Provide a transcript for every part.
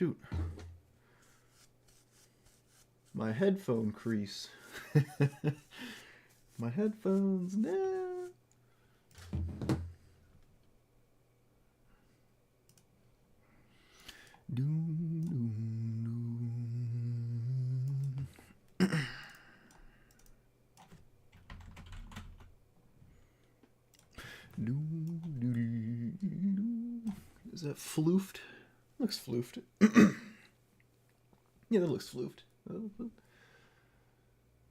shoot. My headphone crease. My headphones, no. Is that floofed? Looks floofed. Yeah, that looks floofed.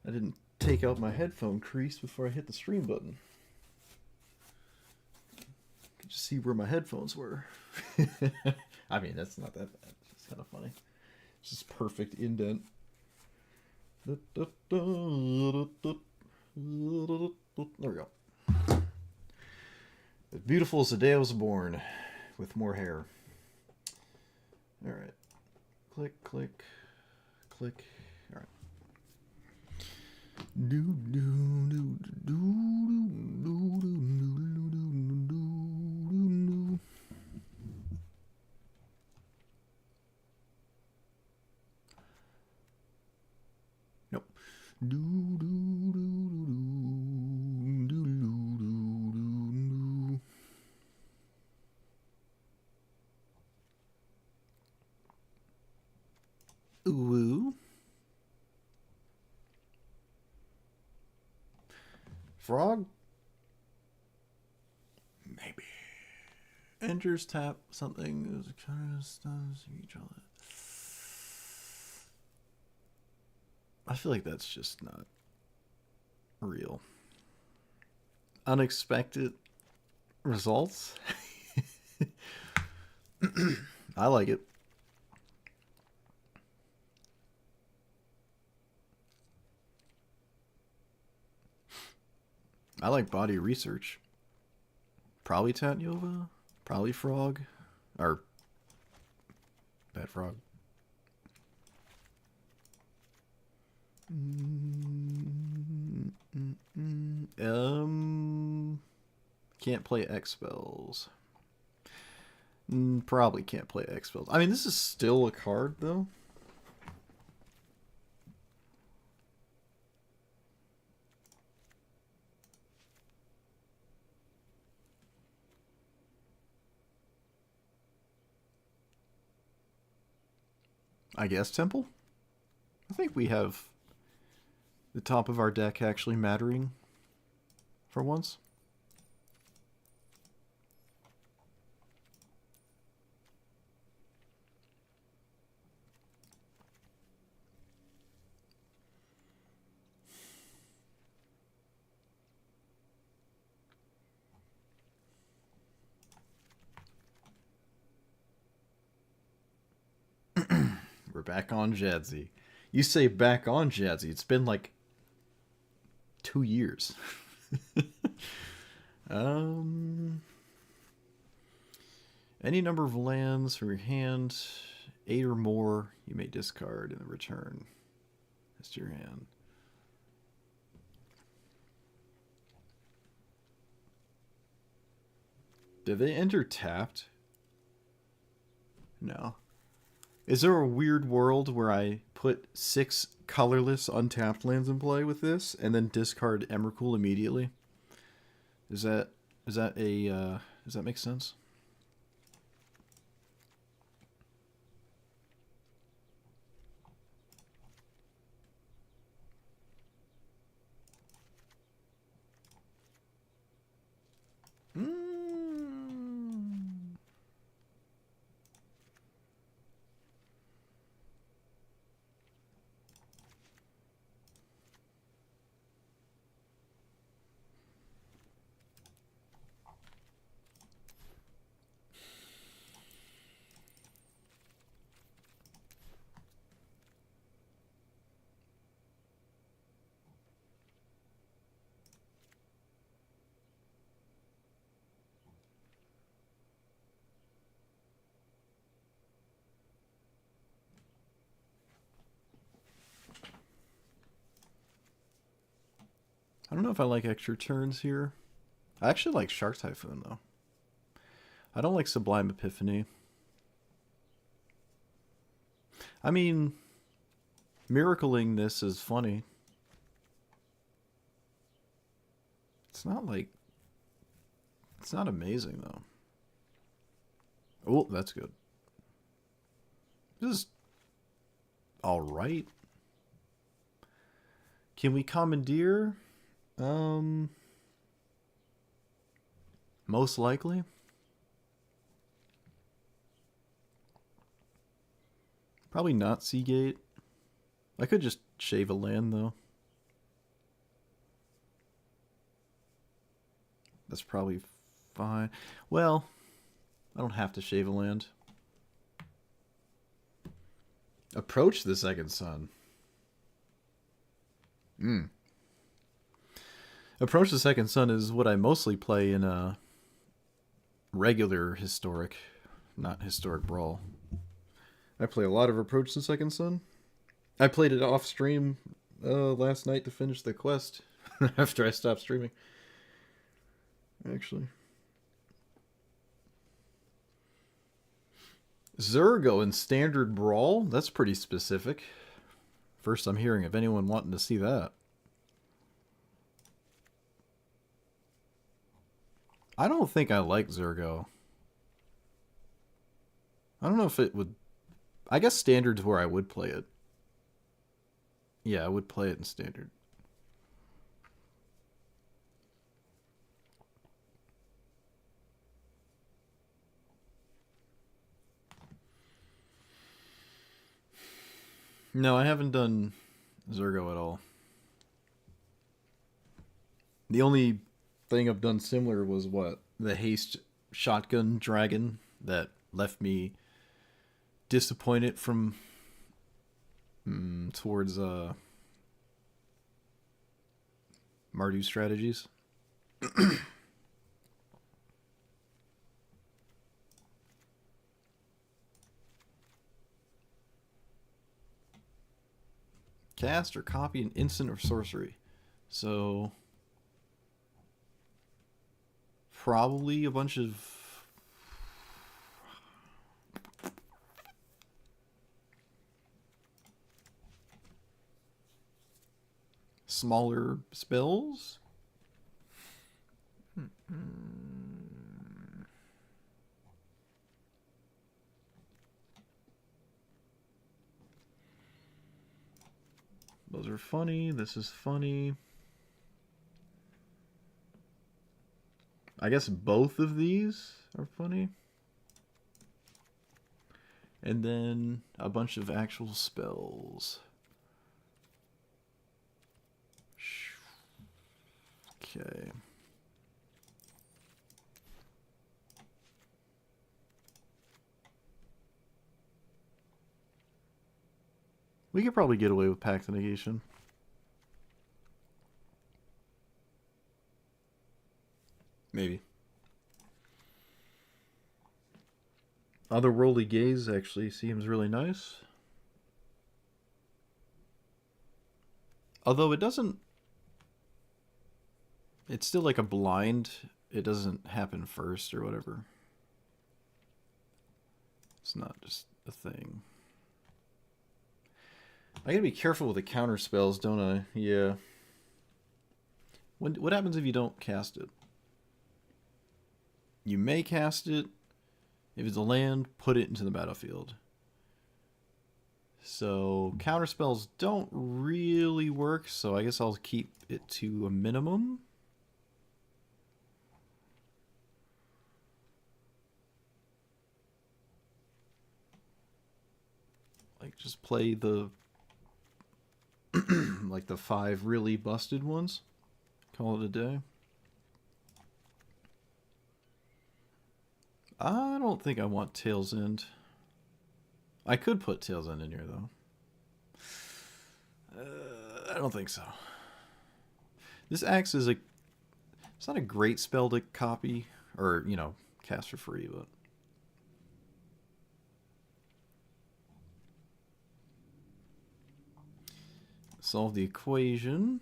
I didn't take out my headphone crease before I hit the stream button. Could just see where my headphones were. I mean, that's not that bad. It's kind of funny. It's just perfect indent. There we go. As beautiful as the day I was born, with more hair. All right. Click, click, click. All right. Do do do do do do do do do. Nope. Do do do do do do do. Ooh. Frog? Maybe. Enters, tap something. I feel like that's just not real. Unexpected results? I like it. I like body research. Probably Tatnova. Probably Frog. Or Bad Frog. Can't play X spells. Probably can't play X spells. I mean, this is still a card, though. I guess Temple? I think we have the top of our deck actually mattering for once. We're back on Jadzi. You say back on Jadzi. It's been like 2 years. Any number of lands from your hand, 8 or more, you may discard in the return. That's to your hand. Did they enter tapped? No. Is there a weird world where I put 6 colorless untapped lands in play with this and then discard Emrakul immediately? Does that make sense? I don't know if I like extra turns here. I actually like Shark Typhoon, though. I don't like Sublime Epiphany. I mean, miracling this is funny. It's not like it's not amazing though. Oh, that's good. This is all right. Can we commandeer? Most likely. Probably not Seagate. I could just shave a land though. That's probably fine. Well, I don't have to shave a land. Approach the second sun. Approach the second sun is what I mostly play in a regular historic, not historic brawl. I play a lot of Approach the Second Sun. I played it off stream last night to finish the quest after I stopped streaming. Actually. Zergo in Standard Brawl? That's pretty specific. First I'm hearing of anyone wanting to see that. I don't think I like Zergo. I don't know if it would... I guess Standard's where I would play it. Yeah, I would play it in Standard. No, I haven't done Zergo at all. The only thing I've done similar was what? The Haste Shotgun Dragon that left me disappointed from towards Mardu strategies. Cast or copy an instant or sorcery. So probably a bunch of smaller spells. Those are funny. This is funny. I guess both of these are funny. And then a bunch of actual spells. Okay. We could probably get away with Pact Negation. Maybe. Otherworldly Gaze actually seems really nice. Although it doesn't... It's still like a blind. It doesn't happen first or whatever. It's not just a thing. I gotta be careful with the counter spells, don't I? Yeah. What happens if you don't cast it? You may cast it. If it's a land, put it into the battlefield. So counter spells don't really work, so I guess I'll keep it to a minimum. Like just play the like the 5 really busted ones. Call it a day. I don't think I want Tail's End. I could put Tail's End in here, though. I don't think so. This acts as a... It's not a great spell to copy, or, you know, cast for free, but... Solve the equation.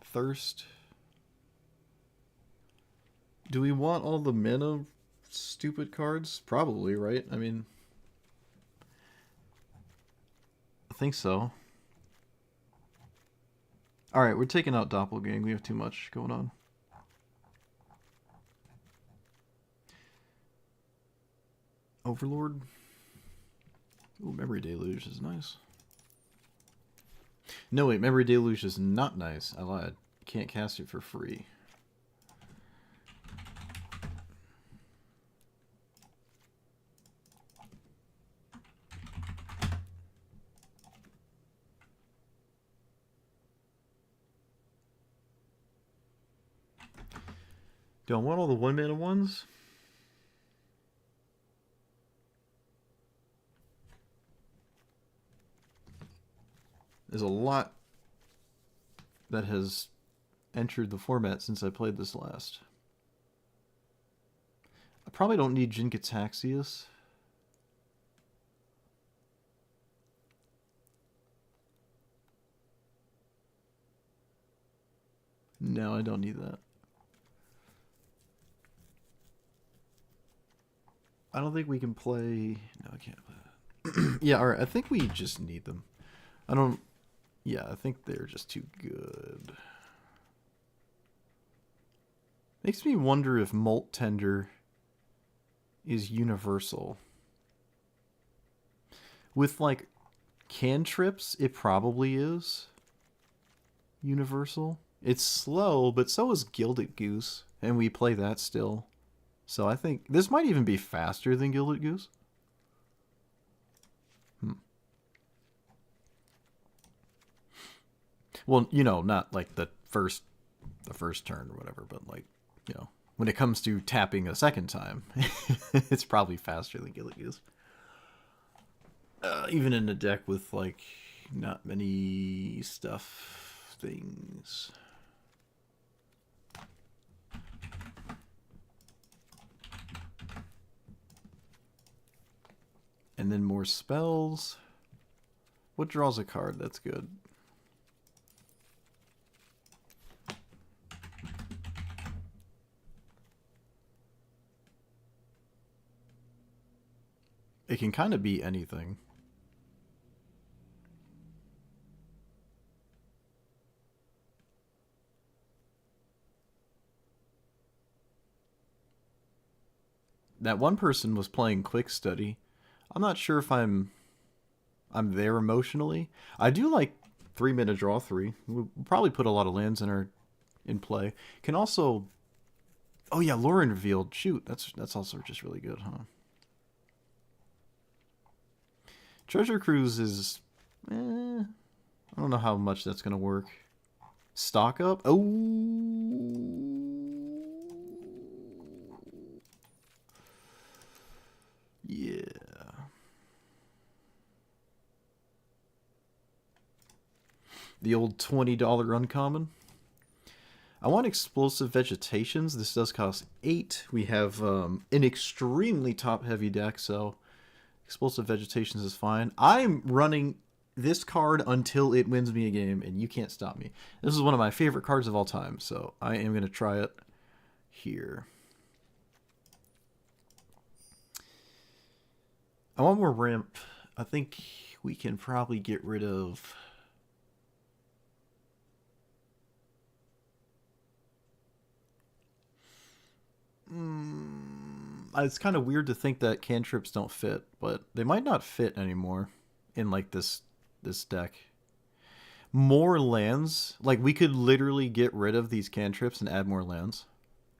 Thirst. Do we want all the mana stupid cards? Probably, right? I mean, think so. Alright, we're taking out Doppelgang. We have too much going on. Overlord. Ooh, Memory Deluge is nice. No, wait, Memory Deluge is not nice. I lied. Can't cast it for free. Do I want all the 1-mana ones? There's a lot that has entered the format since I played this last. I probably don't need Jin-Gitaxias. No, I don't need that. I don't think we can play... No, I can't play that. Yeah, alright, I think we just need them. I don't... Yeah, I think they're just too good. Makes me wonder if Molt Tender is universal. With, like, cantrips, it probably is universal. It's slow, but so is Gilded Goose, and we play that still. So I think this might even be faster than Gilded Goose. Well, you know, not like the first turn or whatever, but like, you know, when it comes to tapping a second time, it's probably faster than Gilded Goose. Even in a deck with like not many things. And then more spells. What draws a card? That's good. It can kind of be anything. That one person was playing Quick Study. I'm not sure if I'm there emotionally. I do like 3-mana draw 3. We'll probably put a lot of lands in play. Can also... Oh yeah, Lauren Revealed. Shoot, that's also just really good, huh? Treasure Cruise is... I don't know how much that's going to work. Stock up? Oh... Yeah. The old $20 uncommon. I want explosive vegetations. This does cost 8. We have an extremely top-heavy deck, so explosive vegetations is fine. I'm running this card until it wins me a game, and you can't stop me. This is one of my favorite cards of all time, so I am going to try it here. I want more ramp. I think we can probably get rid of... It's kind of weird to think that cantrips don't fit, but they might not fit anymore in like this deck. More lands, like we could literally get rid of these cantrips and add more lands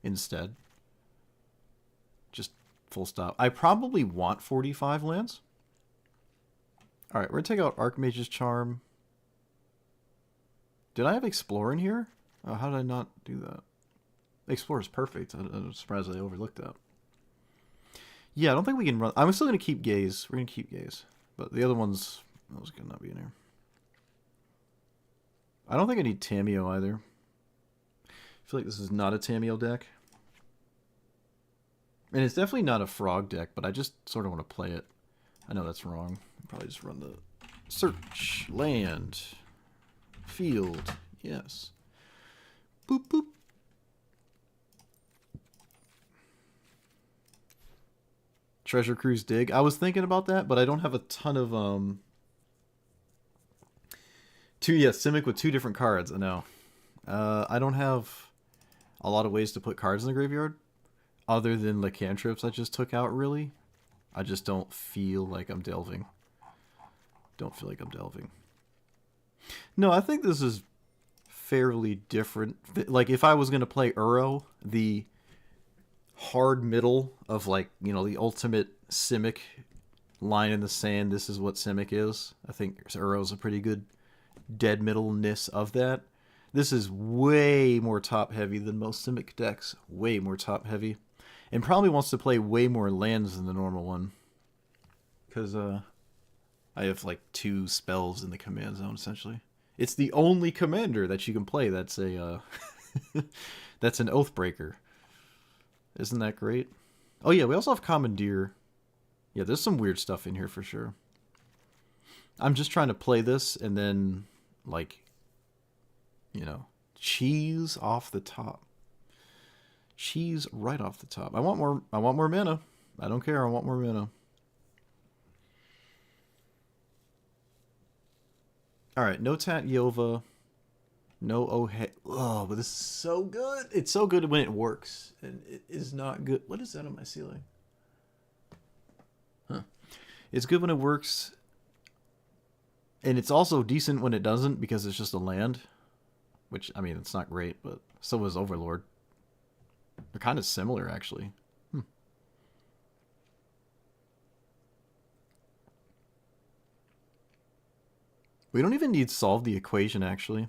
instead. Just full stop. I probably want 45 lands. All right, we're gonna take out Archmage's Charm. Did I have Explore in here? Oh, how did I not do that? Explore is perfect. I'm surprised I overlooked that. Yeah, I don't think we can run... I'm still going to keep Gaze. We're going to keep Gaze. But the other ones... Those could not be in here. I don't think I need Tameo either. I feel like this is not a Tameo deck. And it's definitely not a Frog deck, but I just sort of want to play it. I know that's wrong. I'll probably just run the... Search. Land. Field. Yes. Boop, boop. Treasure Cruise Dig. I was thinking about that, but I don't have a ton of Two, yeah, Simic with two different cards. I know. I don't have a lot of ways to put cards in the graveyard other than the cantrips I just took out, really. I just don't feel like I'm delving. Don't feel like I'm delving. No, I think this is fairly different. Like, if I was going to play Uro, the hard middle of, like, you know, the ultimate Simic line in the sand, this is what Simic is. I think Uro's a pretty good dead middle-ness of that. This is way more top-heavy than most Simic decks. Way more top-heavy. And probably wants to play way more lands than the normal one. Because I have like 2 spells in the command zone, essentially. It's the only commander that you can play that's a that's an Oathbreaker. Isn't that great? Oh yeah, we also have Commandeer. Yeah, there's some weird stuff in here for sure. I'm just trying to play this and then, like, you know, cheese off the top. Cheese right off the top. I want more mana. I don't care, I want more mana. Alright, no Tat Yova. No Ohe. Oh, but this is so good. It's so good when it works. And it is not good. What is that on my ceiling? Huh. It's good when it works. And it's also decent when it doesn't because it's just a land. Which, I mean, it's not great, but so is Overlord. They're kind of similar, actually. We don't even need solve the equation, actually.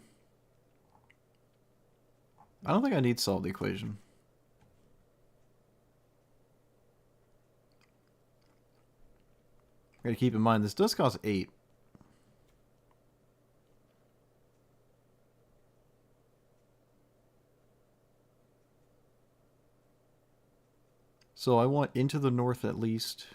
I don't think I need solve the equation. Gotta keep in mind, this does cost 8. So I want Into the North at least.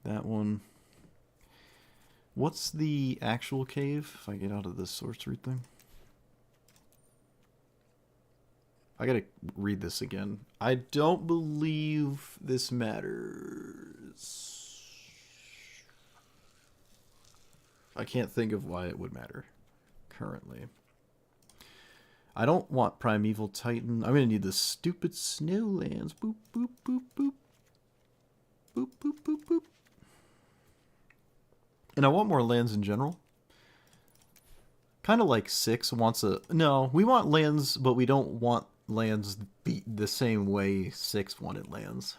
That one. What's the actual cave? If I get out of this sorcery thing. I gotta read this again. I don't believe this matters. I can't think of why it would matter currently. I don't want Primeval Titan. I'm gonna need the stupid Snowlands. Boop, boop, boop, boop. Boop, boop, boop, boop. And I want more lands in general. Kind of like 6 wants a... No, we want lands, but we don't want lands beat the same way 6 wanted lands.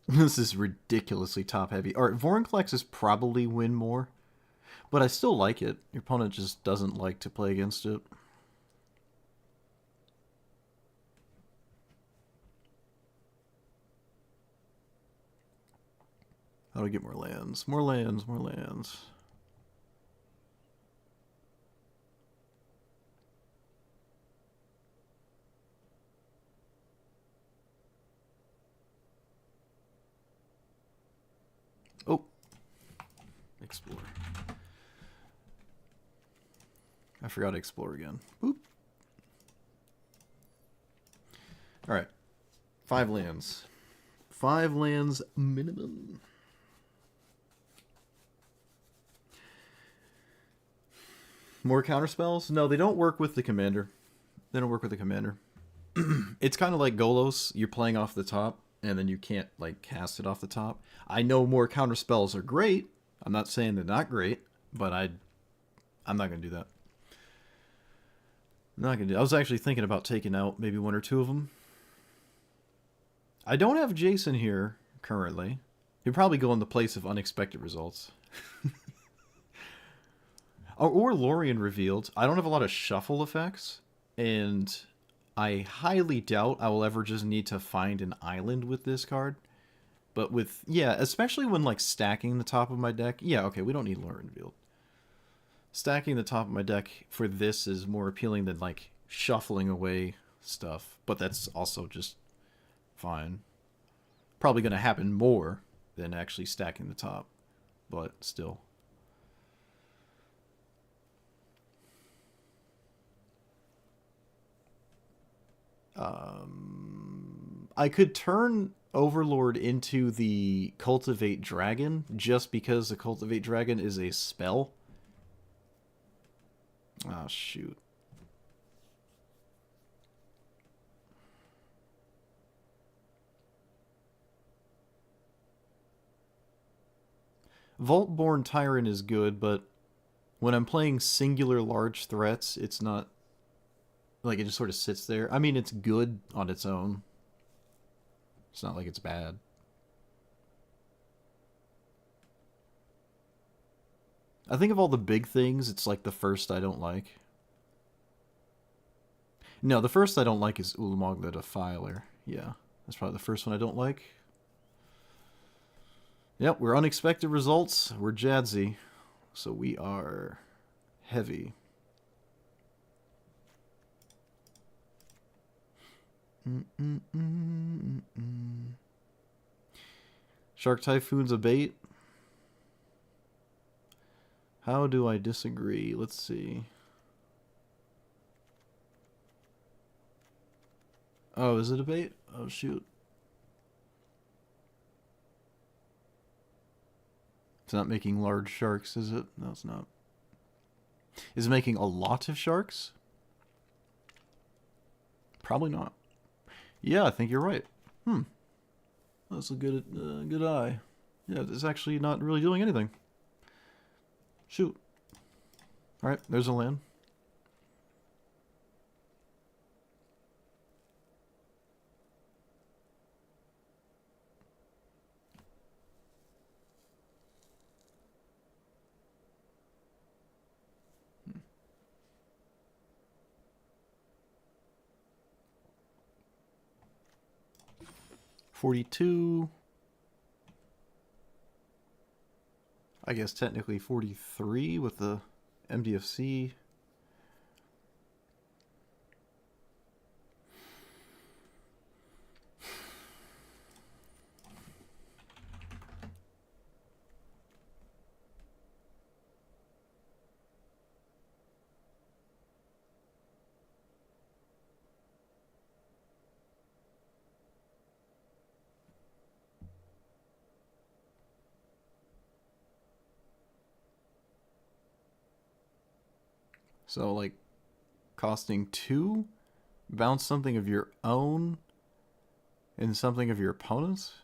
This is ridiculously top-heavy. Alright, Vorinclexes probably win more, but I still like it. Your opponent just doesn't like to play against it. How do I get more lands? More lands, more lands. Oh. Explore. I forgot to explore again. Boop. Alright. 5 lands. 5 lands minimum. More counterspells? No, they don't work with the commander. They don't work with the commander. It's kind of like Golos. You're playing off the top, and then you can't, like, cast it off the top. I know more counterspells are great. I'm not saying they're not great, but I'm not going to do that. I'm not going to do that. I was actually thinking about taking out maybe 1 or 2 of them. I don't have Jason here currently. He'd probably go in the place of unexpected results. Or Lorien revealed. I don't have a lot of shuffle effects, and I highly doubt I will ever just need to find an island with this card. But with, yeah, especially when, like, stacking the top of my deck. Yeah, okay, we don't need Lorien revealed. Stacking the top of my deck for this is more appealing than, like, shuffling away stuff. But that's also just fine. Probably going to happen more than actually stacking the top. But still. I could turn Overlord into the Cultivate Dragon just because the Cultivate Dragon is a spell. Oh, shoot. Vaultborn Tyrant is good, but when I'm playing singular large threats, it's not... Like, it just sort of sits there. I mean, it's good on its own. It's not like it's bad. I think of all the big things, it's like the first I don't like. No, the first I don't like is Ulamog the Defiler. Yeah, that's probably the first one I don't like. Yep, we're unexpected results. We're Jadzy. So we are heavy. Shark Typhoon's a bait. How do I disagree? Let's see. Oh, is it a bait? Oh, shoot. It's not making large sharks, is it? No, it's not. Is it making a lot of sharks? Probably not. Yeah, I think you're right. That's a good good eye. Yeah, it's actually not really doing anything. Shoot. Alright, there's a land. Hmm. 42. I guess technically 43 with the MDFC. So, like, costing 2? Bounce something of your own and something of your opponent's?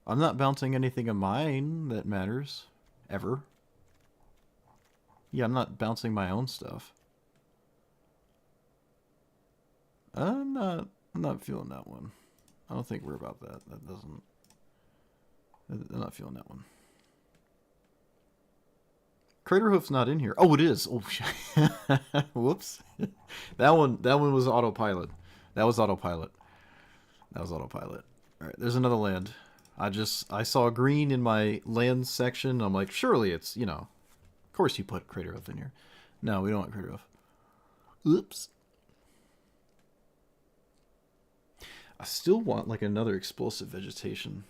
I'm not bouncing anything of mine that matters. Ever. Yeah, I'm not bouncing my own stuff. I'm not feeling that one. I don't think we're about that. That doesn't... I'm not feeling that one. Craterhoof's not in here. Oh, it is. Oh, whoops. That one was autopilot. That was autopilot. That was autopilot. All right, there's another land. I saw green in my land section. I'm like, surely it's, you know, of course you put Craterhoof in here. No, we don't want Craterhoof. Oops. I still want like another explosive vegetation.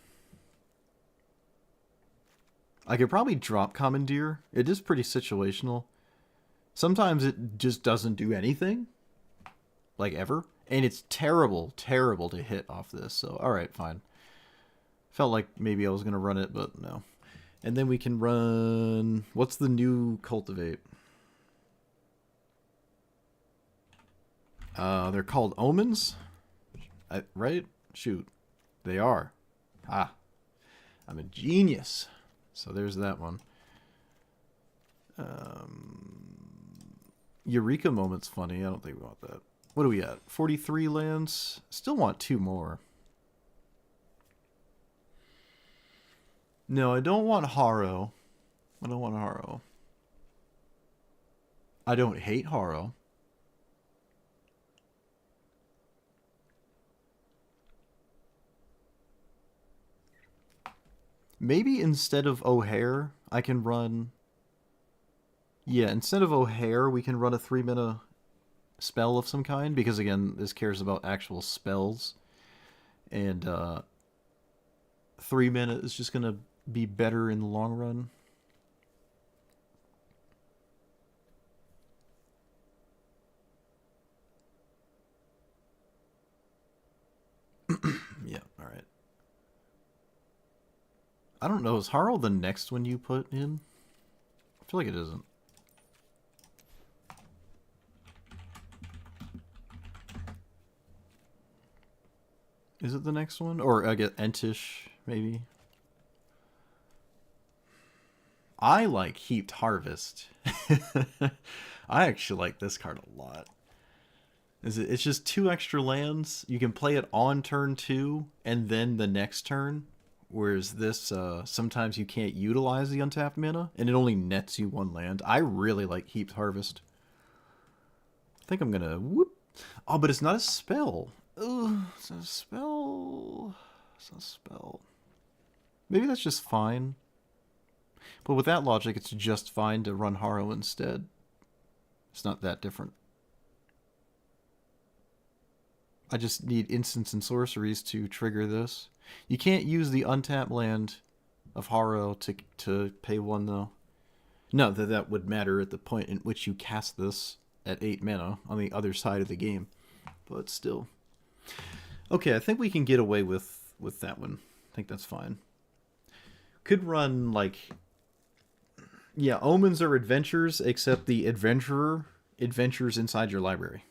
I could probably drop Commandeer. It is pretty situational. Sometimes it just doesn't do anything. Like ever. And it's terrible, terrible to hit off this. So, alright, fine. Felt like maybe I was going to run it, but no. And then we can run... What's the new Cultivate? They're called Omens? Right? Shoot. They are. Ah. I'm a genius. So there's that one. Eureka Moment's funny. I don't think we want that. What are we at? 43 lands? Still want 2 more. No, I don't want Haro. I don't want Haro. I don't hate Haro. Maybe instead of O'Hare, I can run... Yeah, instead of O'Hare, we can run a 3-mana spell of some kind. Because, again, this cares about actual spells. And 3 mana is just going to be better in the long run. I don't know. Is Harl the next one you put in? I feel like it isn't. Is it the next one? Or I get Entish, maybe? I like Heaped Harvest. I actually like this card a lot. It's just 2 extra lands. You can play it on turn 2 and then the next turn. Whereas this, sometimes you can't utilize the untapped mana, and it only nets you 1 land. I really like Heaped Harvest. I think I'm gonna whoop. Oh, but it's not a spell. Ugh, it's a spell. It's a spell. Maybe that's just fine. But with that logic, it's just fine to run Harrow instead. It's not that different. I just need instants and sorceries to trigger this. You can't use the untapped land of Harrow to pay 1, though. No, that would matter at the point in which you cast this at 8 mana on the other side of the game. But still. Okay, I think we can get away with that one. I think that's fine. Could run, like... Yeah, Omens are adventures, except the adventurer adventures inside your library.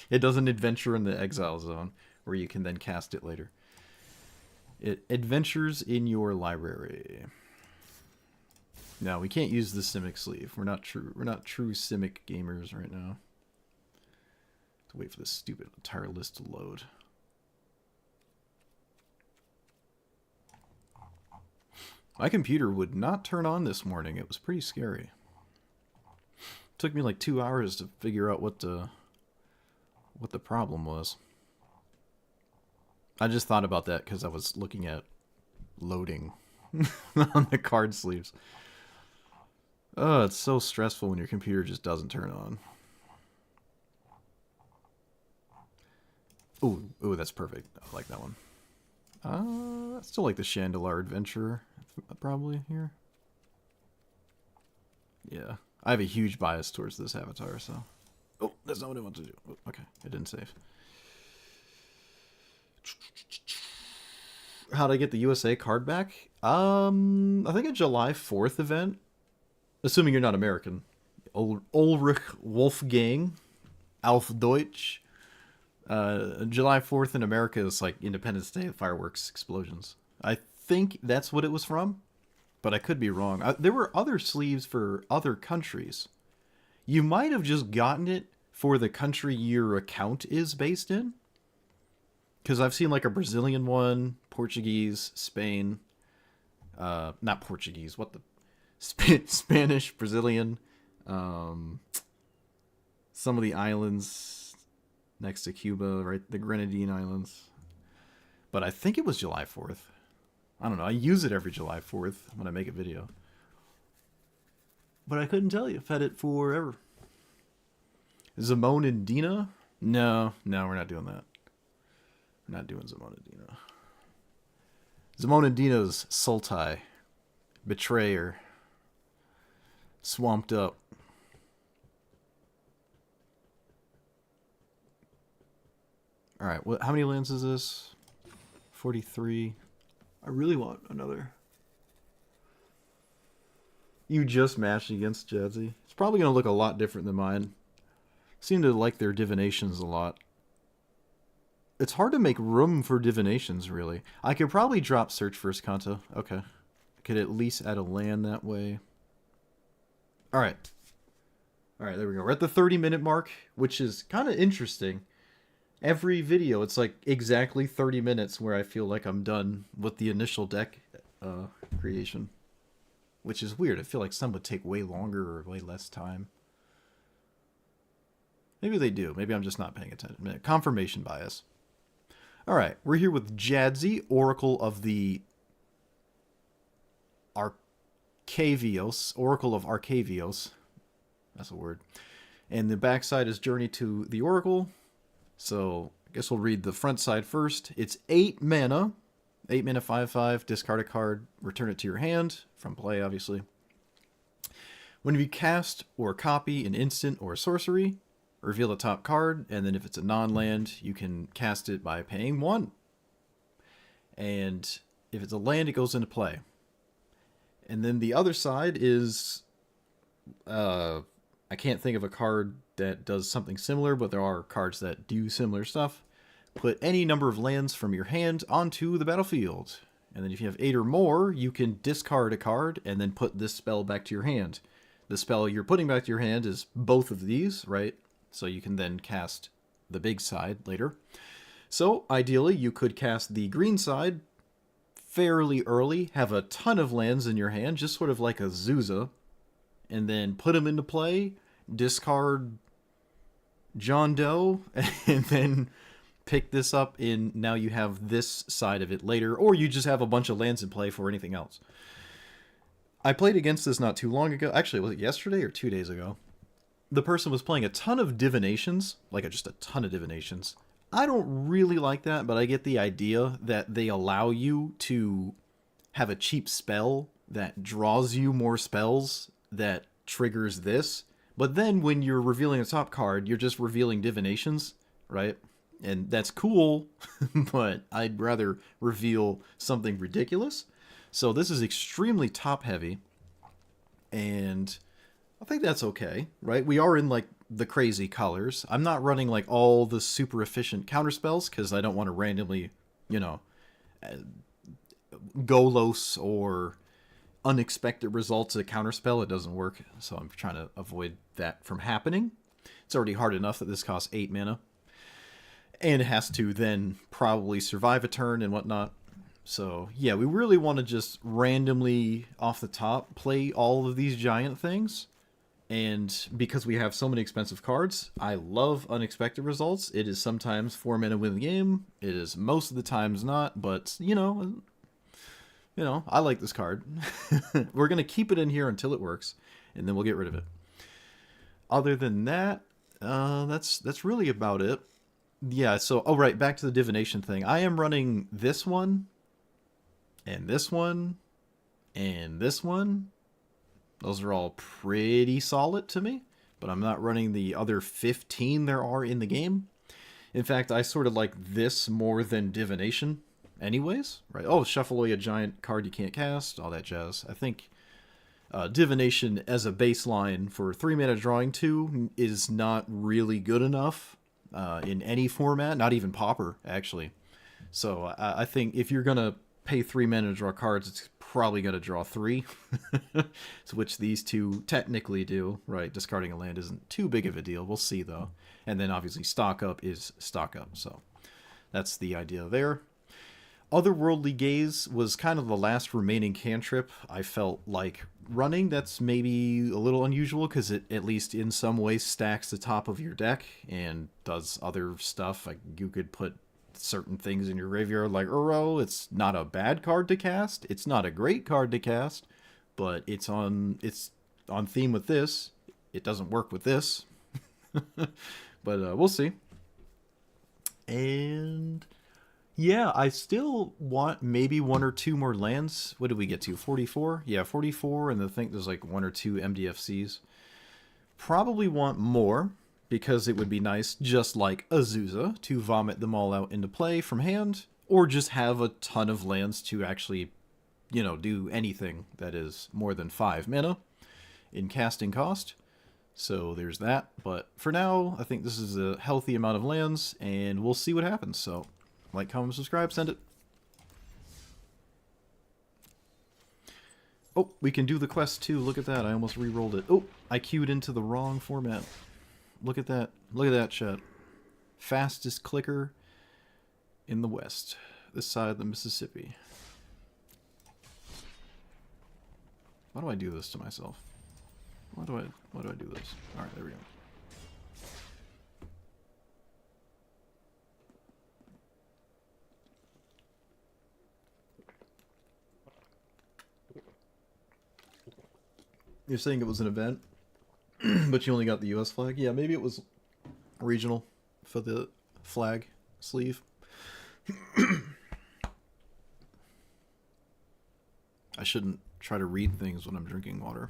It doesn't adventure in the exile zone, where you can then cast it later. It adventures in your library. No, we can't use the Simic sleeve. We're not true Simic gamers right now. To wait for this stupid entire list to load. My computer would not turn on this morning. It was pretty scary. It took me like 2 hours to figure out what the problem was. I just thought about that because I was looking at loading on the card sleeves. Oh, it's so stressful when your computer just doesn't turn on. Ooh, that's perfect. I like that one. I still like the Chandelar Adventurer, probably, here. Yeah. I have a huge bias towards this avatar, so... Oh, that's not what I want to do. Oh, okay, it didn't save. How'd I get the USA card back? I think a July 4th event. Assuming you're not American. Ulrich Wolfgang. Auf Deutsch. July 4th in America is like Independence Day, fireworks, explosions. I think that's what it was from, but I could be wrong. There were other sleeves for other countries. You might have just gotten it for the country your account is based in. Because I've seen like a Brazilian one, Portuguese, Spain. Not Portuguese, what the... Spanish, Brazilian. Some of the islands next to Cuba, right? The Grenadine Islands. But I think it was July 4th. I don't know. I use it every July 4th when I make a video. But I couldn't tell you. I've had it forever. Zamon and Dina? No, we're not doing that. We're not doing Zamon and Dina. Zamon and Dina's Sultai. Betrayer. Swamped up. Alright, how many lands is this? 43. I really want another. You just matched against Jadzi. It's probably going to look a lot different than mine. Seem to like their divinations a lot. It's hard to make room for divinations, really. I could probably drop Search First Kanto. Okay. I could at least add a land that way. Alright. Alright, there we go. We're at the 30-minute mark, which is kind of interesting. Every video, it's like exactly 30 minutes where I feel like I'm done with the initial deck creation. Which is weird. I feel like some would take way longer or way less time. Maybe they do. Maybe I'm just not paying attention. Confirmation bias. Alright, we're here with Jadzi, Oracle of the Arcavios. Oracle of Arcavios. That's a word. And the backside is Journey to the Oracle. So, I guess we'll read the front side first. It's 8 mana. 8 mana, 5/5. Discard a card. Return it to your hand. From play, obviously. When you cast or copy an instant or a sorcery, reveal the top card. And then if it's a non-land, you can cast it by paying 1. And if it's a land, it goes into play. And then the other side is, I can't think of a card that does something similar, but there are cards that do similar stuff. Put any number of lands from your hand onto the battlefield. And then if you have 8 or more, you can discard a card and then put this spell back to your hand. The spell you're putting back to your hand is both of these, right? So you can then cast the big side later. So ideally, you could cast the green side fairly early, have a ton of lands in your hand, just sort of like a Zuza, and then put them into play, discard John Doe, and then pick this up in, now you have this side of it later, or you just have a bunch of lands in play for anything else. I played against this not too long ago. Actually, was it yesterday or 2 days ago? The person was playing a ton of divinations, like just a ton of divinations. I don't really like that, but I get the idea that they allow you to have a cheap spell that draws you more spells that triggers this. But then when you're revealing a top card, you're just revealing divinations, right? And that's cool, but I'd rather reveal something ridiculous. So this is extremely top heavy, and I think that's okay, right? We are in like the crazy colors. I'm not running like all the super efficient counterspells because I don't want to randomly, you know, Golos or unexpected results a counterspell. It doesn't work, so I'm trying to avoid that from happening. It's already hard enough that this costs 8 mana, and it has to then probably survive a turn and whatnot. So yeah, we really want to just randomly off the top play all of these giant things. And because we have so many expensive cards, I love unexpected results. It is sometimes 4 mana win the game. It is most of the times not, but you know, I like this card. We're gonna keep it in here until it works, and then we'll get rid of it. Other than that, that's really about it. Yeah. So, oh right, back to the divination thing. I am running this one, and this one, and this one. Those are all pretty solid to me, but I'm not running the other 15 there are in the game. In fact, I sort of like this more than divination anyways, right? Oh, shuffle away a giant card you can't cast, all that jazz. I think divination as a baseline for 3 mana drawing 2 is not really good enough in any format, not even Pauper, actually. So I think if you're going to pay 3 mana to draw cards, it's probably going to draw 3, which these two technically do, right? Discarding a land isn't too big of a deal. We'll see, though. And then, obviously, stock up is stock up, so that's the idea there. Otherworldly Gaze was kind of the last remaining cantrip I felt like running. That's maybe a little unusual, because it, at least in some ways, stacks the top of your deck and does other stuff. Like, you could put certain things in your graveyard like Uro. It's not a bad card to cast. It's not a great card to cast, but it's on theme with this. It doesn't work with this. But we'll see. And yeah, I still want maybe 1 or 2 more lands. What did we get to? 44? Yeah, 44, and I think there's like 1 or 2 MDFCs. Probably want more, because it would be nice, just like Azusa, to vomit them all out into play from hand, or just have a ton of lands to actually, you know, do anything that is more than 5 mana in casting cost. So there's that. But for now, I think this is a healthy amount of lands, and we'll see what happens. So, like, comment, subscribe, send it. Oh, we can do the quest too. Look at that. I almost re-rolled it. Oh, I queued into the wrong format. Look at that. Look at that, chat. Fastest clicker in the West. This side of the Mississippi. Why do I do this to myself? Why do I do this? Alright, there we go. You're saying it was an event, but you only got the US flag? Yeah, maybe it was regional for the flag sleeve. I shouldn't try to read things when I'm drinking water.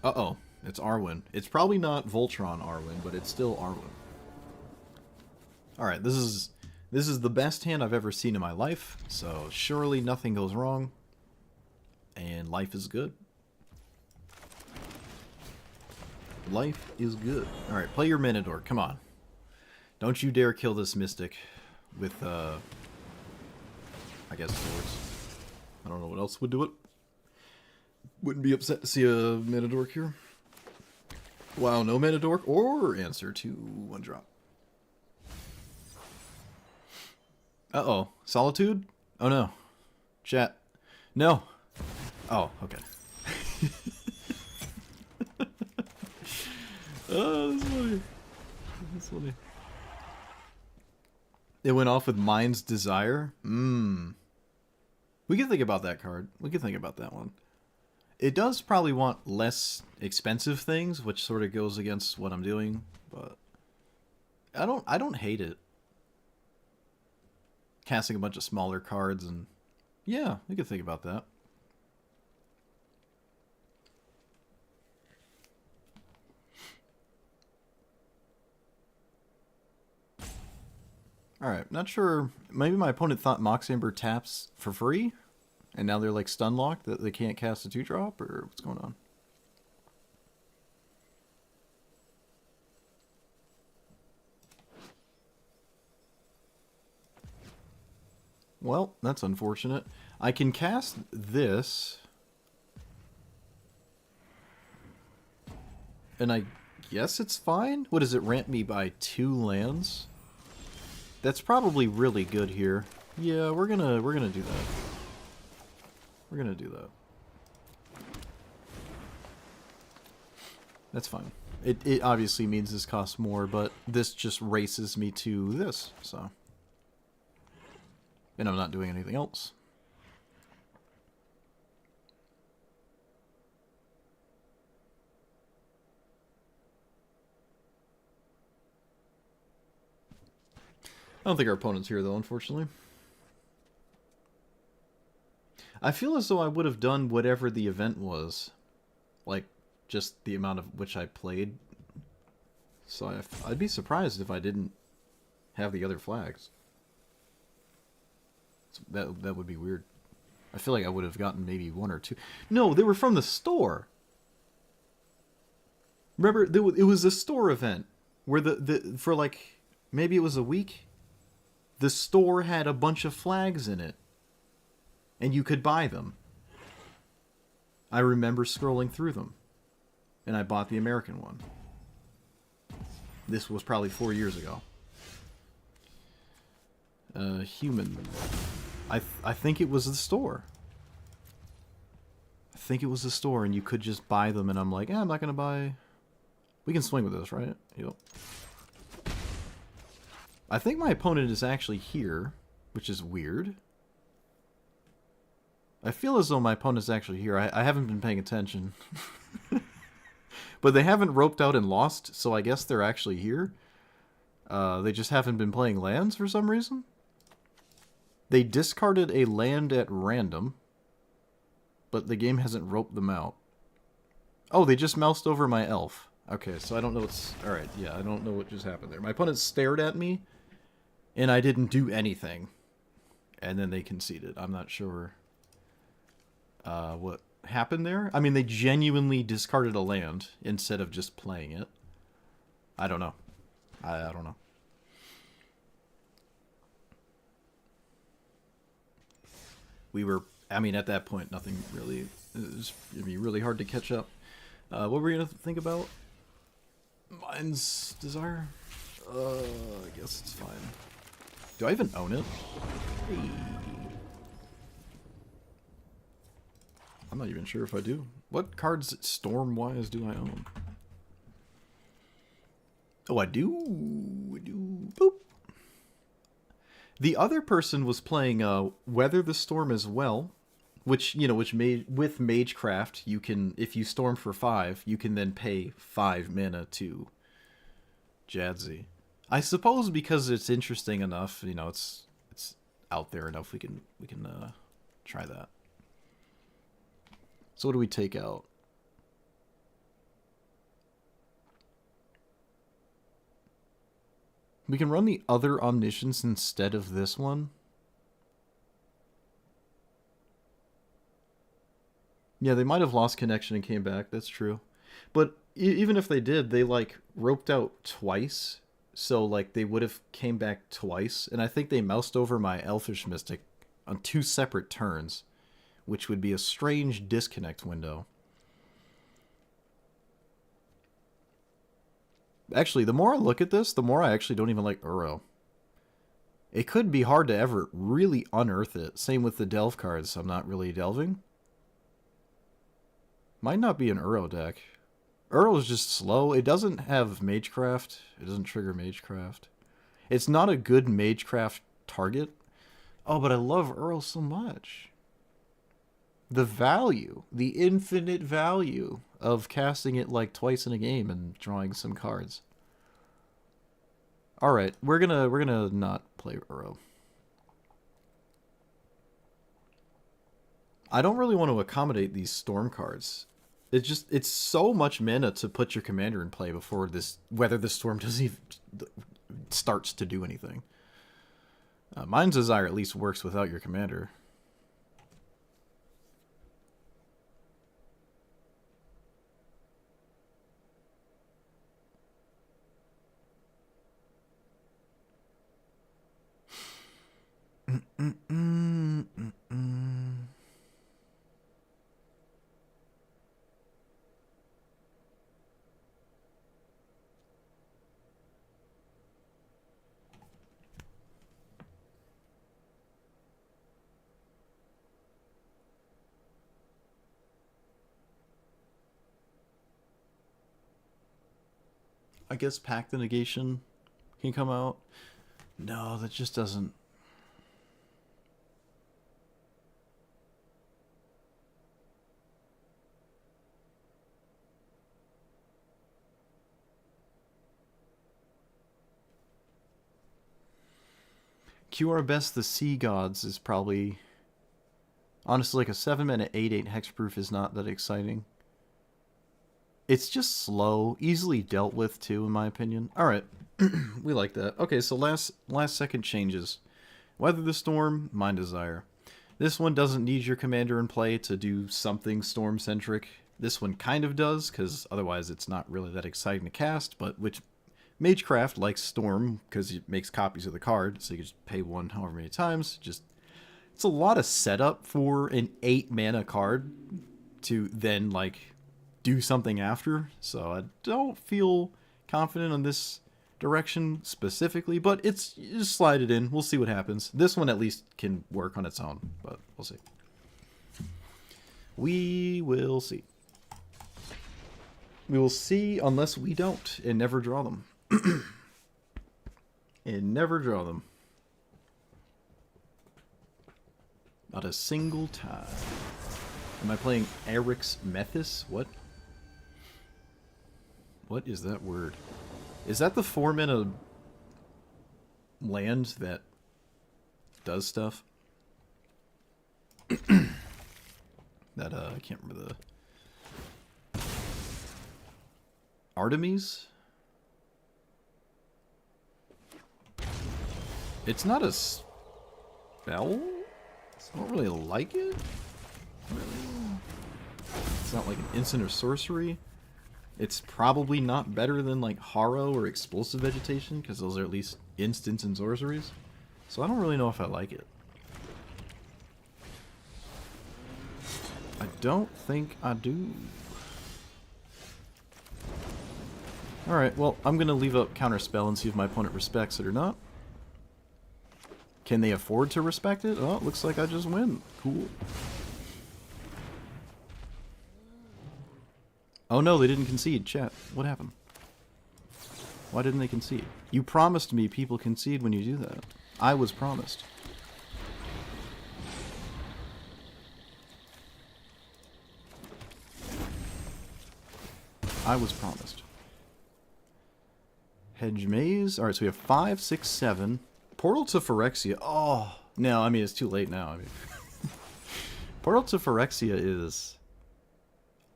Uh-oh, it's Arwen. It's probably not Voltron Arwen, but it's still Arwen. All right, this is the best hand I've ever seen in my life, so surely nothing goes wrong, and life is good. Life is good. All right, play your Minotaur. Come on, don't you dare kill this Mystic with I guess swords. I don't know what else would do it. Wouldn't be upset to see a Minotaur here. Wow, no Minotaur or answer to 1-drop. Uh-oh. Solitude? Oh, no. Chat. No. Oh, okay. Oh, that's funny. That's funny. It went off with Mind's Desire? Mmm. We can think about that card. We can think about that one. It does probably want less expensive things, which sort of goes against what I'm doing, but I don't hate it. Casting a bunch of smaller cards, and yeah, we could think about that. Alright, not sure. Maybe my opponent thought Mox Amber taps for free, and now they're like stun locked that they can't cast a 2-drop, or what's going on? Well, that's unfortunate. I can cast this, and I guess it's fine. What does it ramp me by 2 lands? That's probably really good here. Yeah, we're gonna do that. We're gonna do that. That's fine. It obviously means this costs more, but this just races me to this, so. And I'm not doing anything else. I don't think our opponent's here, though, unfortunately. I feel as though I would have done whatever the event was. Like, just the amount of which I played. So I'd be surprised if I didn't have the other flags. That would be weird. I feel like I would have gotten maybe 1 or 2. No, they were from the store. Remember, it was a store event where for like maybe it was a week. The store had a bunch of flags in it, and you could buy them. I remember scrolling through them, and I bought the American one. This was probably 4 years ago. Human. I think it was the store. I think it was the store, and you could just buy them, and I'm like, I'm not gonna buy. We can swing with this, right? Yep. I think my opponent is actually here, which is weird. I feel as though my opponent's actually here. I haven't been paying attention. But they haven't roped out and lost, so I guess they're actually here. They just haven't been playing lands for some reason. They discarded a land at random, but the game hasn't roped them out. Oh, they just moused over my elf. Okay, so I don't know what's... Alright, yeah, I don't know what just happened there. My opponent stared at me, and I didn't do anything. And then they conceded. I'm not sure what happened there. I mean, they genuinely discarded a land instead of just playing it. I don't know. I don't know. We were... I mean, at that point, nothing really... It'd be really hard to catch up. What were we going to think about? Mind's Desire? I guess it's fine. Do I even own it? Hey. I'm not even sure if I do. What cards storm-wise do I own? Oh, I do. I do. Boop. The other person was playing Weather the Storm as well, which, you know, with Magecraft, you can, if you storm for 5, you can then pay 5 mana to Jadzi. I suppose because it's interesting enough, you know, it's out there enough, we can try that. So what do we take out? We can run the other Omniscience instead of this one. Yeah, they might have lost connection and came back. That's true. But even if they did, they, like, roped out twice. So, like, they would have came back twice. And I think they moused over my Elfish Mystic on 2 separate turns, which would be a strange disconnect window. Actually, the more I look at this, the more I actually don't even like Uro. It could be hard to ever really unearth it. Same with the Delve cards. I'm not really delving. Might not be an Uro deck. Uro is just slow. It doesn't have Magecraft. It doesn't trigger Magecraft. It's not a good Magecraft target. Oh, but I love Uro so much. The value, the infinite value of casting it like twice in a game and drawing some cards. All right, we're gonna not play Uro. I don't really want to accommodate these storm cards. It's so much mana to put your commander in play before this, whether the storm doesn't even starts to do anything. Mind's Desire at least works without your commander. I guess Pact the Negation can come out. No, that just doesn't. QR Best the Sea Gods is probably... Honestly, like a 7-mana 8/8 hexproof is not that exciting. It's just slow, easily dealt with too, in my opinion. Alright, we like that. Okay, so last second changes. Weather the Storm, Mind Desire. This one doesn't need your commander in play to do something storm-centric. This one kind of does, because otherwise it's not really that exciting to cast, but which Magecraft likes Storm, because it makes copies of the card, so you can just pay 1 however many times. Just it's a lot of setup for an 8-mana card to then, like, do something after, so I don't feel confident on this direction specifically, but it's just slide it in. We'll see what happens. This one at least can work on its own, but we'll see. We will see. We will see unless we don't and never draw them. And never draw them. Not a single time. Am I playing Eric's Methis? What? What is that word? Is that the 4-mana land that does stuff? That, I can't remember the... Artemis? It's not a spell? I don't really like it. Really? It's not like an instant or sorcery. It's probably not better than like Harrow or Explosive Vegetation, because those are at least instants and sorceries. So I don't really know if I like it. I don't think I do. Alright, well, I'm going to leave up Counterspell and see if my opponent respects it or not. Can they afford to respect it? Oh, it looks like I just win. Cool. Oh no, they didn't concede. Chat, what happened? Why didn't they concede? You promised me people concede when you do that. I was promised. I was promised. Hedge Maze. Alright, so we have 5, 6, 7. Portal to Phyrexia. Oh, no, I mean, it's too late now. I mean, Portal to Phyrexia is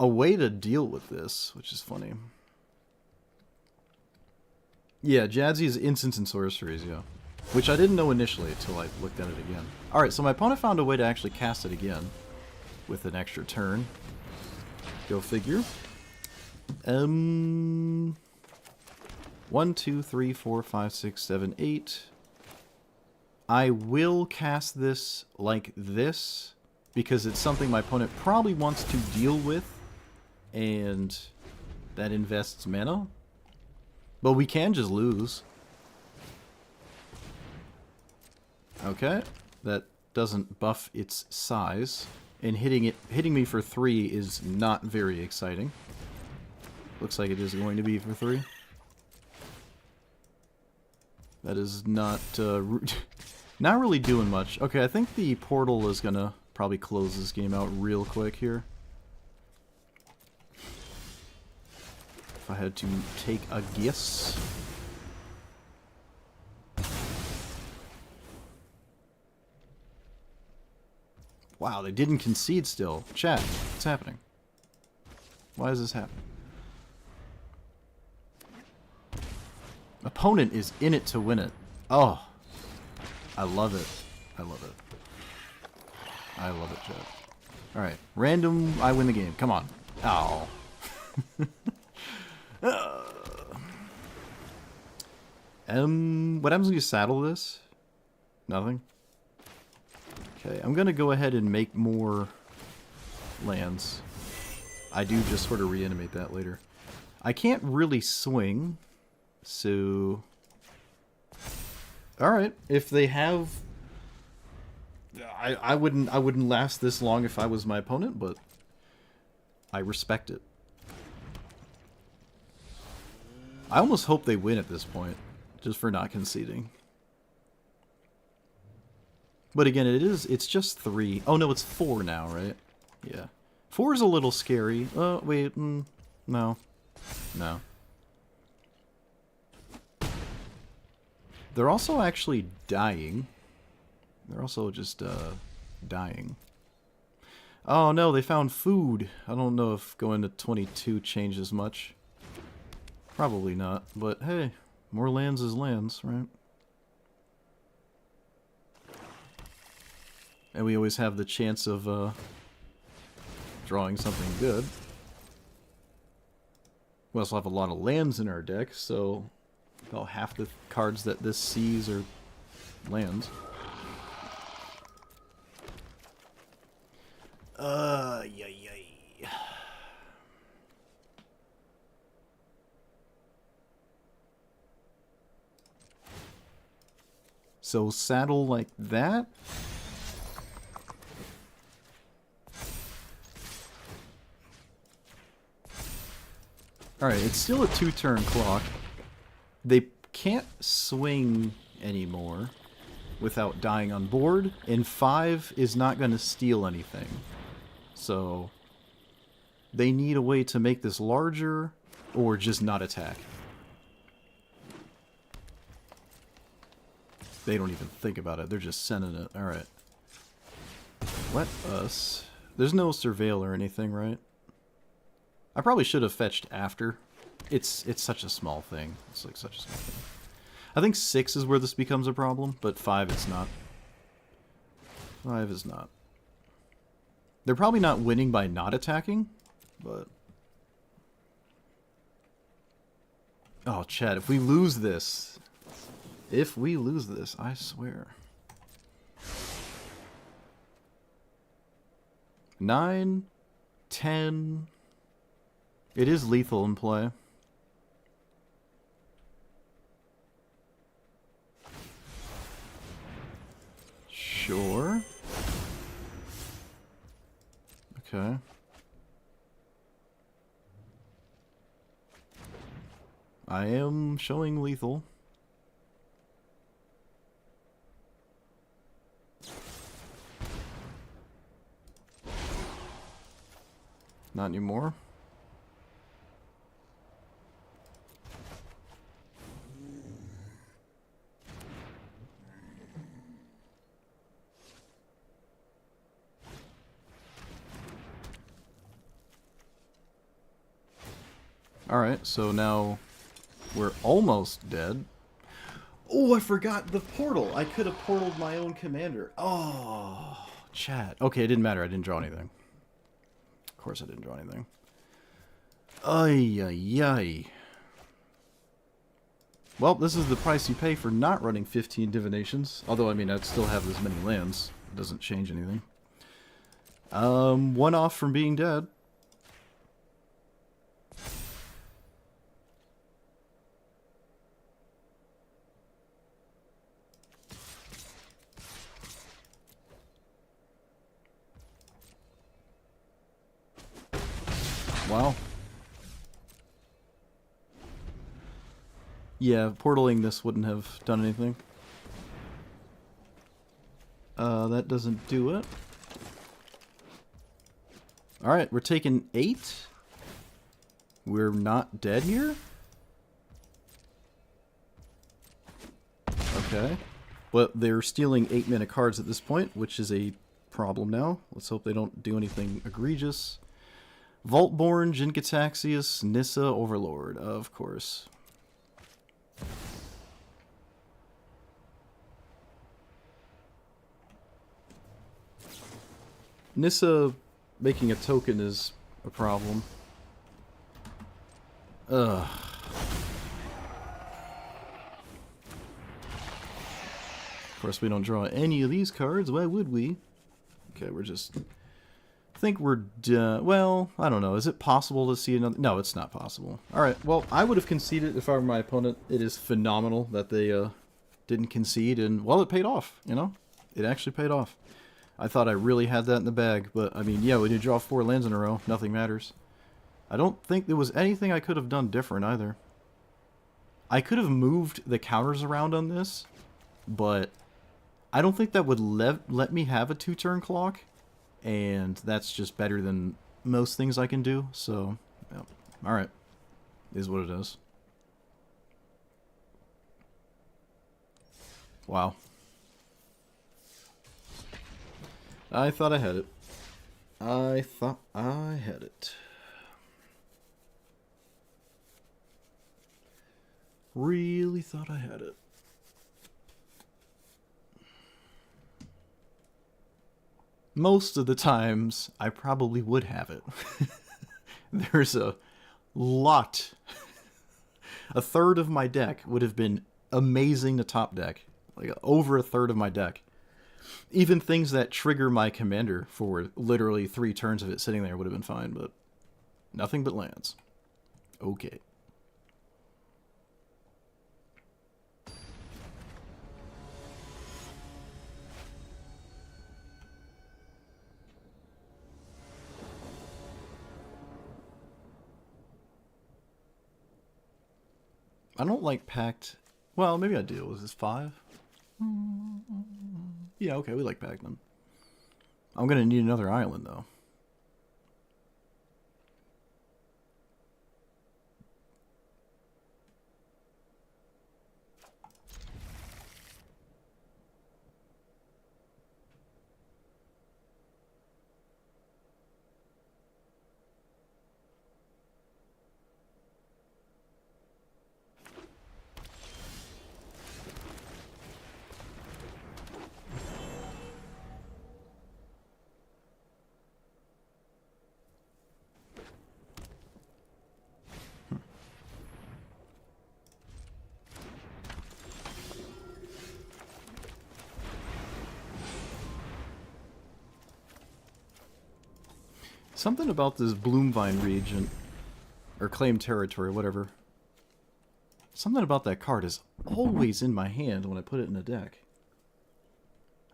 a way to deal with this, which is funny. Yeah, Jadzi is instants and sorceries, yeah. Which I didn't know initially until I looked at it again. Alright, so my opponent found a way to actually cast it again. With an extra turn. Go figure. 1, 2, 3, 4, 5, 6, 7, 8. I will cast this like this, because it's something my opponent probably wants to deal with, and that invests mana. But we can just lose. Okay, that doesn't buff its size, and hitting me for 3 is not very exciting. Looks like it is going to be for 3. That is not not really doing much. Okay, I think the portal is gonna probably close this game out real quick here. If I had to take a guess. Wow, they didn't concede still. Chat, what's happening? Why is this happening? Opponent is in it to win it. Oh, I love it. I love it. I love it, chat. Alright, random, I win the game. Come on. Oh. What happens when you saddle this? Nothing? Okay, I'm gonna go ahead and make more lands. I do just sort of reanimate that later. I can't really swing, so... Alright, if they have... I wouldn't last this long if I was my opponent, but I respect it. I almost hope they win at this point, just for not conceding. But again, it's just 3. Oh no, it's 4 now, right? Yeah. 4 is a little scary. Oh, wait, no. No. They're also actually dying. They're also just, dying. Oh no, they found food. I don't know if going to 22 changes much. Probably not, but hey, more lands is lands, right? And we always have the chance of, drawing something good. We also have a lot of lands in our deck, so about half the cards that this sees are lands. Yay. So saddle like that. Alright, it's still a 2-turn clock. They can't swing anymore without dying on board, and 5 is not going to steal anything. So they need a way to make this larger or just not attack. They don't even think about it. They're just sending it. Alright. Let us... There's no surveil or anything, right? I probably should have fetched after. It's such a small thing. It's like such a small thing. I think 6 is where this becomes a problem, but 5 it's not. 5 is not. They're probably not winning by not attacking, but... Oh, Chad, if we lose this... If we lose this, I swear. 9, 10... It is lethal in play. Sure. Okay. I am showing lethal. Not anymore. Alright, so now We're almost dead. Oh, I forgot the portal. I could have portaled my own commander. Oh, chat. Okay, it didn't matter. I didn't draw anything. Of course I didn't draw anything. Ay, ay, ay. Well, this is the price you pay for not running 15 divinations. Although, I mean, I'd still have as many lands. It doesn't change anything. One off from being dead. Wow. Yeah, portaling this wouldn't have done anything. That doesn't do it. Alright, we're taking 8. We're not dead here? Okay. Well, they're stealing 8-mana cards at this point, which is a problem now. Let's hope they don't do anything egregious. Vaultborn, Jin-Gitaxias, Nissa, Overlord, of course. Nissa making a token is a problem. Ugh. Of course, we don't draw any of these cards. Why would we? Okay, we're just... I think we're done. Well, I don't know. Is it possible to see another? No, it's not possible. Alright, well, I would have conceded if I were my opponent. It is phenomenal that they didn't concede, and, well, it paid off, you know? It actually paid off. I thought I really had that in the bag, but, I mean, yeah, when you draw 4 lands in a row, nothing matters. I don't think there was anything I could have done different, either. I could have moved the counters around on this, but I don't think that would let me have a 2-turn clock. And that's just better than most things I can do, so, yeah. Alright. Is what it is. Wow. I thought I had it. I thought I had it. Really thought I had it. Most of the times, I probably would have it. There's a lot. A third of my deck would have been amazing to top deck. Like, over a third of my deck. Even things that trigger my commander for literally 3 turns of it sitting there would have been fine, but nothing but lands. Okay. I don't like packed... Well, maybe I do. Was this 5? Yeah, okay, we like packed them. I'm gonna need another island, though. Something about this Bloomvine region, or claim territory, whatever. Something about that card is always in my hand when I put it in a deck.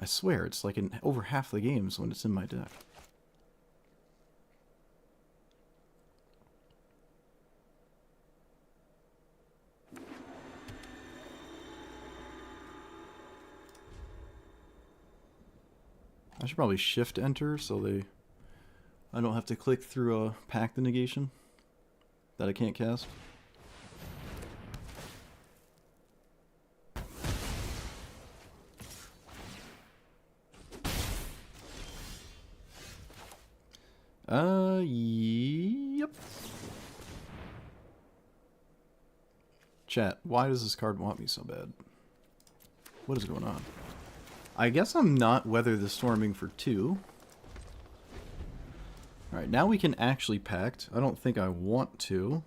I swear, it's like in over half the games when it's in my deck. I should probably shift enter so I don't have to click through a pack the negation that I can't cast. Yep. Chat, why does this card want me so bad? What is going on? I guess I'm not Weather the Storming for 2. Alright, now we can actually pact. I don't think I want to.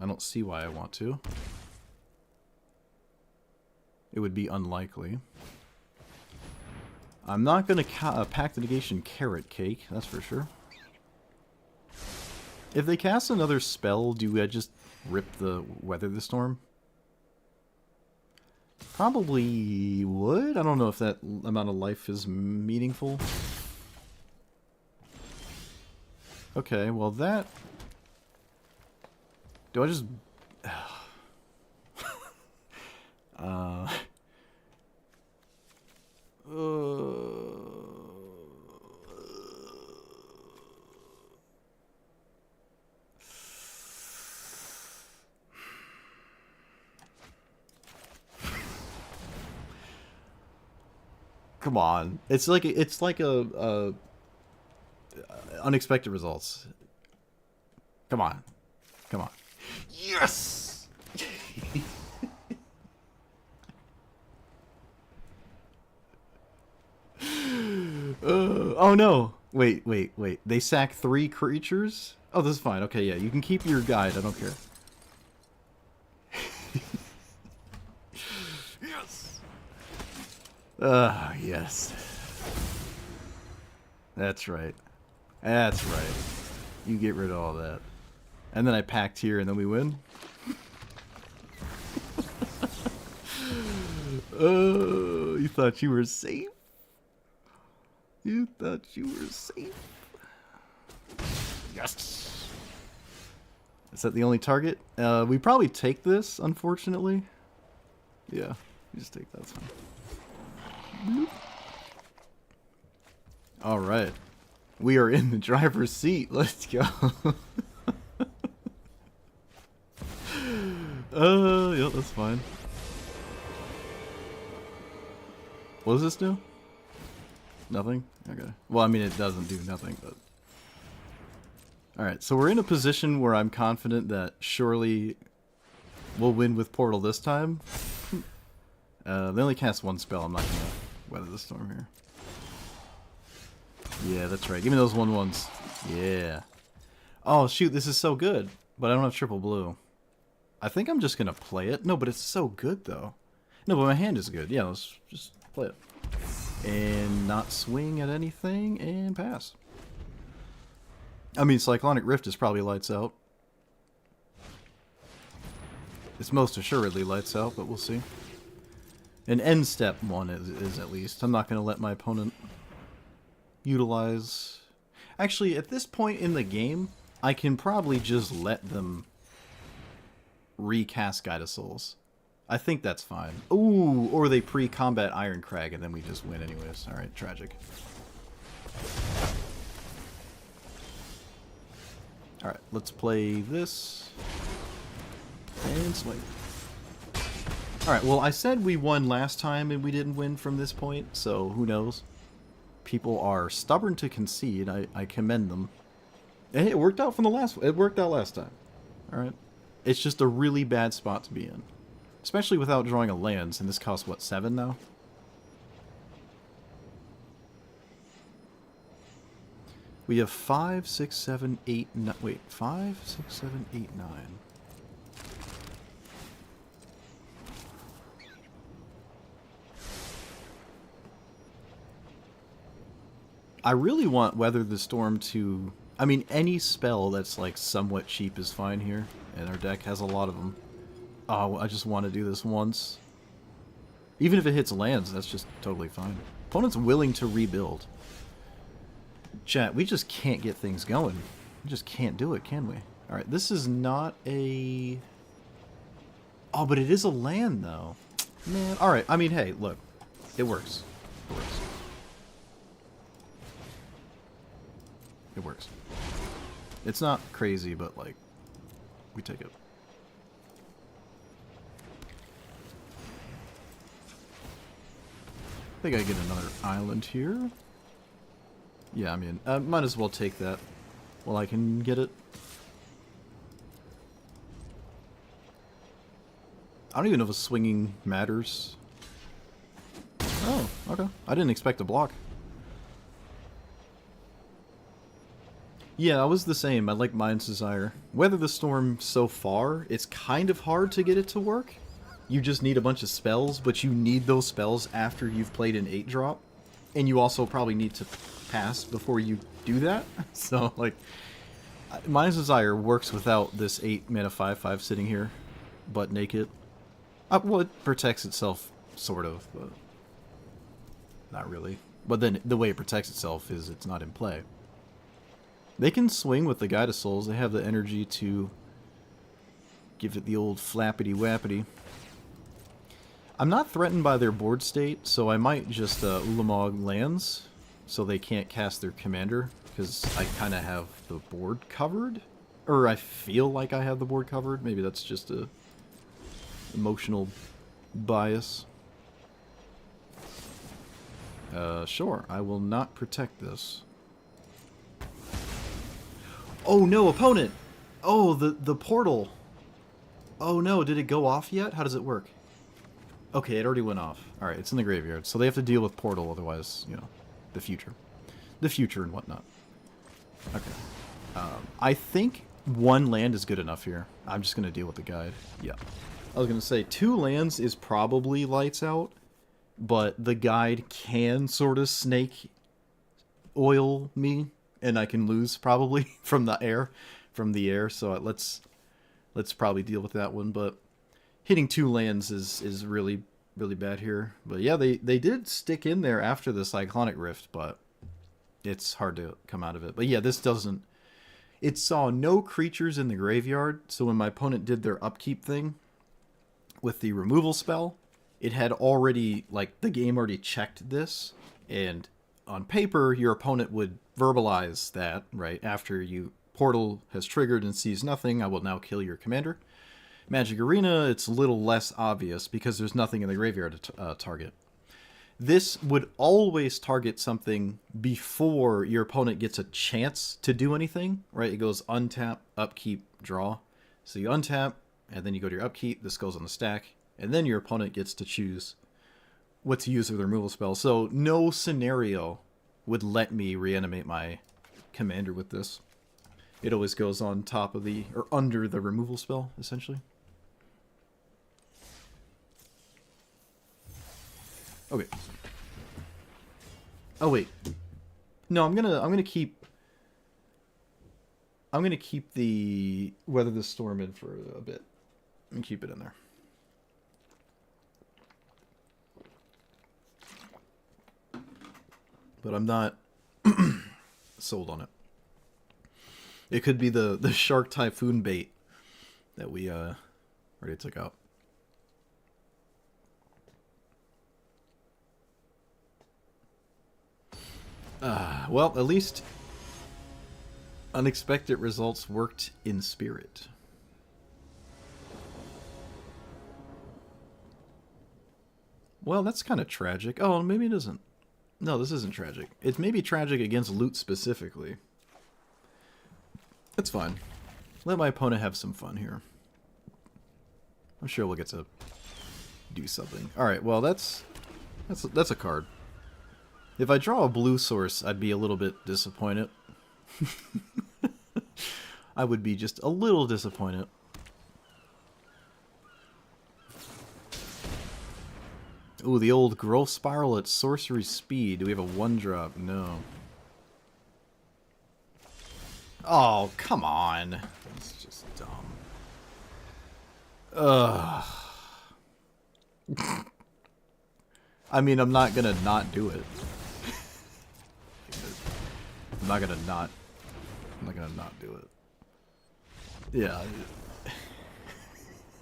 I don't see why I want to. It would be unlikely. I'm not going to pact the negation Carrot Cake, that's for sure. If they cast another spell, do I just rip the Weather the Storm? Probably would. I don't know if that amount of life is meaningful. Okay, well that... Do I just... Come on. It's like a unexpected results. Come on. Come on. Yes! Oh no! Wait. They sack 3 creatures? Oh, this is fine. Okay, yeah, you can keep your guide. I don't care. Yes! Yes. That's right. That's right. You get rid of all that. And then I packed here and then we win? Oh, you thought you were safe? You thought you were safe? Yes! Is that the only target? We probably take this, unfortunately. Yeah, we just take that, that's fine. Alright. We are in the driver's seat. Let's go. Yeah, that's fine. What does this do? Nothing? Okay. Well, I mean, it doesn't do nothing, but... Alright, so we're in a position where I'm confident that surely we'll win with Portal this time. They only cast 1 spell. I'm not gonna weather the storm here. Yeah, that's right. Give me those 1/1s. Yeah. Oh, shoot, this is so good. But I don't have triple blue. I think I'm just gonna play it. No, but it's so good, though. No, but my hand is good. Yeah, let's just play it. And not swing at anything, and pass. I mean, Cyclonic Rift is probably lights out. It's most assuredly lights out, but we'll see. An end step 1 is at least. I'm not going to let my opponent utilize... Actually, at this point in the game, I can probably just let them recast Guide of Souls. I think that's fine. Ooh, or they pre-combat Iron Crag and then we just win anyways. Alright, tragic. Alright, let's play this. And swing. Alright, well I said we won last time and we didn't win from this point, so who knows? People are stubborn to concede. I commend them. And it worked out from the last one. It worked out last time. Alright. It's just a really bad spot to be in. Especially without drawing a lands, and this costs, what, 7 now? We have 5, 6, 7, 8, 9... Wait, 5, 6, 7, 8, 9. I really want Weather the Storm to... I mean, any spell that's, like, somewhat cheap is fine here, and our deck has a lot of them. Oh, I just want to do this once. Even if it hits lands, that's just totally fine. Opponent's willing to rebuild. Chat, we just can't get things going. We just can't do it, can we? Alright, this is not a... Oh, but it is a land, though. Man, alright, I mean, hey, look. It works. It works. It works. It's not crazy, but, like, we take it. I think I get another island here. Yeah, I mean, might as well take that while I can get it. I don't even know if swinging matters. Oh, okay. I didn't expect a block. Yeah, I was the same. I like Mind's Desire. Weather the Storm so far, it's kind of hard to get it to work. You just need a bunch of spells, but you need those spells after you've played an 8-drop. And you also probably need to pass before you do that. So, like, Mind's Desire works without this 8 mana 5/5 sitting here, butt naked. Well, it protects itself, sort of, but not really. But then the way it protects itself is it's not in play. They can swing with the Guide of Souls. They have the energy to give it the old flappity-wappity. I'm not threatened by their board state, so I might just Ulamog lands so they can't cast their commander, because I kind of have the board covered. Or I feel like I have the board covered. Maybe that's just a emotional bias. Sure, I will not protect this. Oh no, opponent! Oh, the portal. Oh no, did it go off yet? How does it work? Okay, it already went off. Alright, it's in the graveyard, so they have to deal with portal, otherwise, you know, the future. The future and whatnot. Okay. I think 1 land is good enough here. I'm just going to deal with the guide. Yeah. I was going to say, 2 lands is probably lights out, but the guide can sort of snake oil me, and I can lose probably from the air, so let's probably deal with that one, but hitting 2 lands is really, really bad here. But yeah, they did stick in there after the Cyclonic Rift, but it's hard to come out of it. But yeah, this doesn't... It saw no creatures in the graveyard, so when my opponent did their upkeep thing with the removal spell, it had already, like, the game already checked this, and on paper, your opponent would verbalize that, right, after you portal has triggered and sees nothing, I will now kill your commander. Magic Arena, it's a little less obvious because there's nothing in the graveyard to target. This would always target something before your opponent gets a chance to do anything, right? It goes untap, upkeep, draw. So you untap, and then you go to your upkeep, this goes on the stack, and then your opponent gets to choose what to use with the removal spell. So no scenario would let me reanimate my commander with this. It always goes on top of the, or under the removal spell, essentially. Okay. Oh wait. No, I'm gonna keep the Weather the Storm in for a bit. And keep it in there. But I'm not sold on it. It could be the Shark Typhoon bait that we already took out. Well, at least unexpected results worked in spirit. Well, that's kind of tragic. Oh, maybe it isn't. No, this isn't tragic. It's maybe tragic against loot specifically. It's fine. Let my opponent have some fun here. I'm sure we'll get to do something. Alright, well, that's a card. If I draw a blue source, I'd be a little bit disappointed. I would be just a little disappointed. Ooh, the old growth spiral at sorcery speed. Do we have a 1-drop? No. Oh, come on. That's just dumb. Ugh. I mean, I'm not gonna not do it. I'm not gonna not do it. Yeah.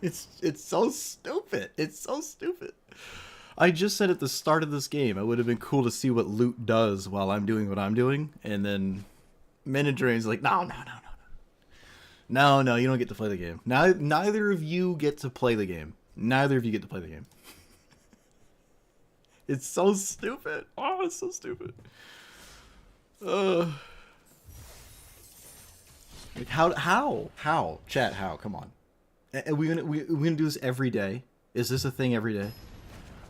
It's so stupid. It's so stupid. I just said at the start of this game, it would have been cool to see what loot does while I'm doing what I'm doing, and then Menadrain's like, no, you don't get to play the game. Neither of you get to play the game. Neither of you get to play the game. It's so stupid. Oh, it's so stupid. Like how? Chat, how? Come on. Are we gonna do this every day? Is this a thing every day?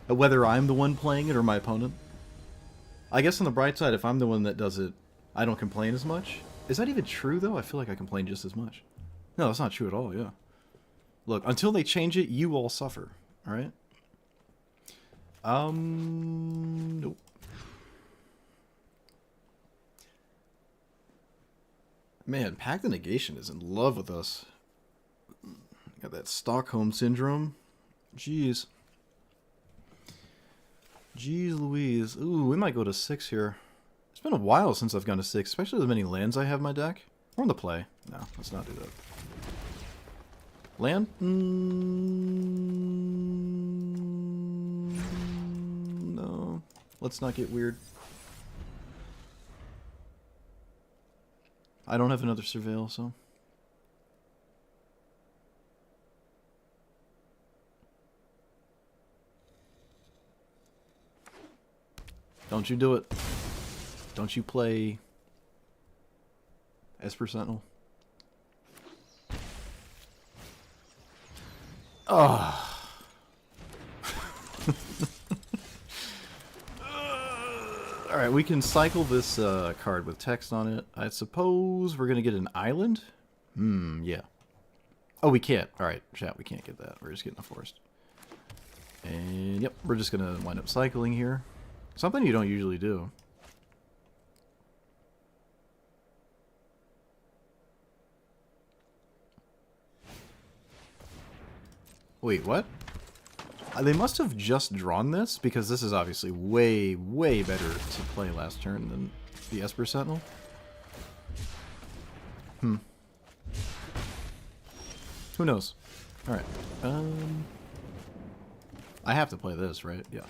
Whether I'm the one playing it or my opponent? I guess on the bright side, if I'm the one that does it, I don't complain as much. Is that even true, though? I feel like I complain just as much. No, that's not true at all, yeah. Look, until they change it, you all suffer, alright? Nope. Man, Pact the Negation is in love with us. Got that Stockholm Syndrome. Jeez. Jeez Louise. Ooh, we might go to 6 here. It's been a while since I've gone to 6, especially with the many lands I have in my deck. Or in the play. No, let's not do that. Land? No. Let's not get weird. I don't have another Surveil, so... Don't you do it. Don't you play... Esper Sentinel. Oh. Alright, we can cycle this card with text on it. I suppose we're going to get an island? Yeah. Oh, we can't. Alright, chat, we can't get that. We're just getting a forest. And, yep, we're just going to wind up cycling here. Something you don't usually do. Wait, what? They must have just drawn this, because this is obviously way, way better to play last turn than the Esper Sentinel. Who knows? Alright. I have to play this, right? Yeah.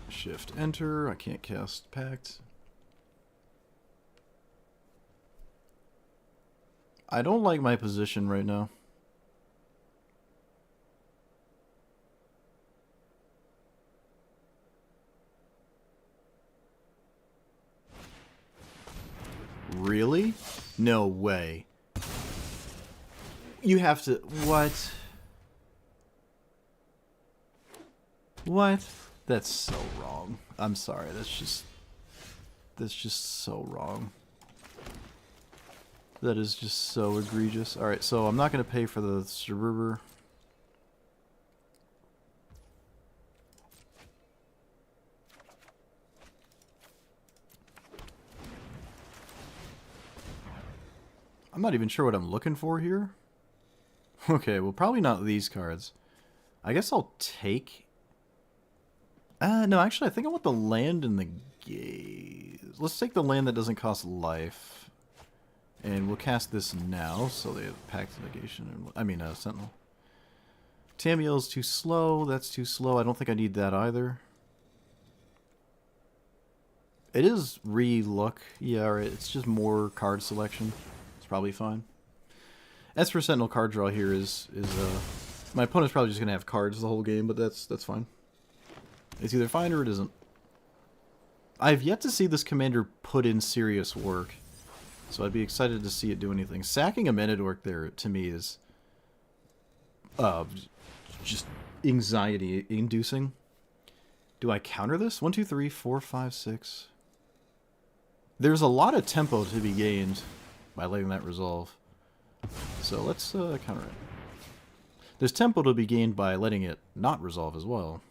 Shift enter. I can't cast Pact. I don't like my position right now. Really? No way. You have to... What? What? That's so wrong. I'm sorry, that's just so wrong. That is just so egregious. Alright, so I'm not going to pay for the Suburber. I'm not even sure what I'm looking for here. Okay, well, probably not these cards. I guess I'll take... no, actually, I think I want the land and the gaze. Let's take the land that doesn't cost life. And we'll cast this now, so they have Pact Negation. And, I mean, Sentinel. Tamiel's too slow. That's too slow. I don't think I need that either. It is re-look. Yeah, right. It's just more card selection. It's probably fine. As for Sentinel card draw here is my opponent's probably just going to have cards the whole game, but that's fine. It's either fine or it isn't. I've yet to see this commander put in serious work, so I'd be excited to see it do anything. Sacking a Men-at-Orc there, to me, is just anxiety-inducing. Do I counter this? 1, 2, 3, 4, 5, 6. There's a lot of tempo to be gained by letting that resolve. So let's counter it. There's tempo to be gained by letting it not resolve as well.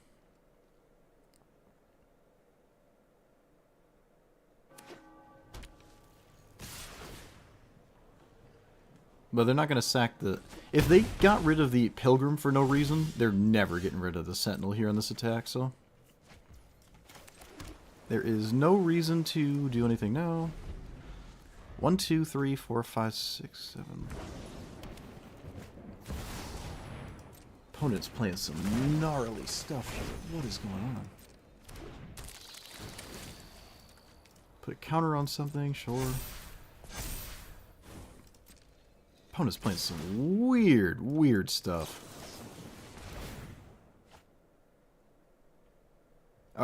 But they're not going to sack the... If they got rid of the Pilgrim for no reason, they're never getting rid of the Sentinel here on this attack, so... There is no reason to do anything now. 1, 2, 3, 4, 5, 6, 7... Opponent's playing some gnarly stuff here. What is going on? Put a counter on something, sure. Opponent's playing some weird stuff.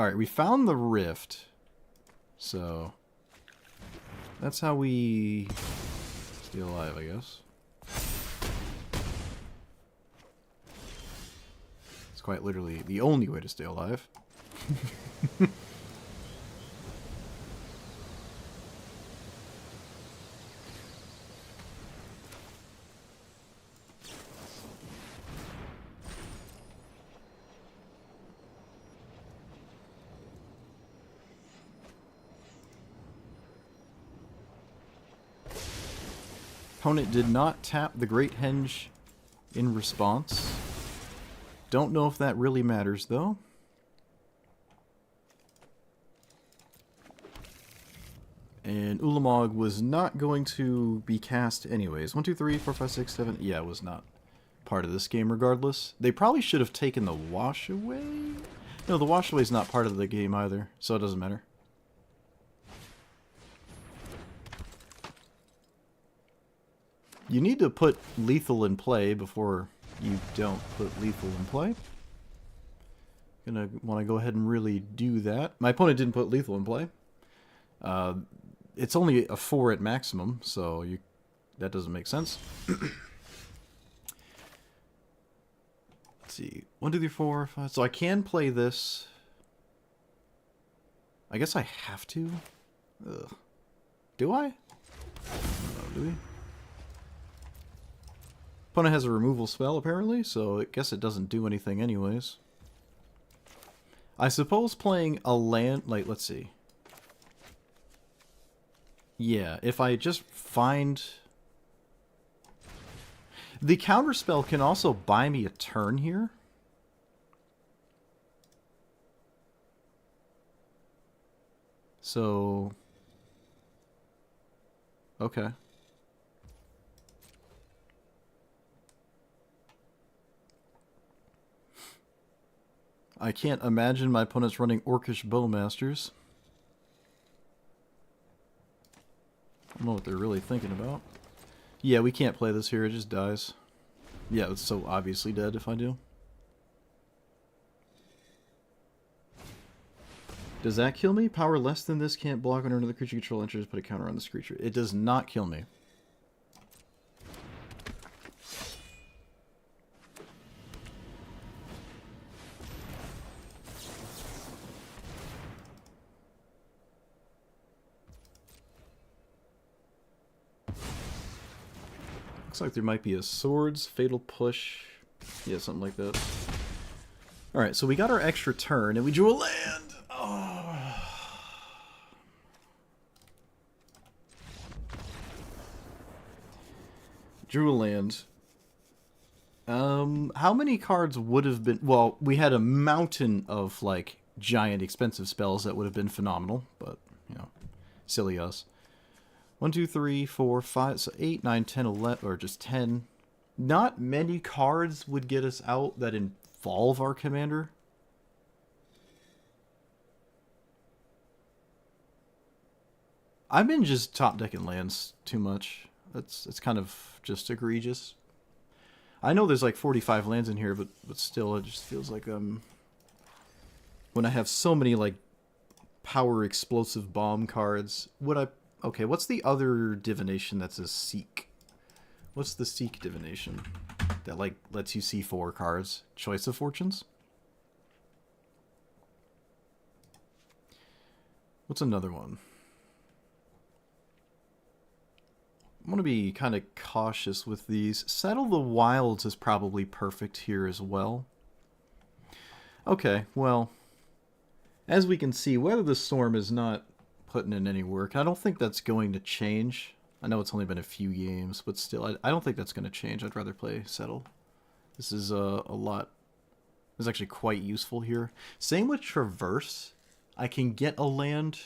Alright, we found the rift. So, that's how we stay alive, I guess. It's quite literally the only way to stay alive. Opponent did not tap the Great Henge in response. Don't know if that really matters, though. And Ulamog was not going to be cast anyways. 1, 2, 3, 4, 5, 6, 7. Yeah, it was not part of this game regardless. They probably should have taken the wash away. No, the wash away is not part of the game either, so it doesn't matter. You need to put lethal in play before you don't put lethal in play. Gonna want to go ahead and really do that. My opponent didn't put lethal in play. It's only a 4 at maximum, so that doesn't make sense. Let's see. 1, 2, 3, 4, 5. So I can play this. I guess I have to. Ugh. Do I? I don't know, do we? Opponent has a removal spell, apparently, so I guess it doesn't do anything anyways. I suppose playing a land... Like, let's see. Yeah, if I just find... The counterspell can also buy me a turn here. So... Okay. I can't imagine my opponent's running Orcish Bowmasters. I don't know what they're really thinking about. Yeah, we can't play this here, it just dies. Yeah, it's so obviously dead if I do. Does that kill me? Power less than this can't block when another creature you control enters, put a counter on this creature. It does not kill me. Looks like there might be a Swords, Fatal Push. Yeah, something like that. Alright, so we got our extra turn, and we drew a land! Oh. Drew a land. How many cards would have been... Well, we had a mountain of, like, giant expensive spells that would have been phenomenal, but, you know, silly us. 1, 2, 3, 4, 5, so 8, 9, 10, 11, or just 10. Not many cards would get us out that involve our commander. I've been just top decking lands too much. It's kind of just egregious. I know there's like 45 lands in here, but still, it just feels like when I have so many like power explosive bomb cards, would I? Okay, what's the other divination that's a Seek? What's the Seek divination that like lets you see 4 cards? Choice of Fortunes? What's another one? I'm going to be kind of cautious with these. Settle the Wilds is probably perfect here as well. Okay, well, as we can see, Weather the Storm is not putting in any work. I don't think that's going to change. I know it's only been a few games, but still, I don't think that's going to change. I'd rather play Settle. This is a lot. It's actually quite useful here. Same with Traverse. I can get a land.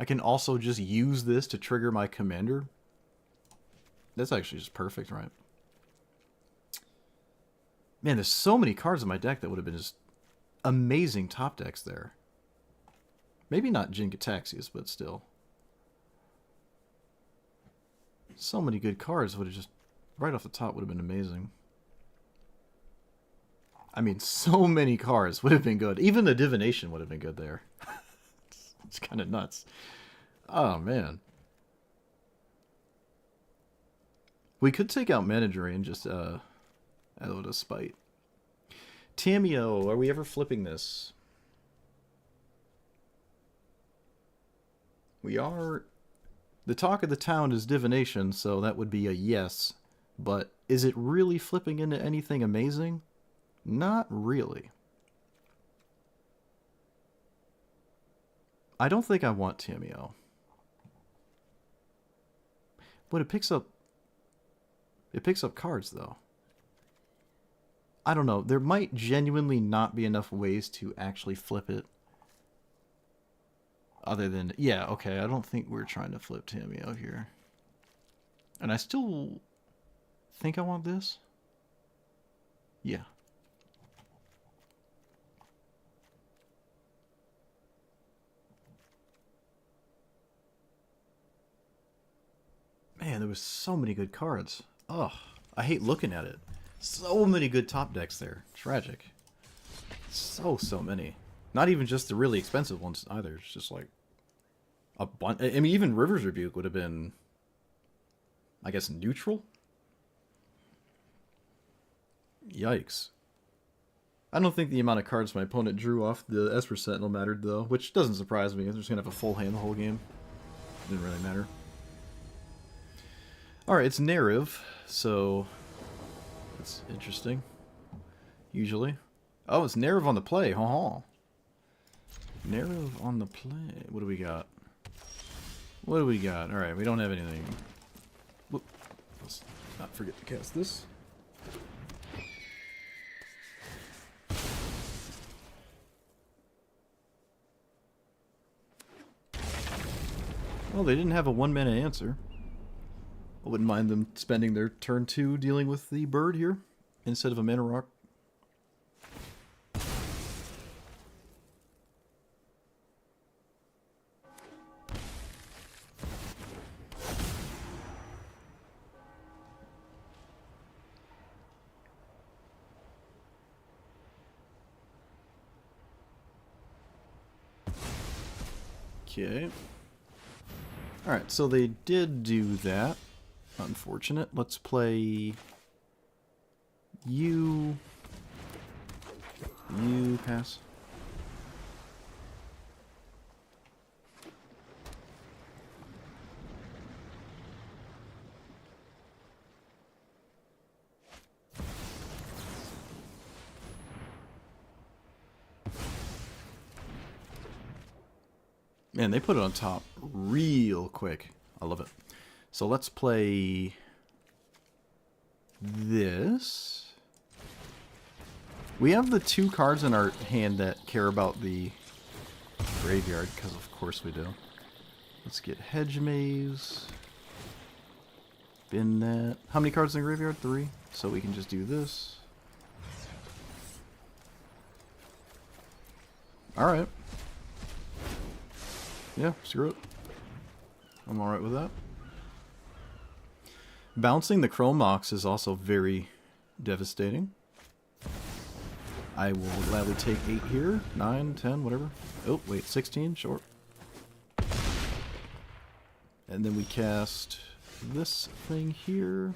I can also just use this to trigger my commander. That's actually just perfect, right? Man, there's so many cards in my deck that would have been just amazing top decks there. Maybe not Jin-Gitaxias, but still. So many good cards would have just, right off the top, would have been amazing. I mean, so many cards would have been good. Even the Divination would have been good there. It's kind of nuts. Oh, man. We could take out Manager and just add a little spite. Tamio, are we ever flipping this? We are. The talk of the town is divination, so that would be a yes. But is it really flipping into anything amazing? Not really. I don't think I want Tamio. But it picks up cards, though. I don't know. There might genuinely not be enough ways to actually flip it. Other than... Yeah, okay. I don't think we're trying to flip Tamio here. And I still think I want this. Yeah. Man, there was so many good cards. Ugh, I hate looking at it. So many good top decks there. Tragic. So many. Not even just the really expensive ones either. It's just like a bunch. I mean, even River's Rebuke would have been, I guess, neutral? Yikes. I don't think the amount of cards my opponent drew off the Esper Sentinel mattered, though, which doesn't surprise me. They're just going to have a full hand the whole game. Didn't really matter. Alright, it's Nariv, so that's interesting. Usually. Oh, it's Nariv on the play, haha. Nariv on the play. What do we got? What do we got? Alright, we don't have anything. Whoop. Let's not forget to cast this. Well, they didn't have a one-mana answer. I wouldn't mind them spending their turn 2 dealing with the bird here instead of a mana rock. Okay. Alright, so they did do that. Unfortunate. Let's play you. You pass. Man, they put it on top real quick. I love it. So let's play this. We have the 2 cards in our hand that care about the graveyard, because of course we do. Let's get Hedge Maze. Bin that. How many cards in the graveyard? 3. So we can just do this. Alright. Yeah, screw it. I'm alright with that. Bouncing the Chrome Mox is also very devastating. I will gladly take 8 here. 9, 10, whatever. Oh, wait, 16? Sure. And then we cast this thing here.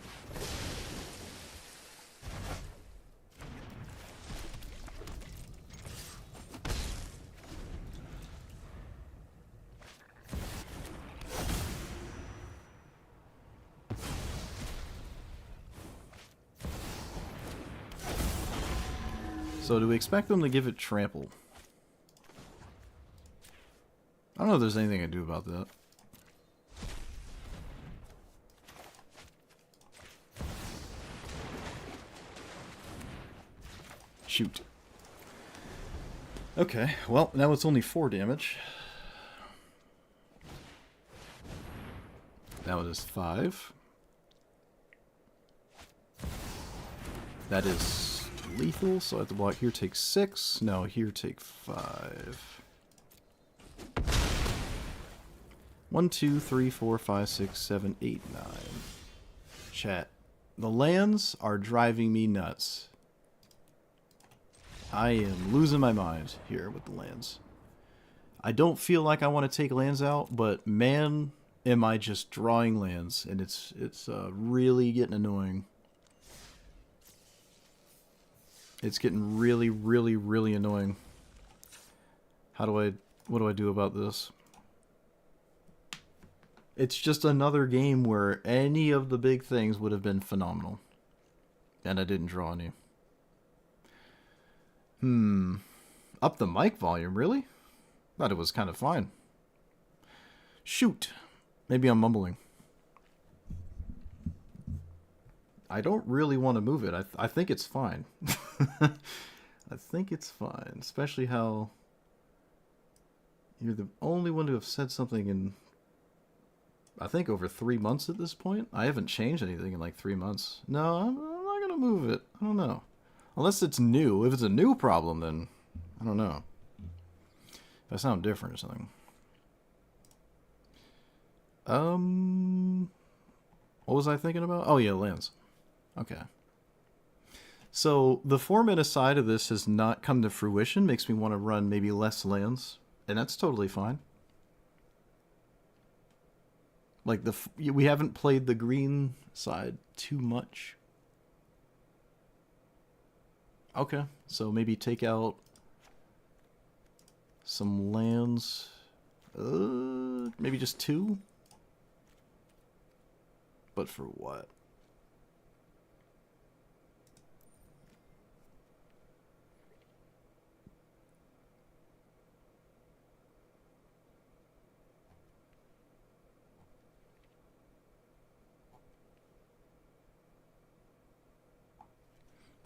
So do we expect them to give it trample? I don't know if there's anything I can do about that. Shoot. Okay, well, now it's only 4 damage. That was 5. That is lethal, so I have to block here, take 6. No, here, take 5. 1, 2, 3, 4, 5, 6, 7, 8, 9. Chat. The lands are driving me nuts. I am losing my mind here with the lands. I don't feel like I want to take lands out, but man, am I just drawing lands, and it's really getting annoying. It's getting really, really, really annoying. What do I do about this? It's just another game where any of the big things would have been phenomenal. And I didn't draw any. Up the mic volume, really? Thought it was kind of fine. Shoot. Maybe I'm mumbling. I don't really want to move it. I think it's fine. I think it's fine. Especially how you're the only one to have said something in, I think, over 3 months at this point. I haven't changed anything in like 3 months. No, I'm not going to move it. I don't know. Unless it's new. If it's a new problem, then I don't know. If I sound different or something. What was I thinking about? Oh yeah, lands. Okay. So the 4-mana side of this has not come to fruition. Makes me want to run maybe less lands, and that's totally fine. Like we haven't played the green side too much. Okay, so maybe take out some lands. Maybe just 2. But for what?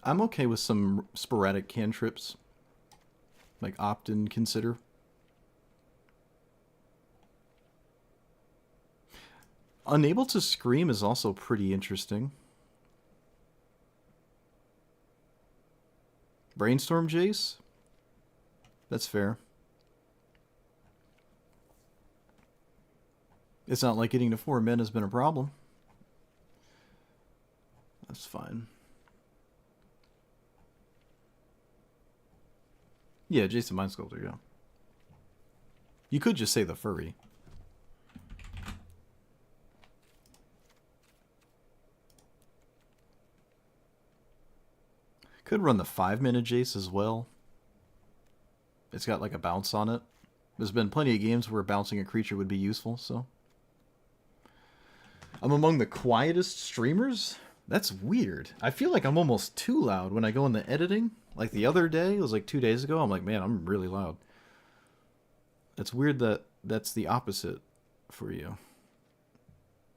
I'm okay with some sporadic cantrips. Like opt and consider. Unable to scream is also pretty interesting. Brainstorm Jace? That's fair. It's not like getting to 4 men has been a problem. That's fine. Yeah, Jason Mind Sculptor, yeah. You could just say the furry. Could run the 5-mana Jace as well. It's got like a bounce on it. There's been plenty of games where bouncing a creature would be useful, so. I'm among the quietest streamers? That's weird. I feel like I'm almost too loud when I go in the editing. Like the other day, it was like 2 days ago, I'm like, man, I'm really loud. It's weird that that's the opposite for you.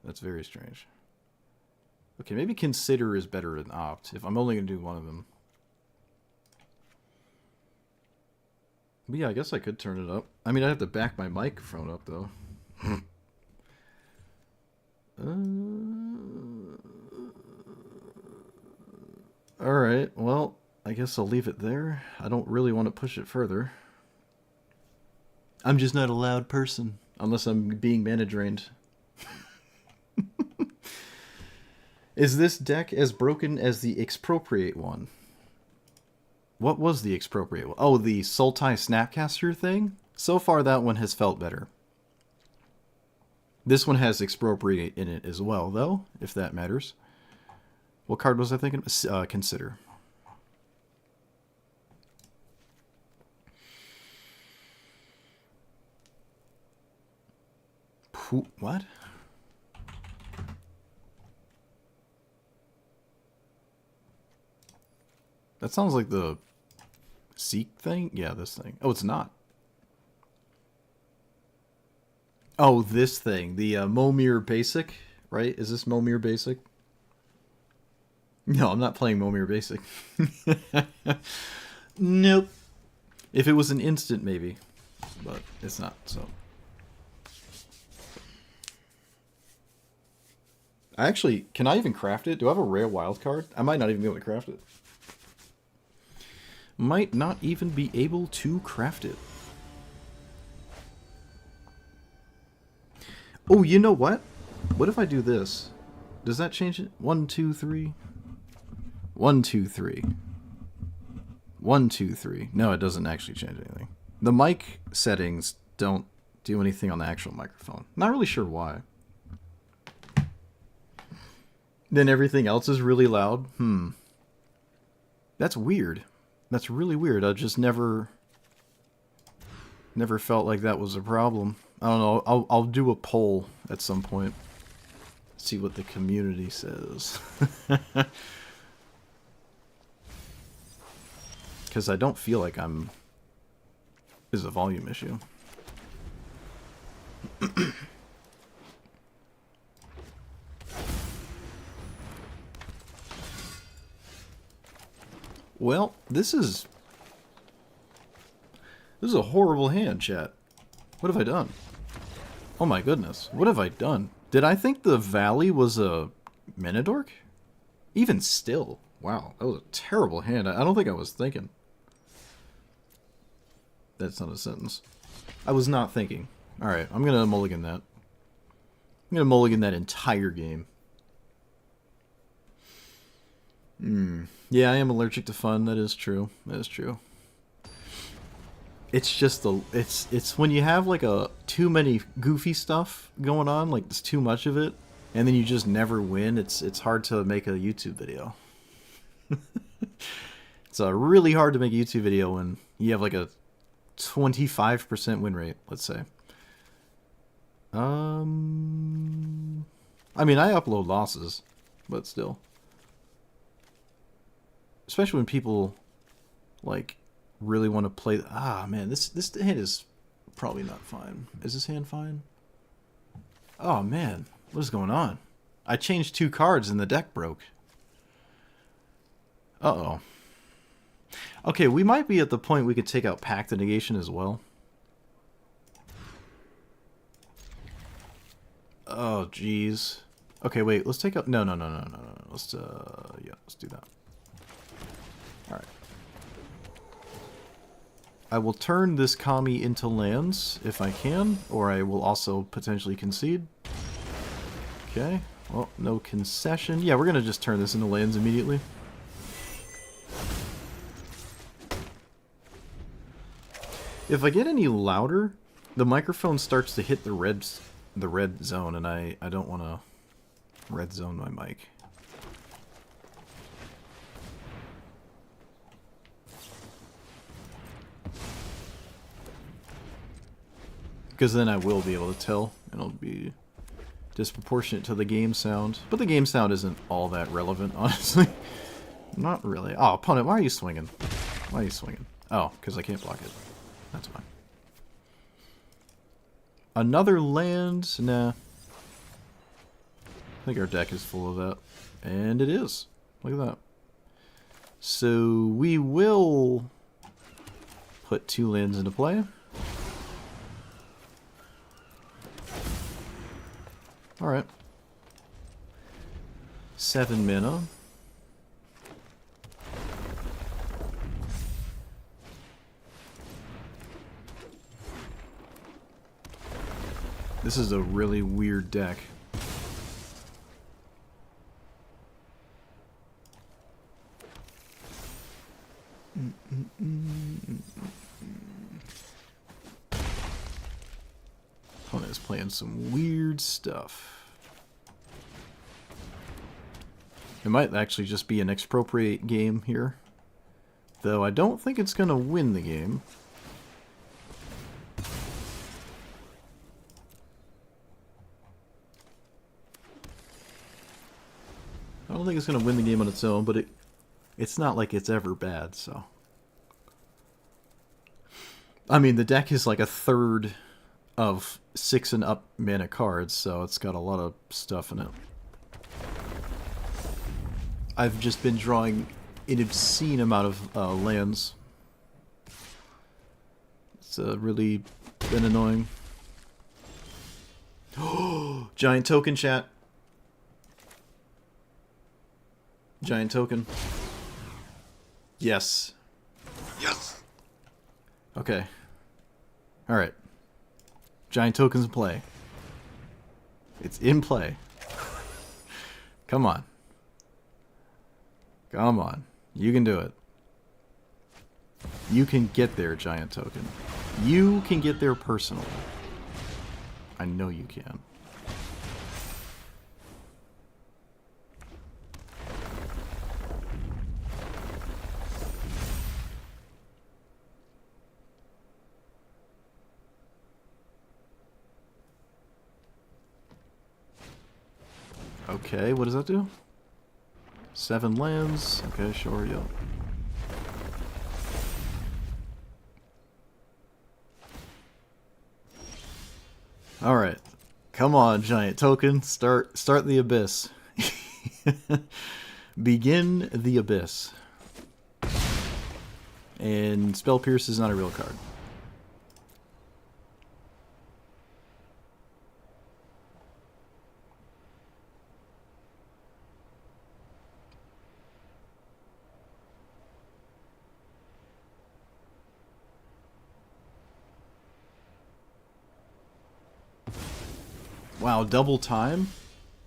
That's very strange. Okay, maybe consider is better than opt, if I'm only going to do one of them. But yeah, I guess I could turn it up. I mean, I'd have to back my microphone up, though. Alright, well, I guess I'll leave it there. I don't really want to push it further. I'm just not a loud person, unless I'm being mana drained. Is this deck as broken as the Expropriate one? What was the Expropriate one? Oh, the Sultai Snapcaster thing? So far, that one has felt better. This one has Expropriate in it as well, though, if that matters. What card was I thinking? Consider. What? That sounds like the Seek thing? Yeah, this thing. Oh, it's not. Oh, this thing. The Momir Basic, right? Is this Momir Basic? No, I'm not playing Momir Basic. Nope. If it was an instant, maybe. But it's not, so. Actually, can I even craft it? Do I have a rare wild card? I might not even be able to craft it. Might not even be able to craft it. Oh, you know what? What if I do this? Does that change it? 1, 2, 3. 1, 2, 3. 1, 2, 3. No, it doesn't actually change anything. The mic settings don't do anything on the actual microphone. Not really sure why. Then everything else is really loud. That's weird. That's really weird. I just never felt like that was a problem. I don't know. I'll do a poll at some point. See what the community says. Because I don't feel like I'm... is a volume issue. Well, this is a horrible hand, chat. What have I done? Oh my goodness. What have I done? Did I think the valley was a Minidork? Even still. Wow, that was a terrible hand. I don't think I was thinking. That's not a sentence. I was not thinking. Alright, I'm gonna mulligan that. I'm gonna mulligan that entire game. Yeah, I am allergic to fun. That is true. That is true. It's just it's when you have like too many goofy stuff going on, like there's too much of it, and then you just never win. It's hard to make a YouTube video. It's really hard to make a YouTube video when you have like a 25% win rate, let's say. I mean, I upload losses, but still. Especially when people like really want to play. Ah, man, this hand is probably not fine. Is this hand fine? Oh man, what is going on? I changed 2 cards and the deck broke. Uh-oh. Okay, we might be at the point we could take out Pact of Negation as well. Oh, jeez. Okay, wait, let's take out... No. Let's, yeah, let's do that. Alright. I will turn this Kami into lands, if I can, or I will also potentially concede. Okay, well, no concession. Yeah, we're gonna just turn this into lands immediately. If I get any louder, the microphone starts to hit the red zone, and I don't want to red zone my mic. Because then I will be able to tell, and it'll be disproportionate to the game sound. But the game sound isn't all that relevant, honestly. Not really. Oh, opponent, why are you swinging? Why are you swinging? Oh, because I can't block it. That's fine. Another land? Nah. I think our deck is full of that. And it is. Look at that. So we will put 2 lands into play. Alright. 7 mana. This is a really weird deck. Opponent is playing some weird stuff. It might actually just be an expropriate game here. Though I don't think it's going to win the game. I don't think it's going to win the game on its own, but it's not like it's ever bad, so. I mean, the deck is like a third of 6 and up mana cards, so it's got a lot of stuff in it. I've just been drawing an obscene amount of lands. It's really been annoying. Giant token, chat. Giant token. Yes. Yes. Okay. Alright. Giant token's in play. It's in play. Come on. Come on. You can do it. You can get there, giant token. You can get there personally. I know you can. Okay, what does that do? 7 lands. Okay, sure, yeah. Alright. Come on, giant token. Start the abyss. Begin the abyss. And Spell Pierce is not a real card. Wow, double time?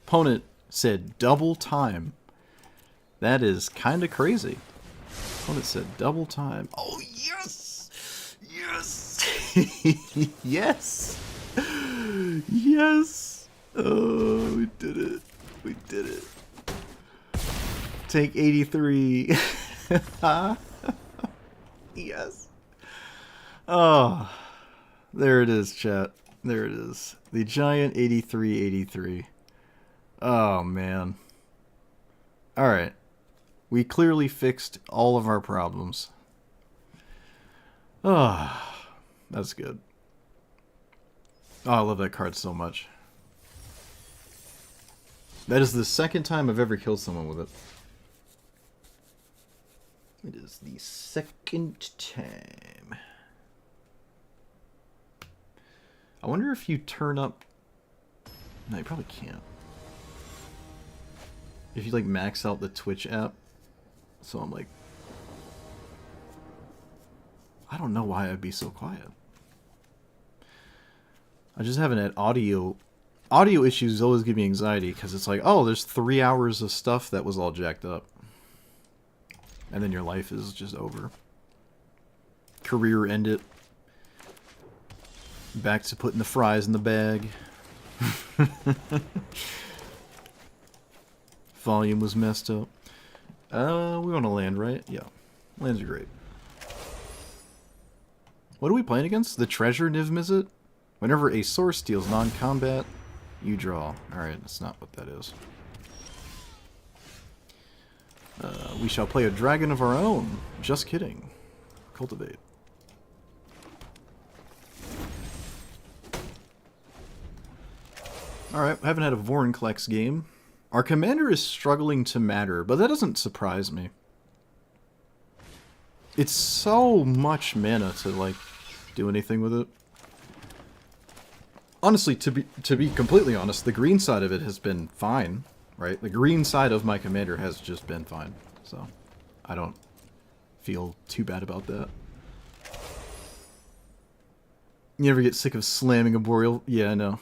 Opponent said double time. That is kind of crazy. Opponent said double time. Oh, yes! Yes! Yes! Yes! Oh, we did it. We did it. Take 83. Yes. Oh, there it is, chat. There it is. The giant 83-83. Oh, man. Alright. We clearly fixed all of our problems. Oh, that's good. Oh, I love that card so much. That is the second time I've ever killed someone with it. It is the second time. I wonder if you turn up... No, you probably can't. If you, like, max out the Twitch app. So I'm like... I don't know why I'd be so quiet. I just haven't had audio... Audio issues always give me anxiety, because it's like, oh, there's 3 hours of stuff that was all jacked up. And then your life is just over. Career ended. Back to putting the fries in the bag. Volume was messed up. We want to land, right? Yeah. Lands are great. What are we playing against? The Treasure Niv Mizzet? Whenever a source deals non-combat, you draw. Alright, that's not what that is. We shall play a dragon of our own. Just kidding. Cultivate. Alright, I haven't had a Vorinclex game. Our commander is struggling to matter, but that doesn't surprise me. It's so much mana to, like, do anything with it. Honestly, to be completely honest, the green side of it has been fine, right? The green side of my commander has just been fine, so I don't feel too bad about that. You ever get sick of slamming a Boreal? Yeah, I know.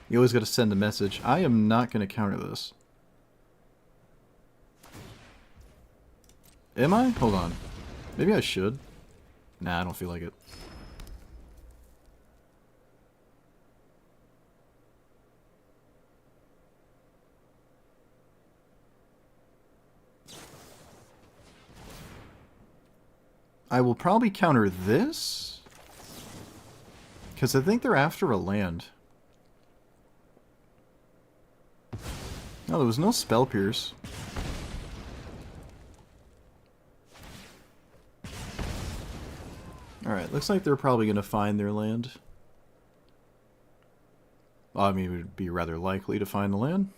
You always gotta send a message. I am not gonna counter this. Am I? Hold on. Maybe I should. Nah, I don't feel like it. I will probably counter this. Because I think they're after a land. No, there was no Spell Pierce. Alright, looks like they're probably going to find their land. Well, I mean, it would be rather likely to find the land.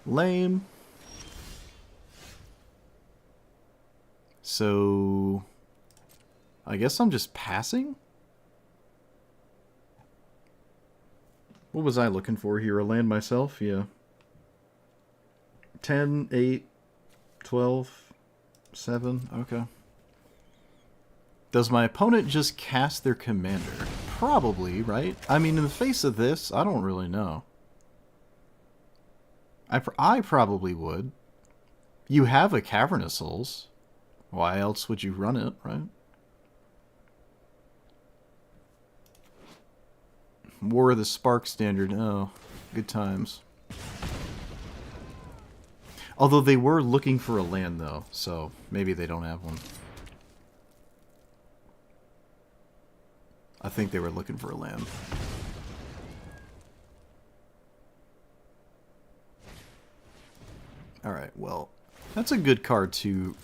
Lame. So... I guess I'm just passing? What was I looking for here? A land myself? Yeah. 10, 8, 12, 7. Okay. Does my opponent just cast their commander? Probably, right? I mean, in the face of this, I don't really know. I probably would. You have a Cavern of Souls. Why else would you run it, right? War of the Spark standard. Oh, good times. Although they were looking for a land, though, so maybe they don't have one. I think they were looking for a land. Alright, well, that's a good card to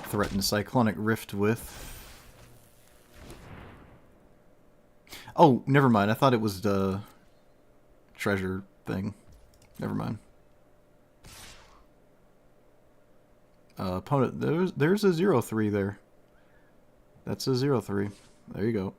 threaten Cyclonic Rift with. Oh, never mind. I thought it was the treasure thing. Never mind. Opponent, there's a 0-3 there. That's a 0-3. There you go.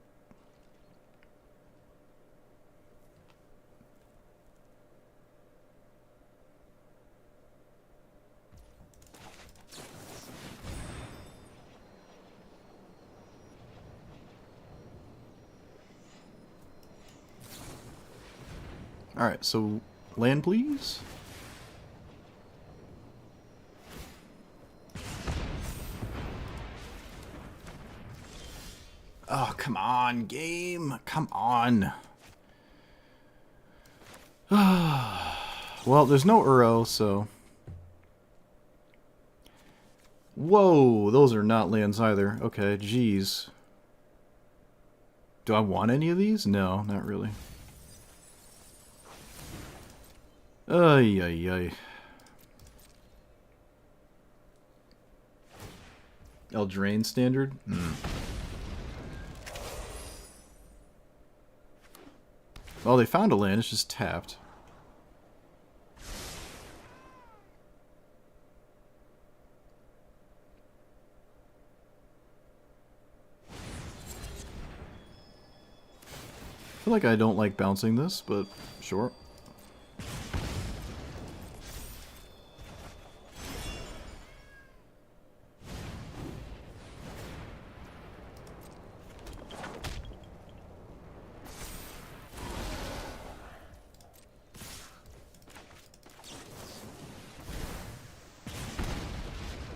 Alright, so land please. Oh, come on, game. Come on. Well, there's no Uro, so... Whoa, those are not lands either. Okay, geez. Do I want any of these? No, not really. Ay, ay, ay. Eldraine standard? Well, they found a land, it's just tapped. I feel like I don't like bouncing this, but sure.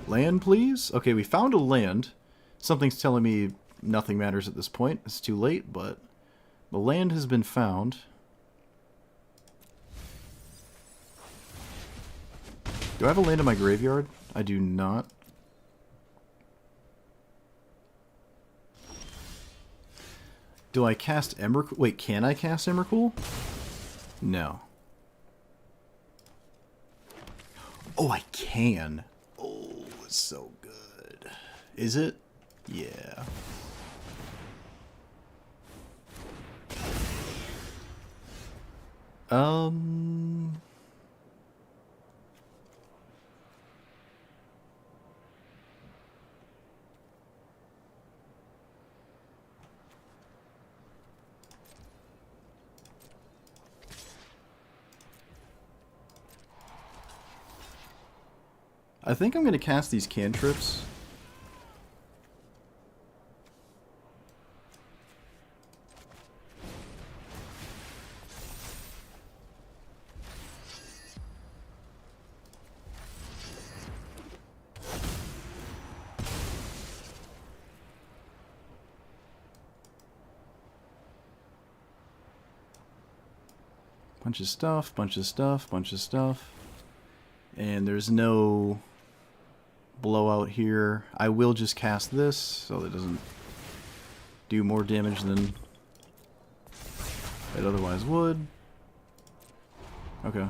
Land, please? Okay, we found a land. Something's telling me nothing matters at this point. It's too late, but the land has been found. Do I have a land in my graveyard? I do not. Do I cast Emrakul? Wait, can I cast Emrakul? No. Oh, I can. Oh, it's so good. Is it? Yeah. I think I'm going to cast these cantrips. Bunch of stuff, bunch of stuff, bunch of stuff. And there's no blowout here. I will just cast this so it doesn't do more damage than it otherwise would. Okay.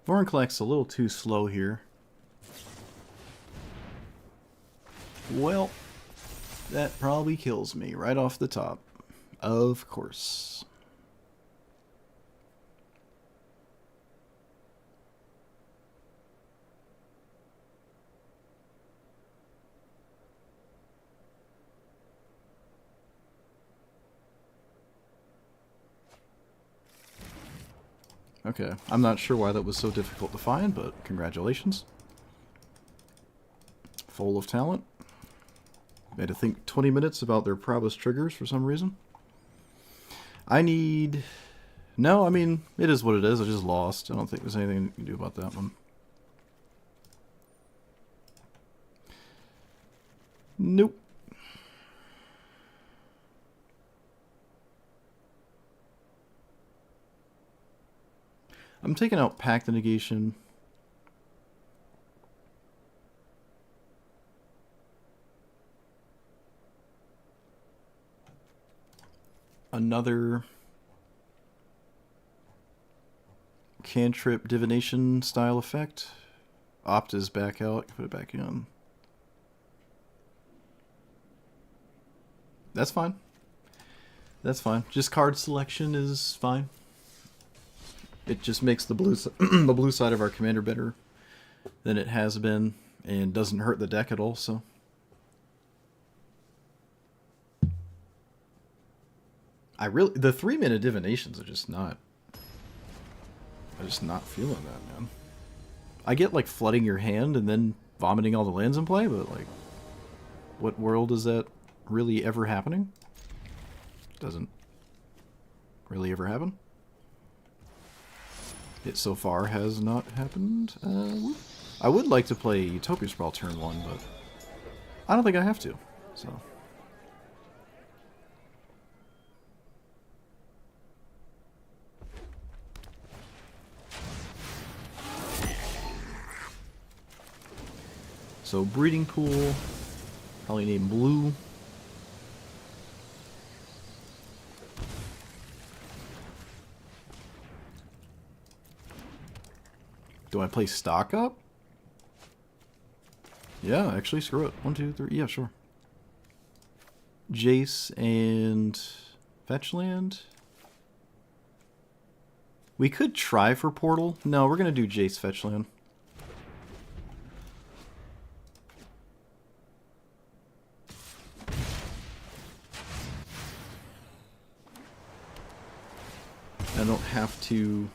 Vorinclex a little too slow here. Well, that probably kills me right off the top. Of course. Okay, I'm not sure why that was so difficult to find, but congratulations. Full of talent. I had to think 20 minutes about their prowess triggers for some reason. I need... No, I mean, it is what it is. I just lost. I don't think there's anything you can do about that one. Nope. I'm taking out Pact the Negation. Another cantrip divination style effect. Opt is back out. Put it back in. That's fine. That's fine. Just card selection is fine. It just makes the blue the blue side of our commander better than it has been, and doesn't hurt the deck at all. So. The 3-mana divinations are just not. I'm just not feeling that, man. I get like flooding your hand and then vomiting all the lands in play, but like, what world is that really ever happening? Doesn't really ever happen. It so far has not happened. I would like to play Utopia Sprawl turn 1, but I don't think I have to. So. So breeding pool, probably name blue. Do I play stock up? Yeah, actually, screw it. 1, 2, 3. Yeah, sure. Jace and fetch land. We could try for portal. No, we're gonna do Jace fetch land. I don't have to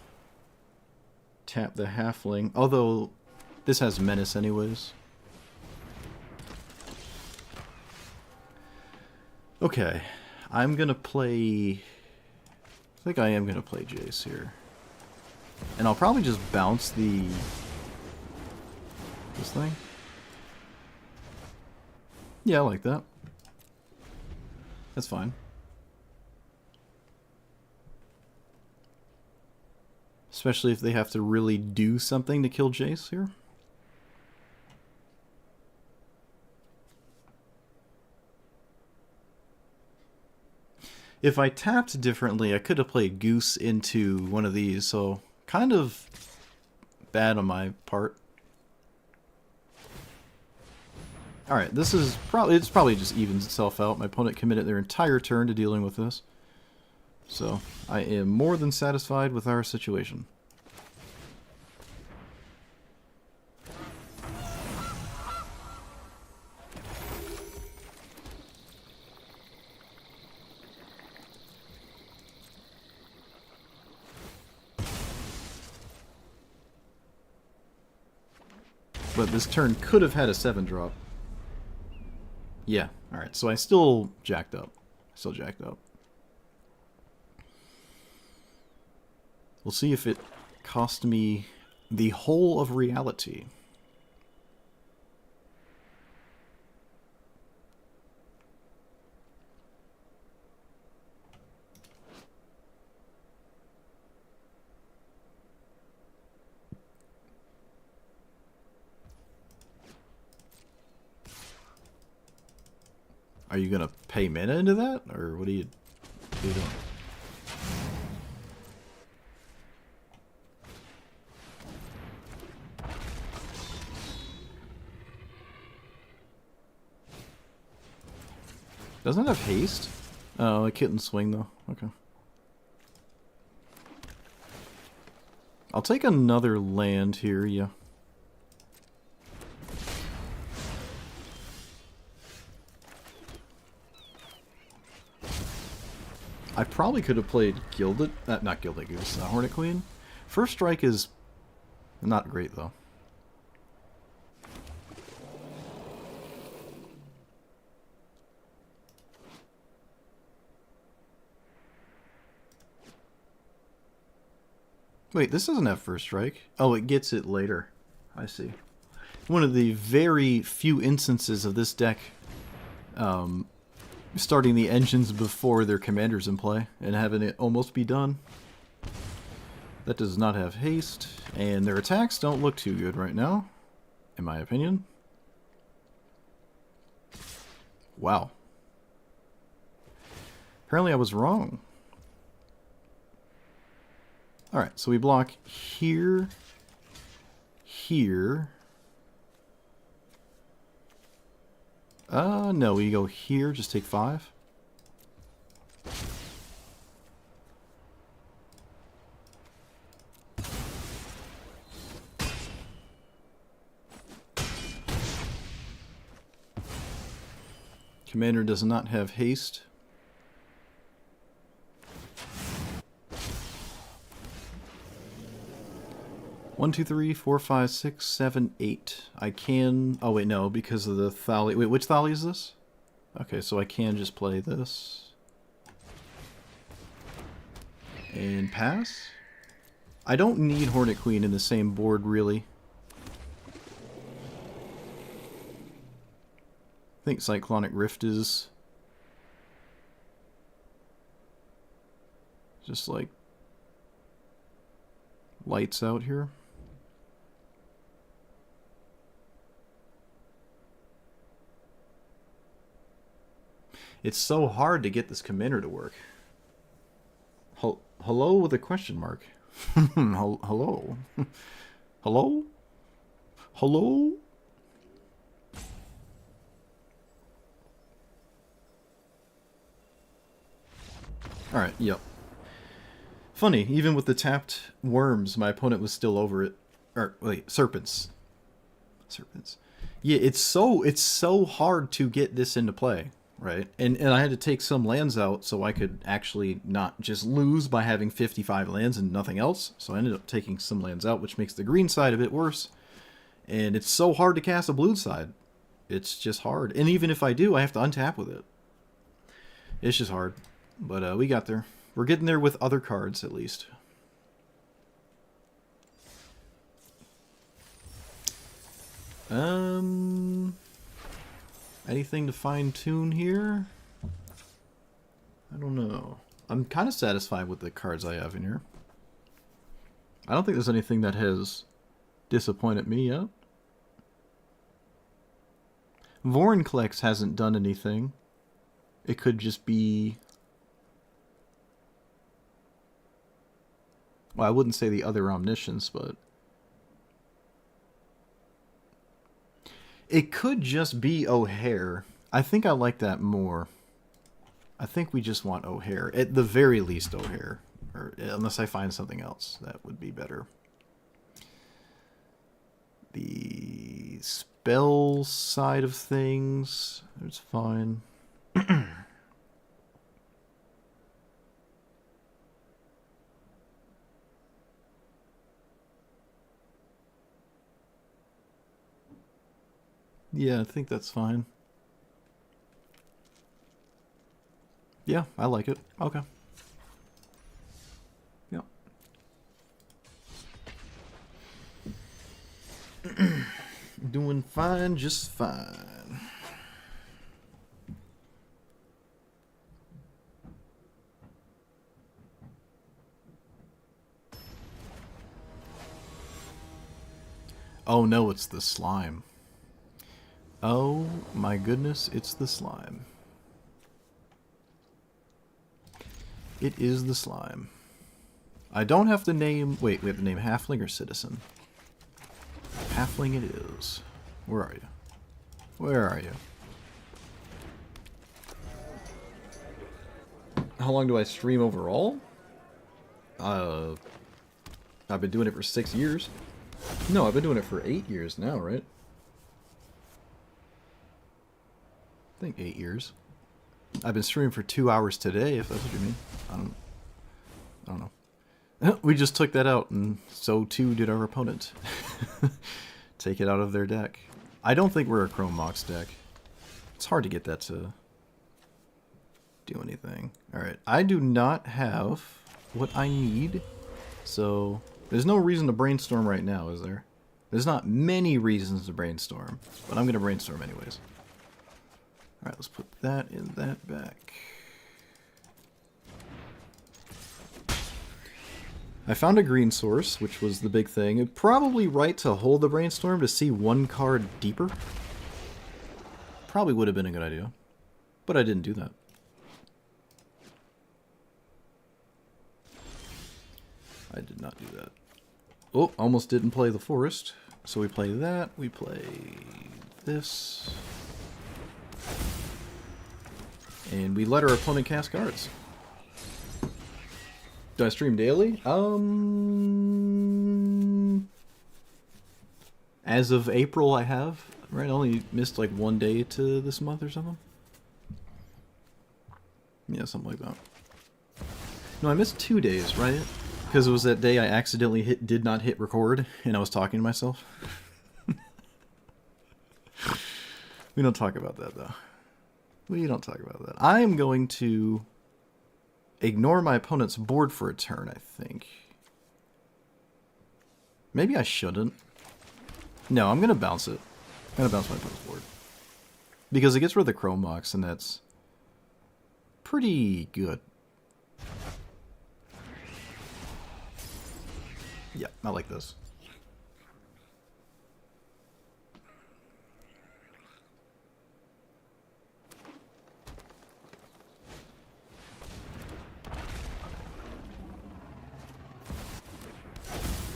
tap the halfling, although this has menace anyways. Okay, I'm gonna play... I think I am gonna play Jace here. And I'll probably just bounce this thing. Yeah, I like that. That's fine. Especially if they have to really do something to kill Jace here. If I tapped differently, I could have played Goose into one of these, so kind of bad on my part. Alright, this is probably just evens itself out. My opponent committed their entire turn to dealing with this. So, I am more than satisfied with our situation. But this turn could have had a 7-drop. Yeah, alright, so I still jacked up. We'll see if it cost me the whole of reality. Are you gonna pay mana into that, or what are you doing? Doesn't it have haste? Oh, it couldn't swing though. Okay. I'll take another land here, yeah. I probably could have played Gilded, not Gilded Goose, Hornet Queen. First Strike is not great though. Wait, this doesn't have first strike. Oh, it gets it later. I see. One of the very few instances of this deck starting the engines before their commander's in play and having it almost be done. That does not have haste, and their attacks don't look too good right now, in my opinion. Wow. Apparently I was wrong. Alright, so we block here, here. No, we go here, just take 5. Commander does not have haste. One, two, three, four, five, six, seven, 8. I can... Oh, wait, no, because of the Thali... Wait, which Thali is this? Okay, so I can just play this. And pass? I don't need Hornet Queen in the same board, really. I think Cyclonic Rift is... just, like... lights out here. It's so hard to get this commander to work. Hello with a question mark. Hello? Hello? Hello? Alright, yep. Funny, even with the tapped worms, my opponent was still over it. Or, wait, serpents. Serpents. Yeah, it's so hard to get this into play. Right, and I had to take some lands out so I could actually not just lose by having 55 lands and nothing else. So I ended up taking some lands out, which makes the green side a bit worse. And it's so hard to cast a blue side. It's just hard. And even if I do, I have to untap with it. It's just hard. But we got there. We're getting there with other cards, at least. Anything to fine-tune here? I don't know. I'm kind of satisfied with the cards I have in here. I don't think there's anything that has disappointed me yet. Vorinclex hasn't done anything. It could just be... well, I wouldn't say the other Omniscience, but... it could just be O'Hare. I think I like that more. I think we just want O'Hare. At the very least, O'Hare. Or unless I find something else that would be better. The spell side of things, it's fine. Yeah, I think that's fine. Yeah, I like it. Okay. Yeah. Doing fine, just fine. Oh no, it's the slime. Oh my goodness, it's the slime. It is the slime. I don't have to name... wait, we have to name Halfling or Citizen? Halfling it is. Where are you? Where are you? How long do I stream overall? I've been doing it for 6 years. No, I've been doing it for 8 years now, right? I think 8 years. I've been streaming for 2 hours today, if that's what you mean. I don't know. We just took that out, and so too did our opponent. Take it out of their deck. I don't think we're a Chrome Mox deck. It's hard to get that to do anything. Alright, I do not have what I need, so There's no reason to brainstorm right now, is there? There's not many reasons to brainstorm, but I'm going to brainstorm anyways. Alright, let's put that in that back. I found a green source, which was the big thing. It'd probably right to hold the brainstorm to see one card deeper. Probably would have been a good idea, but I didn't do that. I did not do that. Oh, almost didn't play the forest. So we play that, we play this. And we let our opponent cast cards. Do I stream daily? As of April I have. Right, I only missed like one day to this month or something. Yeah, something like that. No, I missed 2 days, right? Because it was that day I accidentally did not hit record, and I was talking to myself. We don't talk about that, though. We don't talk about that. I am going to ignore my opponent's board for a turn, I think. Maybe I shouldn't. No, I'm going to bounce it. I'm going to bounce my opponent's board. Because it gets rid of the Chrome Box, and that's pretty good. Yeah, I like this.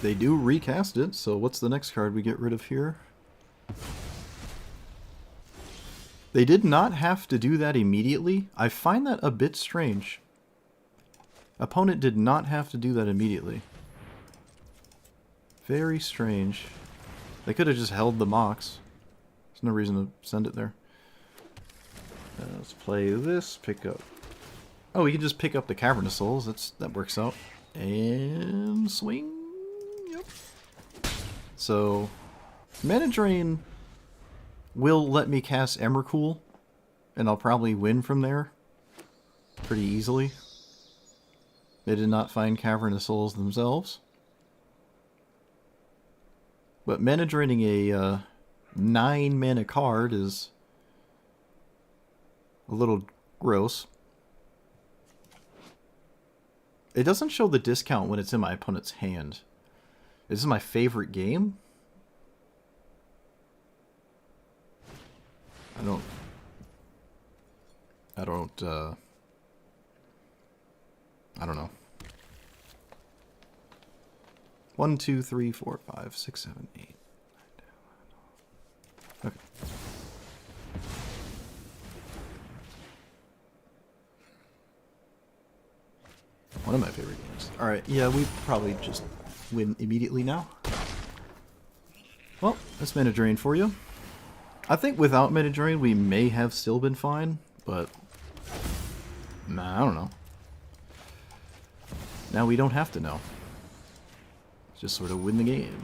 They do recast it, so what's the next card we get rid of here? They did not have to do that immediately. I find that a bit strange. Opponent did not have to do that immediately. Very strange. They could have just held the Mox. There's no reason to send it there. Let's play this, pick up... Oh, we can just pick up the Cavernous Souls. That works out. And swing. Yep. So, Mana Drain will let me cast Emrakul, and I'll probably win from there pretty easily. They did not find Cavernous Souls themselves. But mana draining a 9 mana card is a little gross. It doesn't show the discount when it's in my opponent's hand. This is my favorite game. I don't know. 1, 2, 3, 4, 5, 6, 7, 8. Okay. One of my favorite games. Alright, yeah, we probably just win immediately now. Well, that's Mana Drain for you. I think without Mana Drain we may have still been fine, but... Nah, I don't know. Now we don't have to know. Just sort of win the game.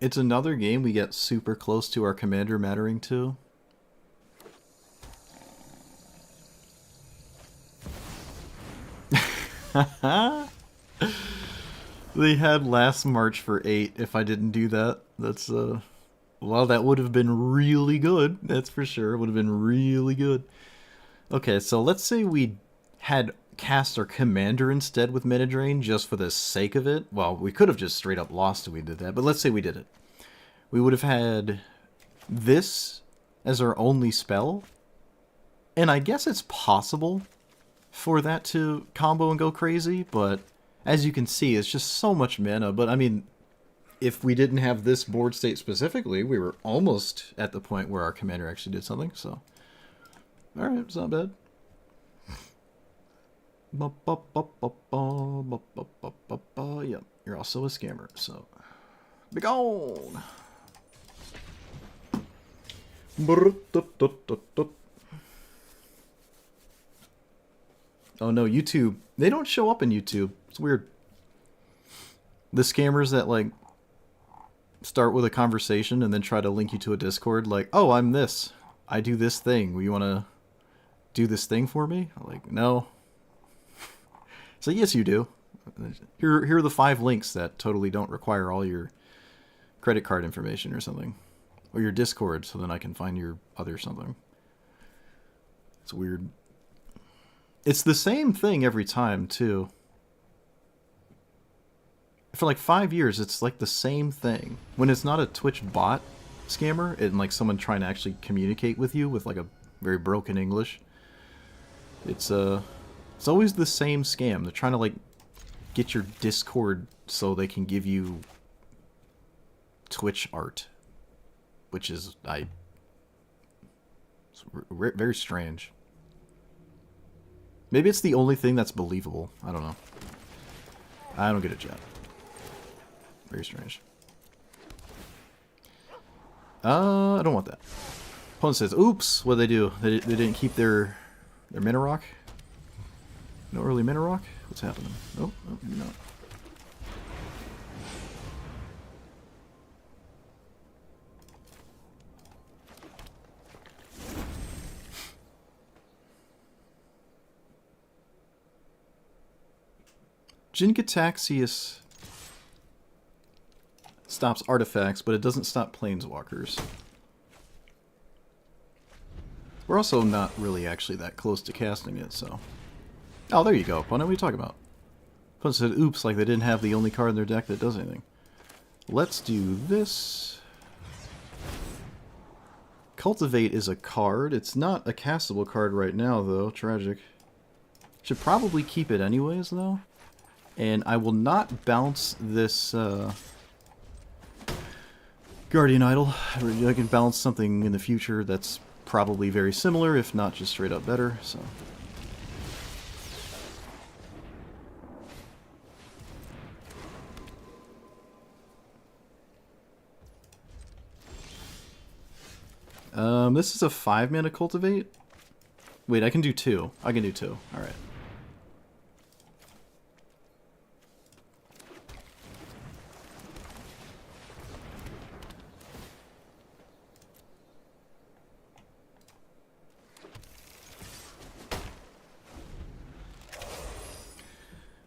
It's another game we get super close to our commander mattering to. They had last March for 8 if I didn't do that. That's, well, that would have been really good. That's for sure. It would have been really good. Okay, so let's say we had cast our commander instead with Mana Drain just for the sake of it. Well, we could have just straight up lost if we did that, but let's say we did it. We would have had this as our only spell. And I guess it's possible for that to combo and go crazy, but as you can see, it's just so much mana. But I mean, if we didn't have this board state specifically, we were almost at the point where our commander actually did something, so. Alright, it's not bad. Yep, you're also a scammer, so. Be gone! Oh no, YouTube. They don't show up in YouTube. It's weird. The scammers that, like, start with a conversation and then try to link you to a Discord, like, oh, I'm this. I do this thing. You want to do this thing for me? I'm like, no. So yes, you do. Here are the 5 links that totally don't require all your credit card information or something. Or your Discord, so then I can find your other something. It's weird. It's the same thing every time, too. For like 5 years, it's like the same thing. When it's not a Twitch bot scammer, and like someone trying to actually communicate with you with like a very broken English, it's always the same scam. They're trying to like get your Discord so they can give you Twitch art, which is it's very strange. Maybe it's the only thing that's believable. I don't know. I don't get it, chat. Very strange. I don't want that. Opponent says, oops, what did they do? They didn't keep their Mana Rock? No early Mana Rock? What's happening? Oh, maybe not. Jin-Gitaxias stops artifacts, but it doesn't stop planeswalkers. We're also not really actually that close to casting it, so... Oh, there you go, opponent. What are you talking about? Opponent said, oops, like they didn't have the only card in their deck that does anything. Let's do this. Cultivate is a card. It's not a castable card right now, though. Tragic. Should probably keep it anyways, though. And I will not bounce this Guardian Idol. I can bounce something in the future that's probably very similar, if not just straight up better, so... This is a 5-mana Cultivate? Wait, I can do 2. I can do 2. Alright.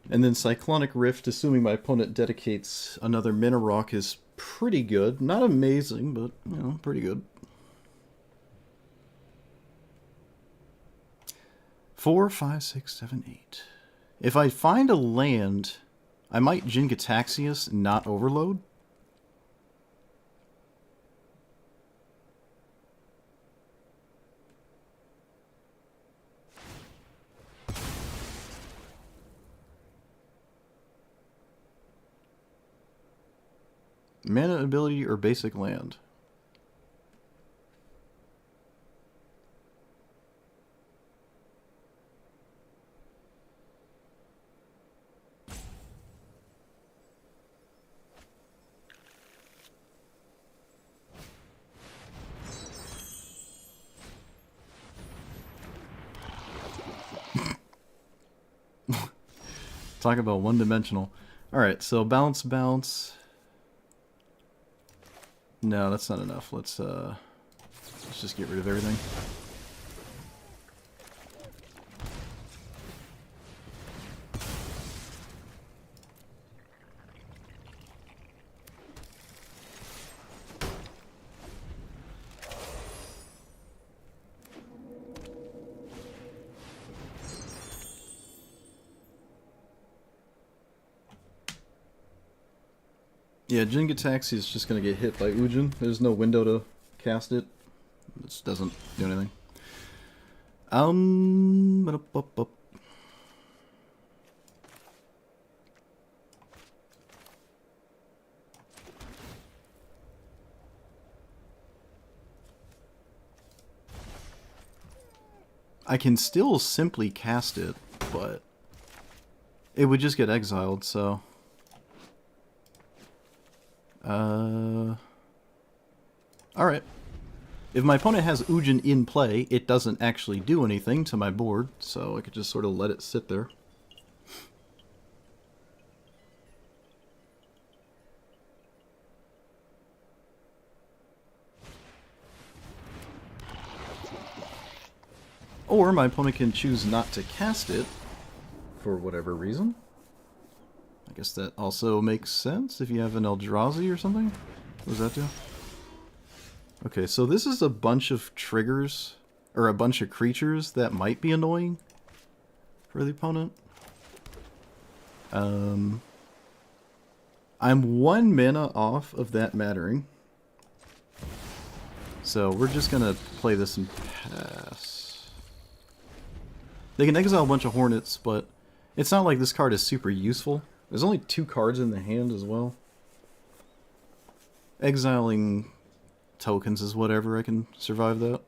And then Cyclonic Rift, assuming my opponent dedicates another Mana Rock, is pretty good. Not amazing, but, you know, pretty good. 4, 5, 6, 7, 8. If I find a land, I might Jin-Gitaxias, not Overload. Mana ability or basic land? Talk about one-dimensional. Alright, so bounce, bounce. No, that's not enough. Let's just get rid of everything. Yeah, Jin-Gitaxi is just going to get hit by Ujin. There's no window to cast it. It just doesn't do anything. I can still simply cast it, but it would just get exiled, so... Alright. If my opponent has Ujin in play, it doesn't actually do anything to my board, so I could just sort of let it sit there. Or my opponent can choose not to cast it for whatever reason. I guess that also makes sense if you have an Eldrazi or something. What does that do? Okay, so this is a bunch of triggers, or a bunch of creatures that might be annoying for the opponent. I'm 1 mana off of that mattering. So we're just gonna play this and pass. They can exile a bunch of Hornets, but it's not like this card is super useful. There's only 2 cards in the hand as well. Exiling tokens is whatever, I can survive that.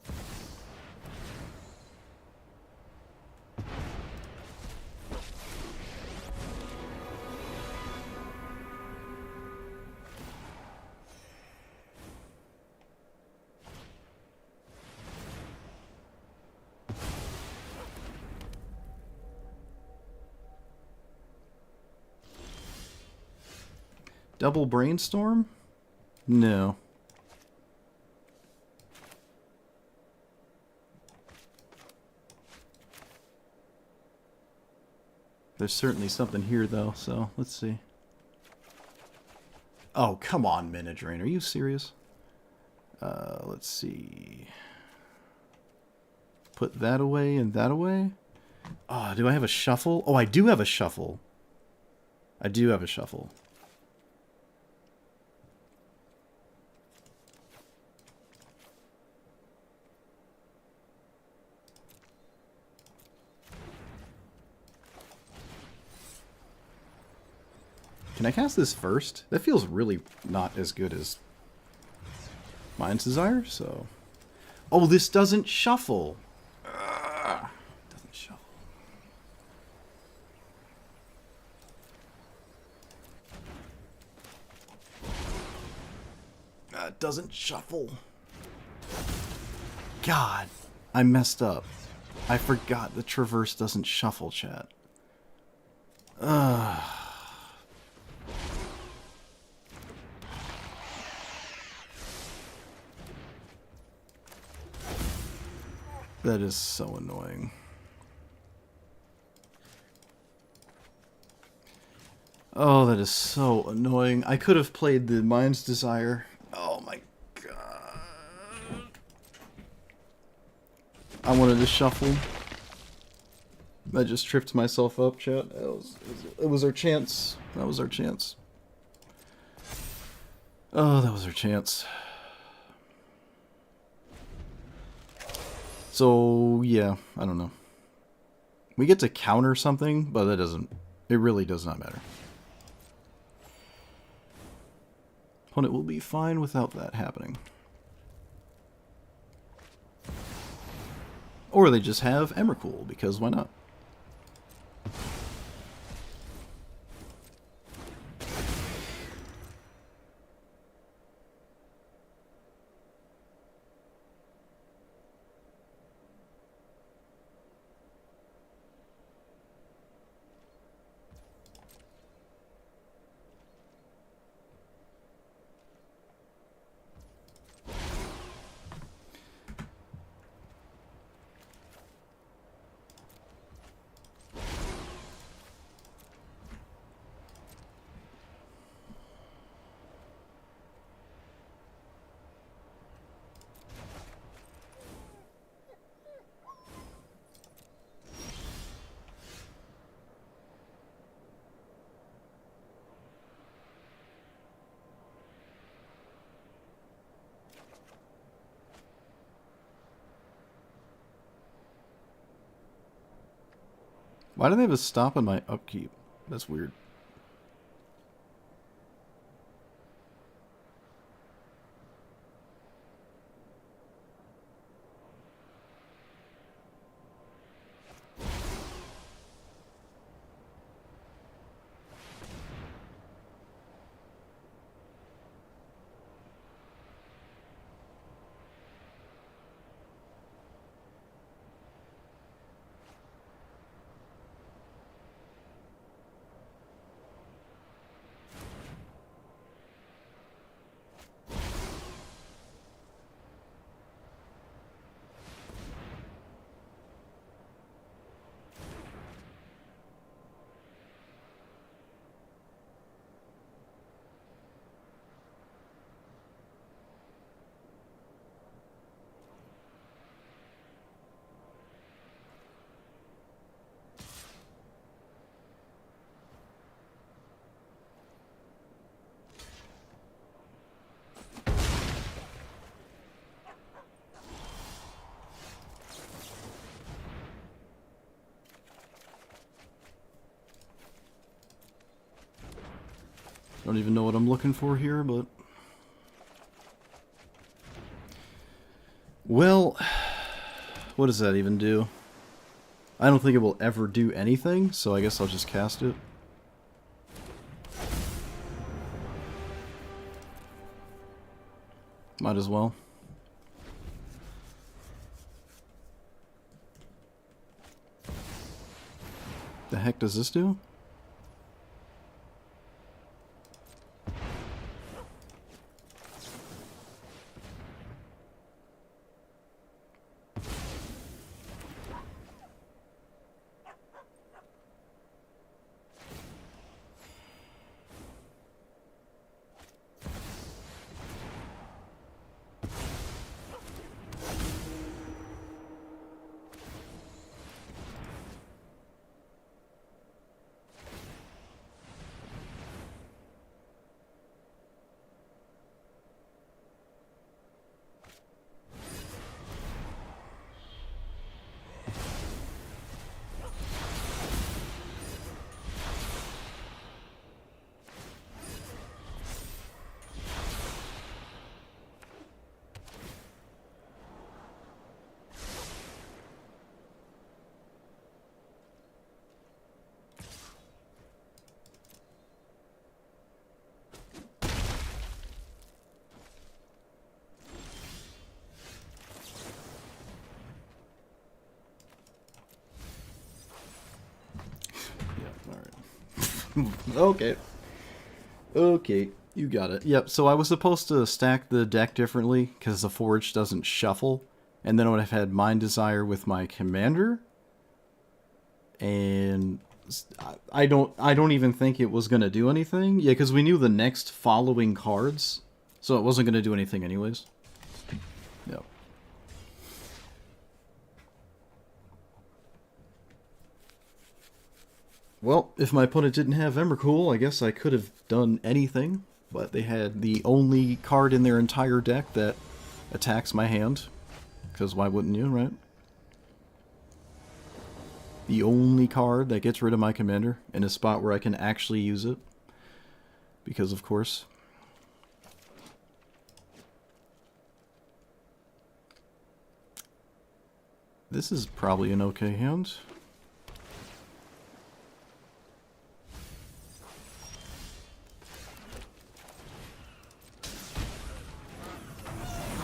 Double Brainstorm? No. There's certainly something here, though, so let's see. Oh, come on, Mana Drain. Are you serious? Let's see. Put that away and that away. Oh, do I have a shuffle? Oh, I do have a shuffle. I do have a shuffle. Can I cast this first? That feels really not as good as Mind's Desire, so... Oh, this doesn't shuffle! Doesn't shuffle. It doesn't shuffle. God, I messed up. I forgot the Traverse doesn't shuffle, chat. Ugh. That is so annoying. Oh, that is so annoying. I could have played the Mind's Desire. Oh my god. I wanted to shuffle. I just tripped myself up, chat. It was our chance. That was our chance. Oh, that was our chance. So, yeah, I don't know. We get to counter something, but that doesn't... It really does not matter. Opponent will be fine without that happening. Or they just have Emrakul, because why not? Why do they have a stop on my upkeep? That's weird. don't even know what I'm looking for here, but... Well, what does that even do? I don't think it will ever do anything, so I guess I'll just cast it. Might as well. The heck does this do? Okay. Okay, you got it. Yep, so I was supposed to stack the deck differently because the Forge doesn't shuffle. And then I would have had Mind Desire with my commander. And I don't even think it was going to do anything. Yeah, because we knew the next following cards. So it wasn't going to do anything anyways. Yep. Well, if my opponent didn't have Emrakul, I guess I could have done anything. But they had the only card in their entire deck that attacks my hand. Because why wouldn't you, right? The only card that gets rid of my commander in a spot where I can actually use it. Because, of course. This is probably an okay hand.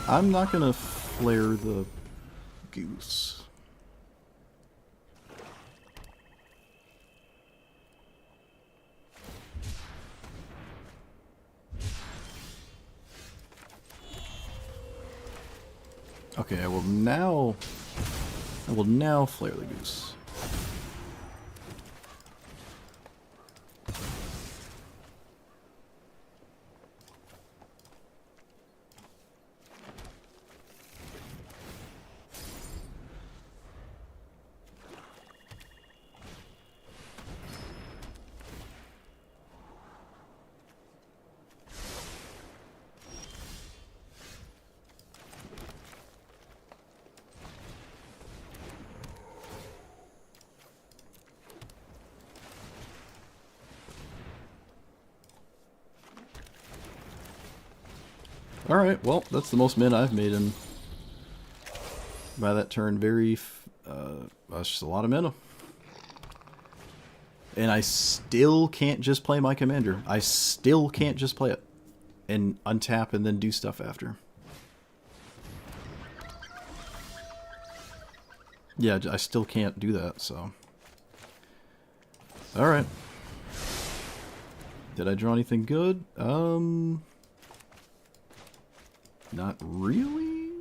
I'm not gonna flare the goose. Okay, I will now flare the goose. Alright, well, that's the most min I've made in by that turn. That's just a lot of mana. And I still can't just play my commander. I still can't just play it and untap and then do stuff after. Yeah, I still can't do that, so. Alright. Did I draw anything good? Not really?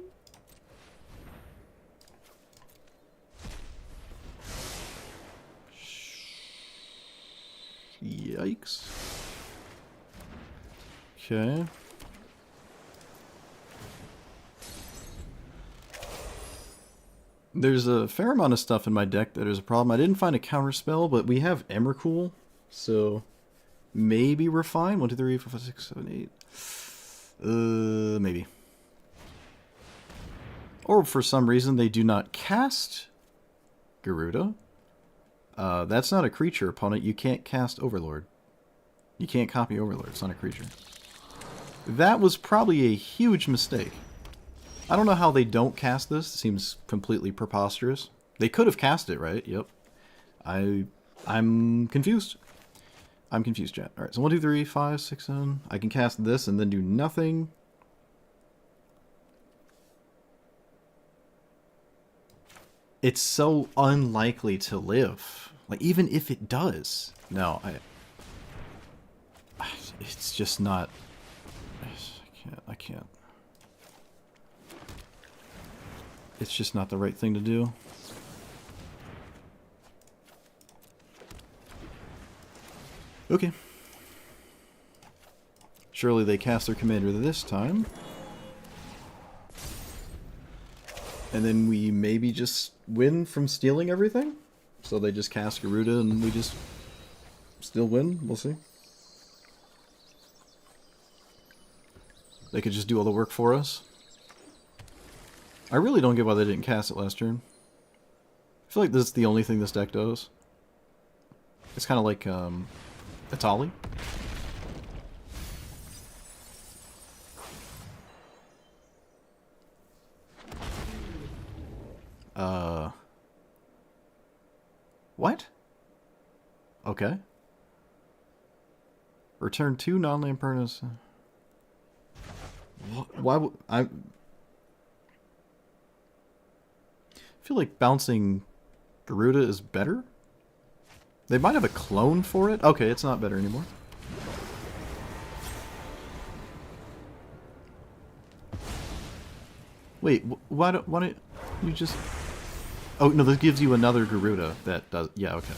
Yikes. Okay. There's a fair amount of stuff in my deck that is a problem. I didn't find a counterspell, but we have Emrakul, so maybe we're fine. 1, 2, 3, 4, 5, 6, 7, 8. Maybe. Or for some reason they do not cast Garuda. That's not a creature opponent. You can't cast Overlord. You can't copy Overlord. It's not a creature. That was probably a huge mistake. I don't know how they don't cast this. It seems completely preposterous. They could have cast it, right? Yep. I'm confused. I'm confused, chat. Alright, so 1, 2, 3, 5, 6, 7. I can cast this and then do nothing. It's so unlikely to live. Like, even if it does. No, it's just not... I can't. It's just not the right thing to do. Okay. Surely they cast their commander this time. And then we maybe just win from stealing everything? So they just cast Garuda and we just still win? We'll see. They could just do all the work for us. I really don't get why they didn't cast it last turn. I feel like this is the only thing this deck does. It's kind of like, Atali. What? Okay. Return 2 non-land permanents. Why would I feel like bouncing Garuda is better? They might have a clone for it. Okay, it's not better anymore. Wait, why don't you just... Oh, no, this gives you another Garuda that does... Yeah, okay.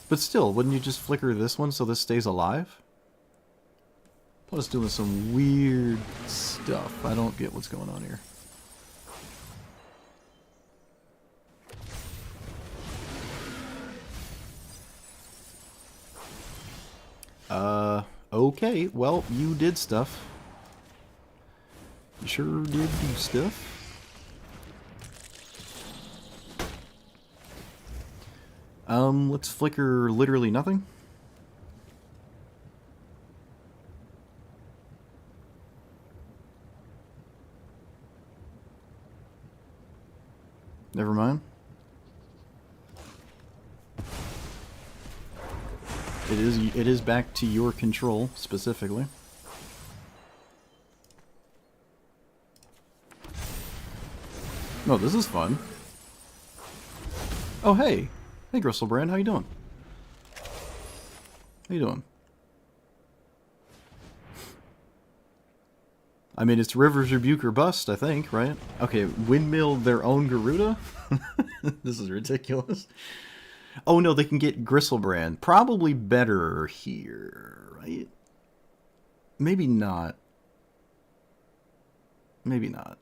But still, wouldn't you just flicker this one so this stays alive? I was doing some weird stuff. I don't get what's going on here. Okay. Well, you did stuff. You sure did do stuff. Let's flicker literally nothing. Never mind. It is back to your control, specifically. Oh, this is fun. Oh, hey. Hey, Gristlebrand, how you doing? How you doing? I mean, it's River's Rebuke or Bust, I think, right? Okay, windmill their own Garuda? This is ridiculous. Oh no, they can get Gristlebrand. Probably better here, right? Maybe not. Maybe not.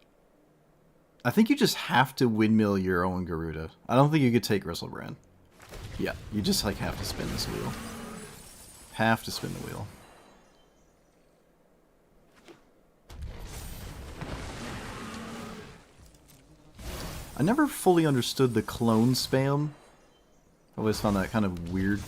I think you just have to windmill your own Garuda. I don't think you could take Gristlebrand. Yeah, you just like have to spin this wheel. Have to spin the wheel. I never fully understood the clone spam. I always found that kind of weird.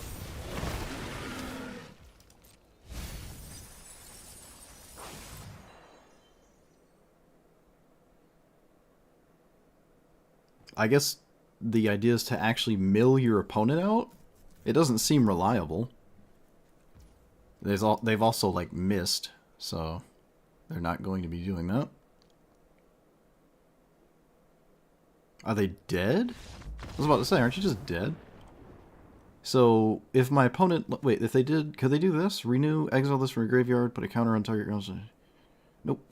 I guess the idea is to actually mill your opponent out. It doesn't seem reliable. They've also like missed, so they're not going to be doing that. Are they dead? I was about to say, aren't you just dead? So, if my opponent... Wait, if they did... Could they do this? Renew, exile this from your graveyard, put a counter on target... Nope.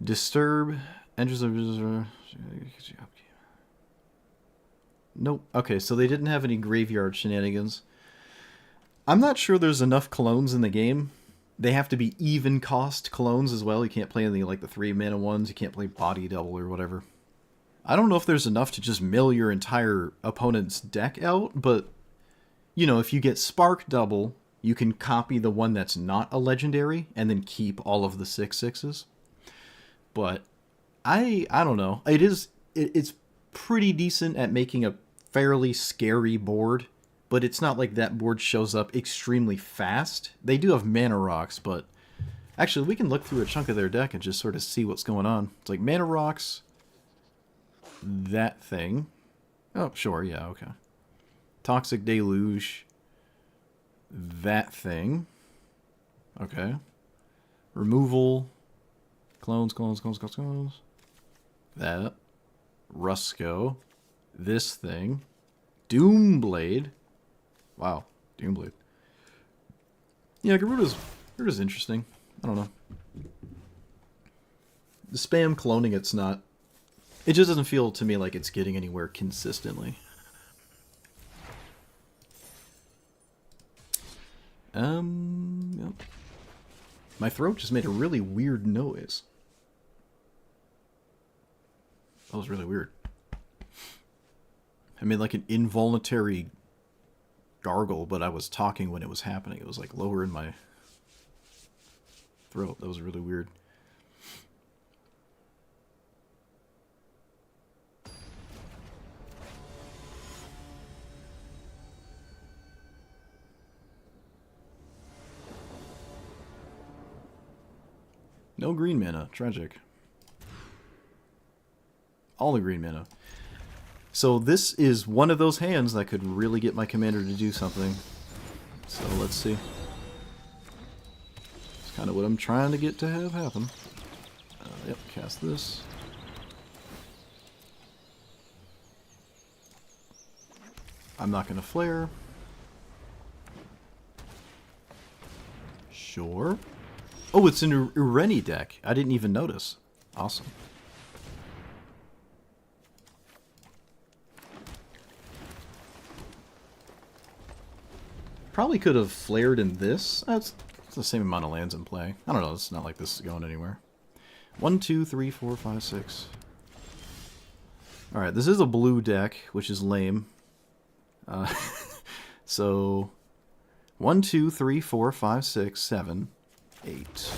Disturb, enters a... Nope. Okay, so they didn't have any graveyard shenanigans. I'm not sure there's enough clones in the game. They have to be even cost clones as well. You can't play any like the 3 mana ones. You can't play body double or whatever. I don't know if there's enough to just mill your entire opponent's deck out, but, you know, if you get Spark Double, you can copy the one that's not a legendary, and then keep all of the 6/6s. But, I don't know. It's pretty decent at making a fairly scary board but it's not like that board shows up extremely fast. They do have mana rocks, but actually we can look through a chunk of their deck and just sort of see what's going on. It's like mana rocks, that thing. Oh, sure, yeah, okay. Toxic Deluge, that thing. Okay. Removal, clones. That. Rusco, this thing. Doomblade. Wow, Doomblade. Yeah, Garuda's interesting. I don't know. The spam cloning, it's not... It just doesn't feel to me like it's getting anywhere consistently. Yep. My throat just made a really weird noise. That was really weird. I made like an involuntary gargle, but I was talking when it was happening. It was like lower in my throat. That was really weird. No green mana. Tragic. All the green mana. So this is one of those hands that could really get my commander to do something. So let's see. It's kind of what I'm trying to get to have happen. Yep, cast this. I'm not going to flare. Sure. Oh, it's an Ureni deck. I didn't even notice. Awesome. Probably could have flared in this. It's the same amount of lands in play. I don't know. It's not like this is going anywhere. 1, 2, 3, 4, 5, 6. Alright, this is a blue deck, which is lame. So, 1, 2, 3, 4, 5, 6, 7, 8.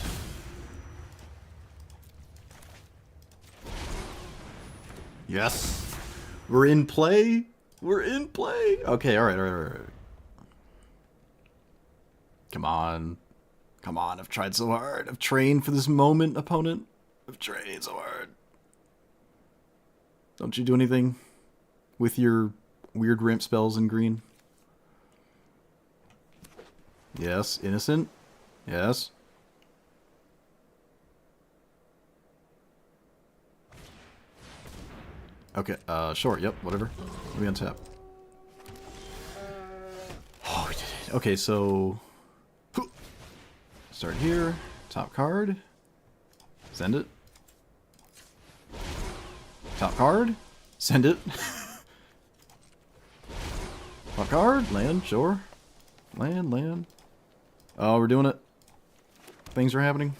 Yes! We're in play! We're in play! Okay, alright. Come on. Come on, I've tried so hard. I've trained for this moment, opponent. I've trained so hard. Don't you do anything with your weird ramp spells in green? Yes, innocent. Yes. Okay, sure, yep, whatever. Let me untap. Oh, we did it. Okay, so... Start here. Top card. Send it. Top card. Send it. Top card. Land, sure. Land. Oh, we're doing it. Things are happening.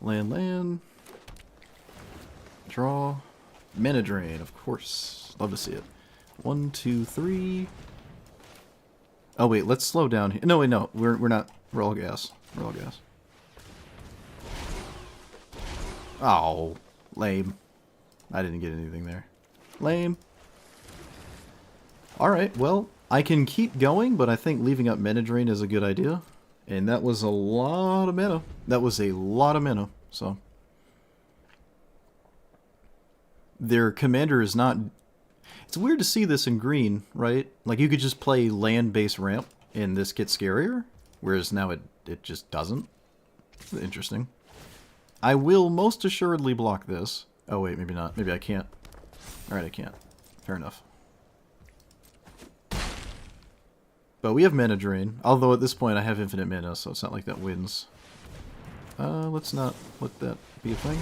Land. Draw. Mana drain, of course. Love to see it. 1, 2, 3. Oh wait, let's slow down here. No, wait, no. We're not. We're all gas. We're all gas. Oh, lame. I didn't get anything there. Lame. Alright, well, I can keep going, but I think leaving up mana drain is a good idea. And that was a lot of mana. That was a lot of mana, so. Their commander is not... It's weird to see this in green, right? Like, you could just play land-based ramp, and this gets scarier, whereas now it just doesn't. Interesting. I will most assuredly block this. Oh, wait, maybe not. Maybe I can't. Alright, I can't. Fair enough. But we have mana drain, although at this point I have infinite mana, so it's not like that wins. Let's not let that be a thing.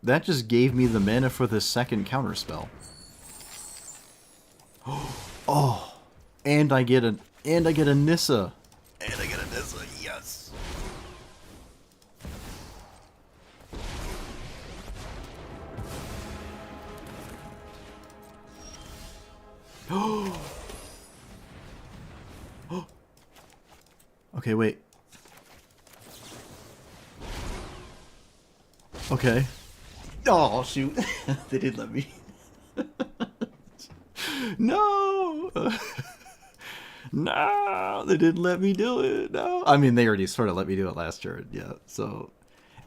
That just gave me the mana for the second counterspell. Oh, and I get a Nissa. And I get a Nissa, yes. Okay, wait. Okay. Oh, shoot. They didn't let me. No! No! They didn't let me do it. No. I mean, they already sort of let me do it last turn. Yeah, so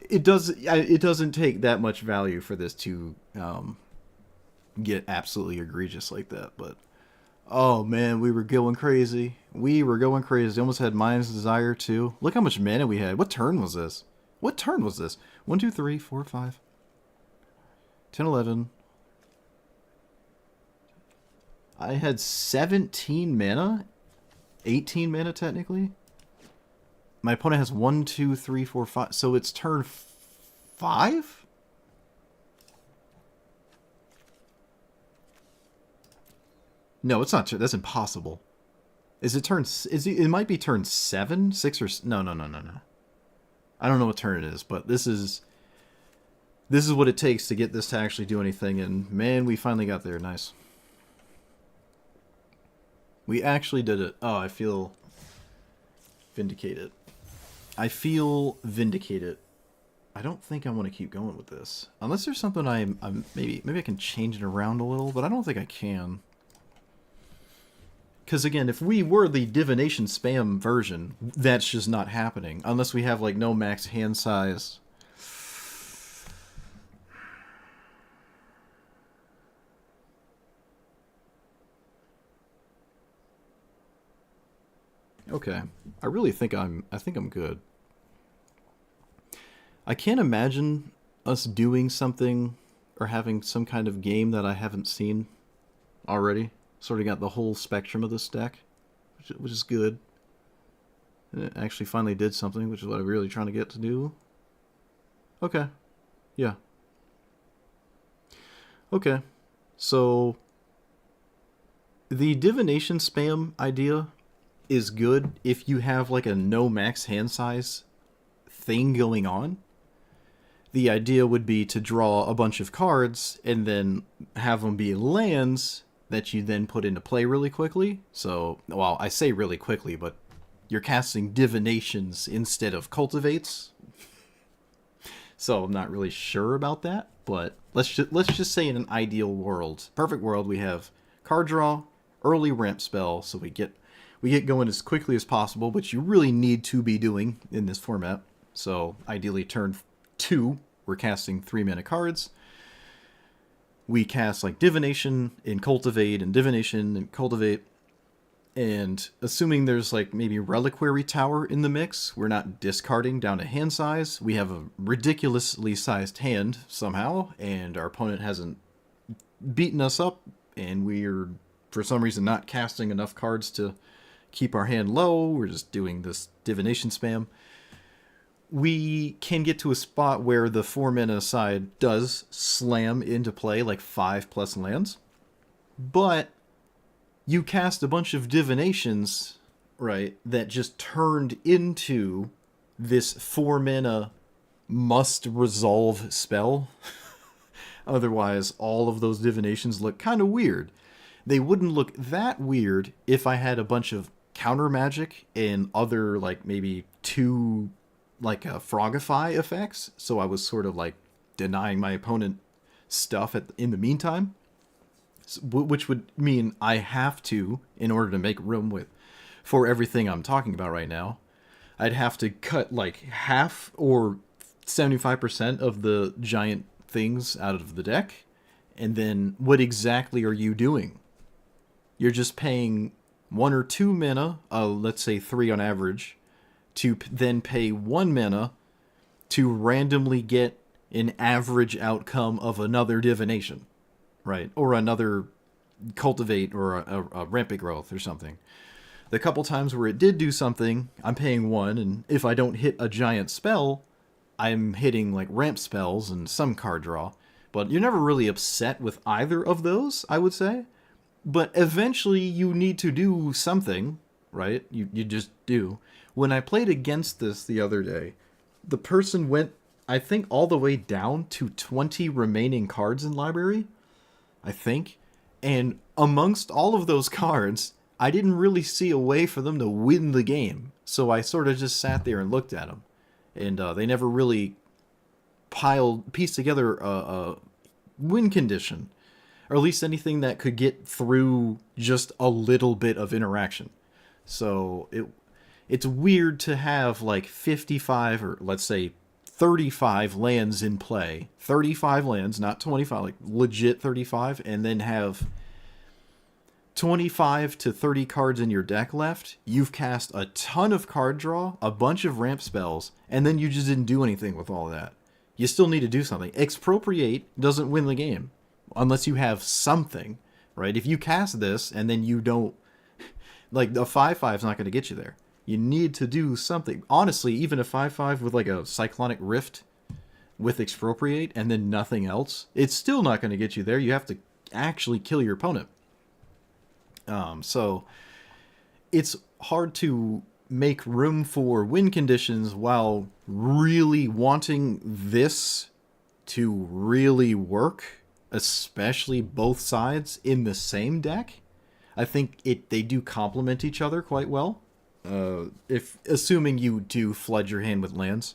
it doesn't take that much value for this to get absolutely egregious like that, but oh man, we were going crazy. We were going crazy. Almost had Mind's Desire too. Look how much mana we had. What turn was this? What turn was this? 1, 2, 3, 4, 5, 10, 11. I had 17 mana? 18 mana technically? My opponent has 1, 2, 3, 4, 5. So it's turn 5? No, it's not. That's impossible. Is it turn? It might be turn 7, 6, or no, no, no, no, no. I don't know what turn it is, but this is what it takes to get this to actually do anything. And man, we finally got there. Nice. We actually did it. Oh, I feel vindicated. I feel vindicated. I don't think I want to keep going with this, unless there's something I'm maybe I can change it around a little, but I don't think I can. Because again, if we were the divination spam version, that's just not happening. Unless we have like no max hand size. Okay. I really think I'm good. I can't imagine us doing something or having some kind of game that I haven't seen already. Sort of got the whole spectrum of this deck, which is good. And it actually finally did something, which is what I'm really trying to get to do. Okay. Yeah. Okay. So, the divination spam idea is good if you have like a no max hand size thing going on. The idea would be to draw a bunch of cards and then have them be lands that you then put into play really quickly. So, well, I say really quickly, but you're casting divinations instead of cultivates. So I'm not really sure about that, but let's just say in an ideal world, perfect world, we have card draw, early ramp spell, so we get going as quickly as possible, which you really need to be doing in this format. So ideally turn 2, we're casting 3 mana cards. We cast like Divination and Cultivate and Divination and Cultivate. And assuming there's like maybe Reliquary Tower in the mix, we're not discarding down to hand size. We have a ridiculously sized hand somehow, and our opponent hasn't beaten us up, and we're for some reason not casting enough cards to keep our hand low. We're just doing this Divination spam. We can get to a spot where the 4 mana side does slam into play like 5+ lands, but you cast a bunch of divinations, right, that just turned into this 4 mana must resolve spell. Otherwise, all of those divinations look kind of weird. They wouldn't look that weird if I had a bunch of counter magic and other like maybe 2 like Frogify effects, so I was sort of like denying my opponent stuff in the meantime, which would mean I have to, in order to make room for everything I'm talking about right now, I'd have to cut like half or 75% of the giant things out of the deck. And then what exactly are you doing? You're just paying 1 or 2 mana, let's say 3 on average, to then pay 1 mana to randomly get an average outcome of another divination, right? Or another cultivate or a rampant growth or something. The couple times where it did do something, I'm paying 1, and if I don't hit a giant spell, I'm hitting like ramp spells and some card draw. But you're never really upset with either of those, I would say. But eventually you need to do something, right? You just do. When I played against this the other day, the person went, I think, all the way down to 20 remaining cards in library, I think. And amongst all of those cards, I didn't really see a way for them to win the game. So I sort of just sat there and looked at them. And they never really pieced together a win condition. Or at least anything that could get through just a little bit of interaction. So it's weird to have like 55 or let's say 35 lands in play. 35 lands, not 25, like legit 35, and then have 25 to 30 cards in your deck left. You've cast a ton of card draw, a bunch of ramp spells, and then you just didn't do anything with all of that. You still need to do something. Expropriate doesn't win the game unless you have something, right? If you cast this and then you don't, like the 5/5 is not going to get you there. You need to do something. Honestly, even a 5/5 with like a Cyclonic Rift with Expropriate and then nothing else, it's still not going to get you there. You have to actually kill your opponent. So it's hard to make room for win conditions while really wanting this to really work, especially both sides in the same deck. I think they do complement each other quite well. If assuming you do flood your hand with lands.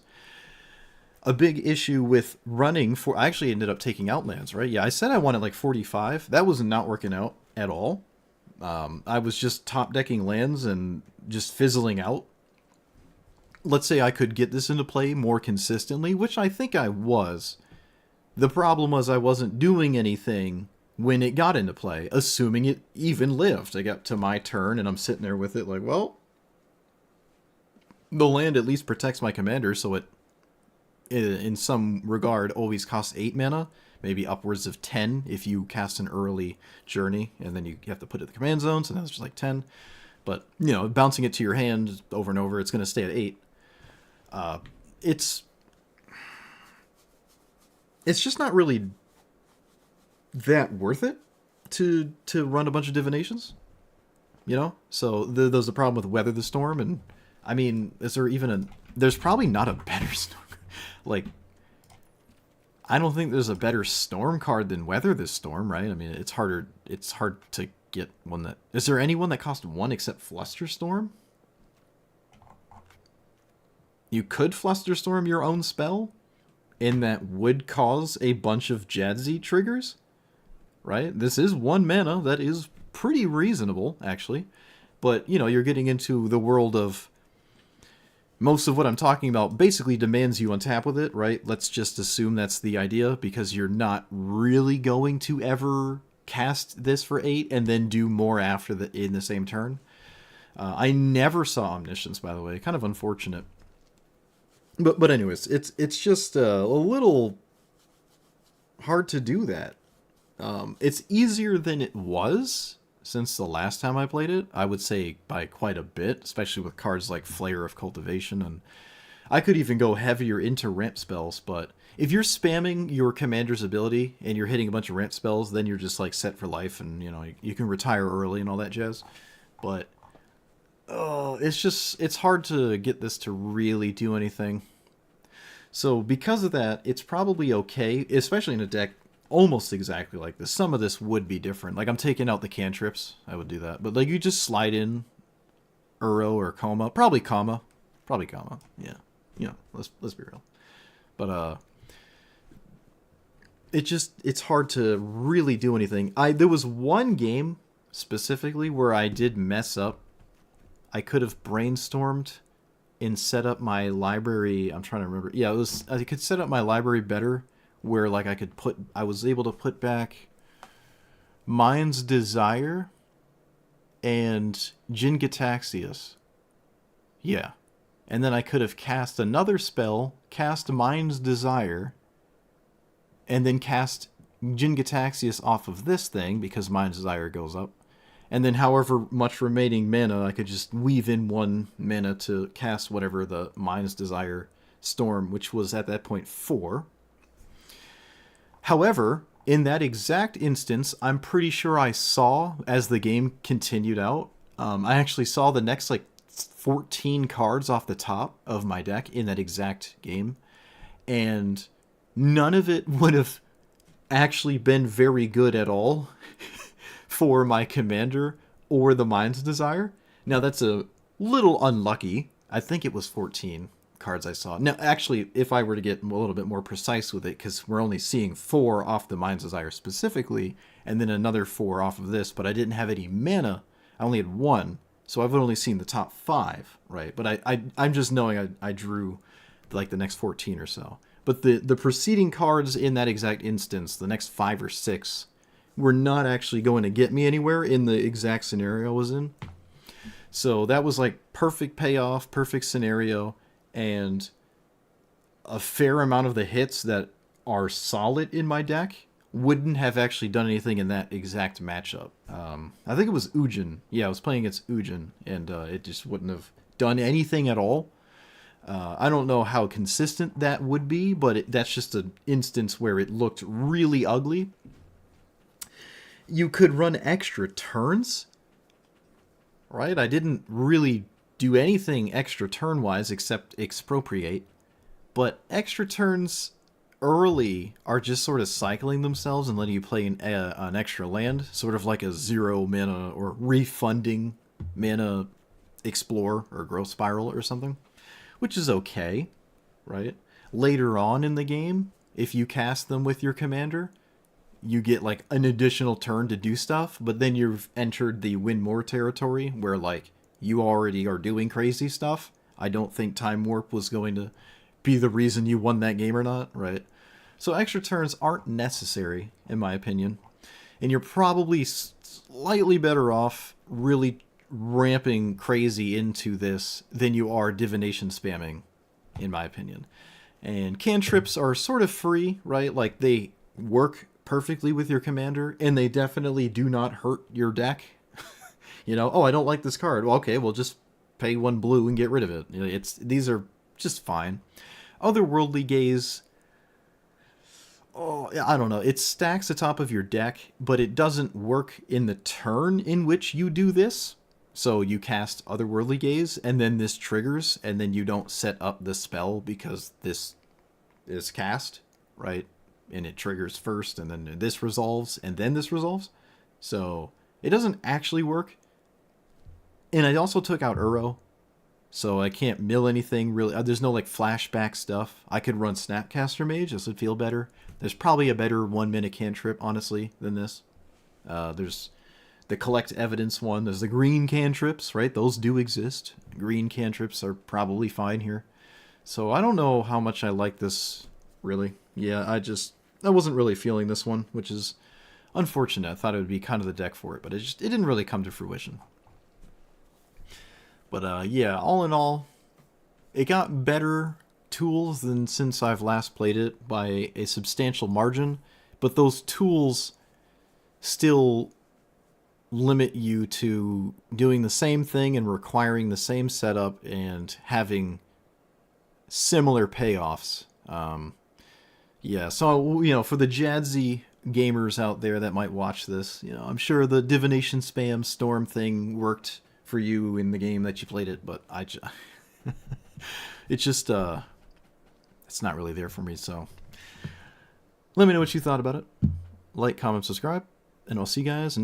A big issue with running for... I actually ended up taking out lands, right? Yeah, I said I wanted like 45. That was not working out at all. I was just top decking lands and just fizzling out. Let's say I could get this into play more consistently, which I think I was. The problem was I wasn't doing anything when it got into play, assuming it even lived. I got to my turn and I'm sitting there with it like, well, the land at least protects my commander, so it, in some regard, always costs 8 mana, maybe upwards of 10 if you cast an early journey, and then you have to put it in the command zone, so that's just like 10. But, you know, bouncing it to your hand over and over, it's going to stay at 8. It's just not really that worth it to run a bunch of divinations, you know? So there's a problem with Weather the Storm, and I mean, is there even a... There's probably not a better storm. Like, I don't think there's a better storm card than Weather this Storm, right? I mean, it's hard to get one that... Is there anyone that costs 1 except Flusterstorm? You could Flusterstorm your own spell, and that would cause a bunch of Jadzi triggers, right? This is 1 mana. That is pretty reasonable, actually. But, you know, you're getting into the world of... Most of what I'm talking about basically demands you untap with it, right? Let's just assume that's the idea, because you're not really going to ever cast this for 8 and then do more after in the same turn. I never saw Omniscience, by the way. Kind of unfortunate. But anyways, it's just a little hard to do that. It's easier than it was since the last time I played it. I would say by quite a bit, especially with cards like Flayer of Cultivation, and I could even go heavier into ramp spells. But if you're spamming your commander's ability and you're hitting a bunch of ramp spells, then you're just like set for life, and you know you can retire early and all that jazz. But it's hard to get this to really do anything. So because of that, it's probably okay, especially in a deck almost exactly like this. Some of this would be different. Like, I'm taking out the cantrips. I would do that. But, like, you just slide in Uro or Coma. Probably Coma. Yeah. You know, let's be real. But, it's hard to really do anything. There was one game, specifically, where I did mess up. I could have brainstormed and set up my library. I'm trying to remember. Yeah, I could set up my library better, where like I was able to put back Mind's Desire and Jin-Gitaxias. Yeah. And then I could have cast another spell, cast Mind's Desire, and then cast Jin-Gitaxias off of this thing, because Mind's Desire goes up. And then however much remaining mana, I could just weave in 1 mana to cast whatever the Mind's Desire Storm, which was at that point 4. However, in that exact instance, I'm pretty sure I saw, as the game continued out, I actually saw the next, like, 14 cards off the top of my deck in that exact game. And none of it would have actually been very good at all. for my commander or the Mind's Desire. Now that's a little unlucky. I think it was 14 cards I saw. Now, actually, if I were to get a little bit more precise with it, because we're only seeing 4 off the Mind's Desire specifically, and then another 4 off of this, but I didn't have any mana. I only had 1, so I've only seen the top 5, right? But I'm just knowing I drew like the next 14 or so. But the preceding cards in that exact instance, the next 5 or 6, were not actually going to get me anywhere in the exact scenario I was in. So that was like perfect payoff, perfect scenario, and a fair amount of the hits that are solid in my deck wouldn't have actually done anything in that exact matchup. I think it was Ujin. Yeah, I was playing against Ujin, and it just wouldn't have done anything at all. I don't know how consistent that would be, but that's just an instance where it looked really ugly. You could run extra turns, right? I didn't really do anything extra turn-wise except expropriate, but extra turns early are just sort of cycling themselves and letting you play an extra land, sort of like a 0 mana or refunding mana explore or growth spiral or something, which is okay, right? Later on in the game, if you cast them with your commander, you get like an additional turn to do stuff, but then you've entered the win more territory where like you already are doing crazy stuff. I don't think Time Warp was going to be the reason you won that game or not, right? So extra turns aren't necessary, in my opinion. And you're probably slightly better off really ramping crazy into this than you are divination spamming, in my opinion. And cantrips are sort of free, right? Like they work perfectly with your commander, and they definitely do not hurt your deck. You know, oh, I don't like this card. Well, okay, we'll just pay 1 blue and get rid of it. You know, these are just fine. Otherworldly Gaze, oh, I don't know. It stacks atop of your deck, but it doesn't work in the turn in which you do this. So you cast Otherworldly Gaze, and then this triggers, and then you don't set up the spell because this is cast, right? And it triggers first, and then this resolves, and then this resolves. So it doesn't actually work. And I also took out Uro, so I can't mill anything really. There's no like flashback stuff. I could run Snapcaster Mage. This would feel better. There's probably a better 1-minute cantrip, honestly, than this. There's the Collect Evidence one. There's the green cantrips, right? Those do exist. Green cantrips are probably fine here. So I don't know how much I like this, really. Yeah, I wasn't really feeling this one, which is unfortunate. I thought it would be kind of the deck for it, but it didn't really come to fruition. But yeah, all in all, it got better tools than since I've last played it by a substantial margin, but those tools still limit you to doing the same thing and requiring the same setup and having similar payoffs. Yeah, so, you know, for the Jadzy gamers out there that might watch this, you know, I'm sure the divination spam storm thing worked for you in the game that you played it, but it's just, it's not really there for me, so let me know what you thought about it. Like, comment, subscribe, and I'll see you guys next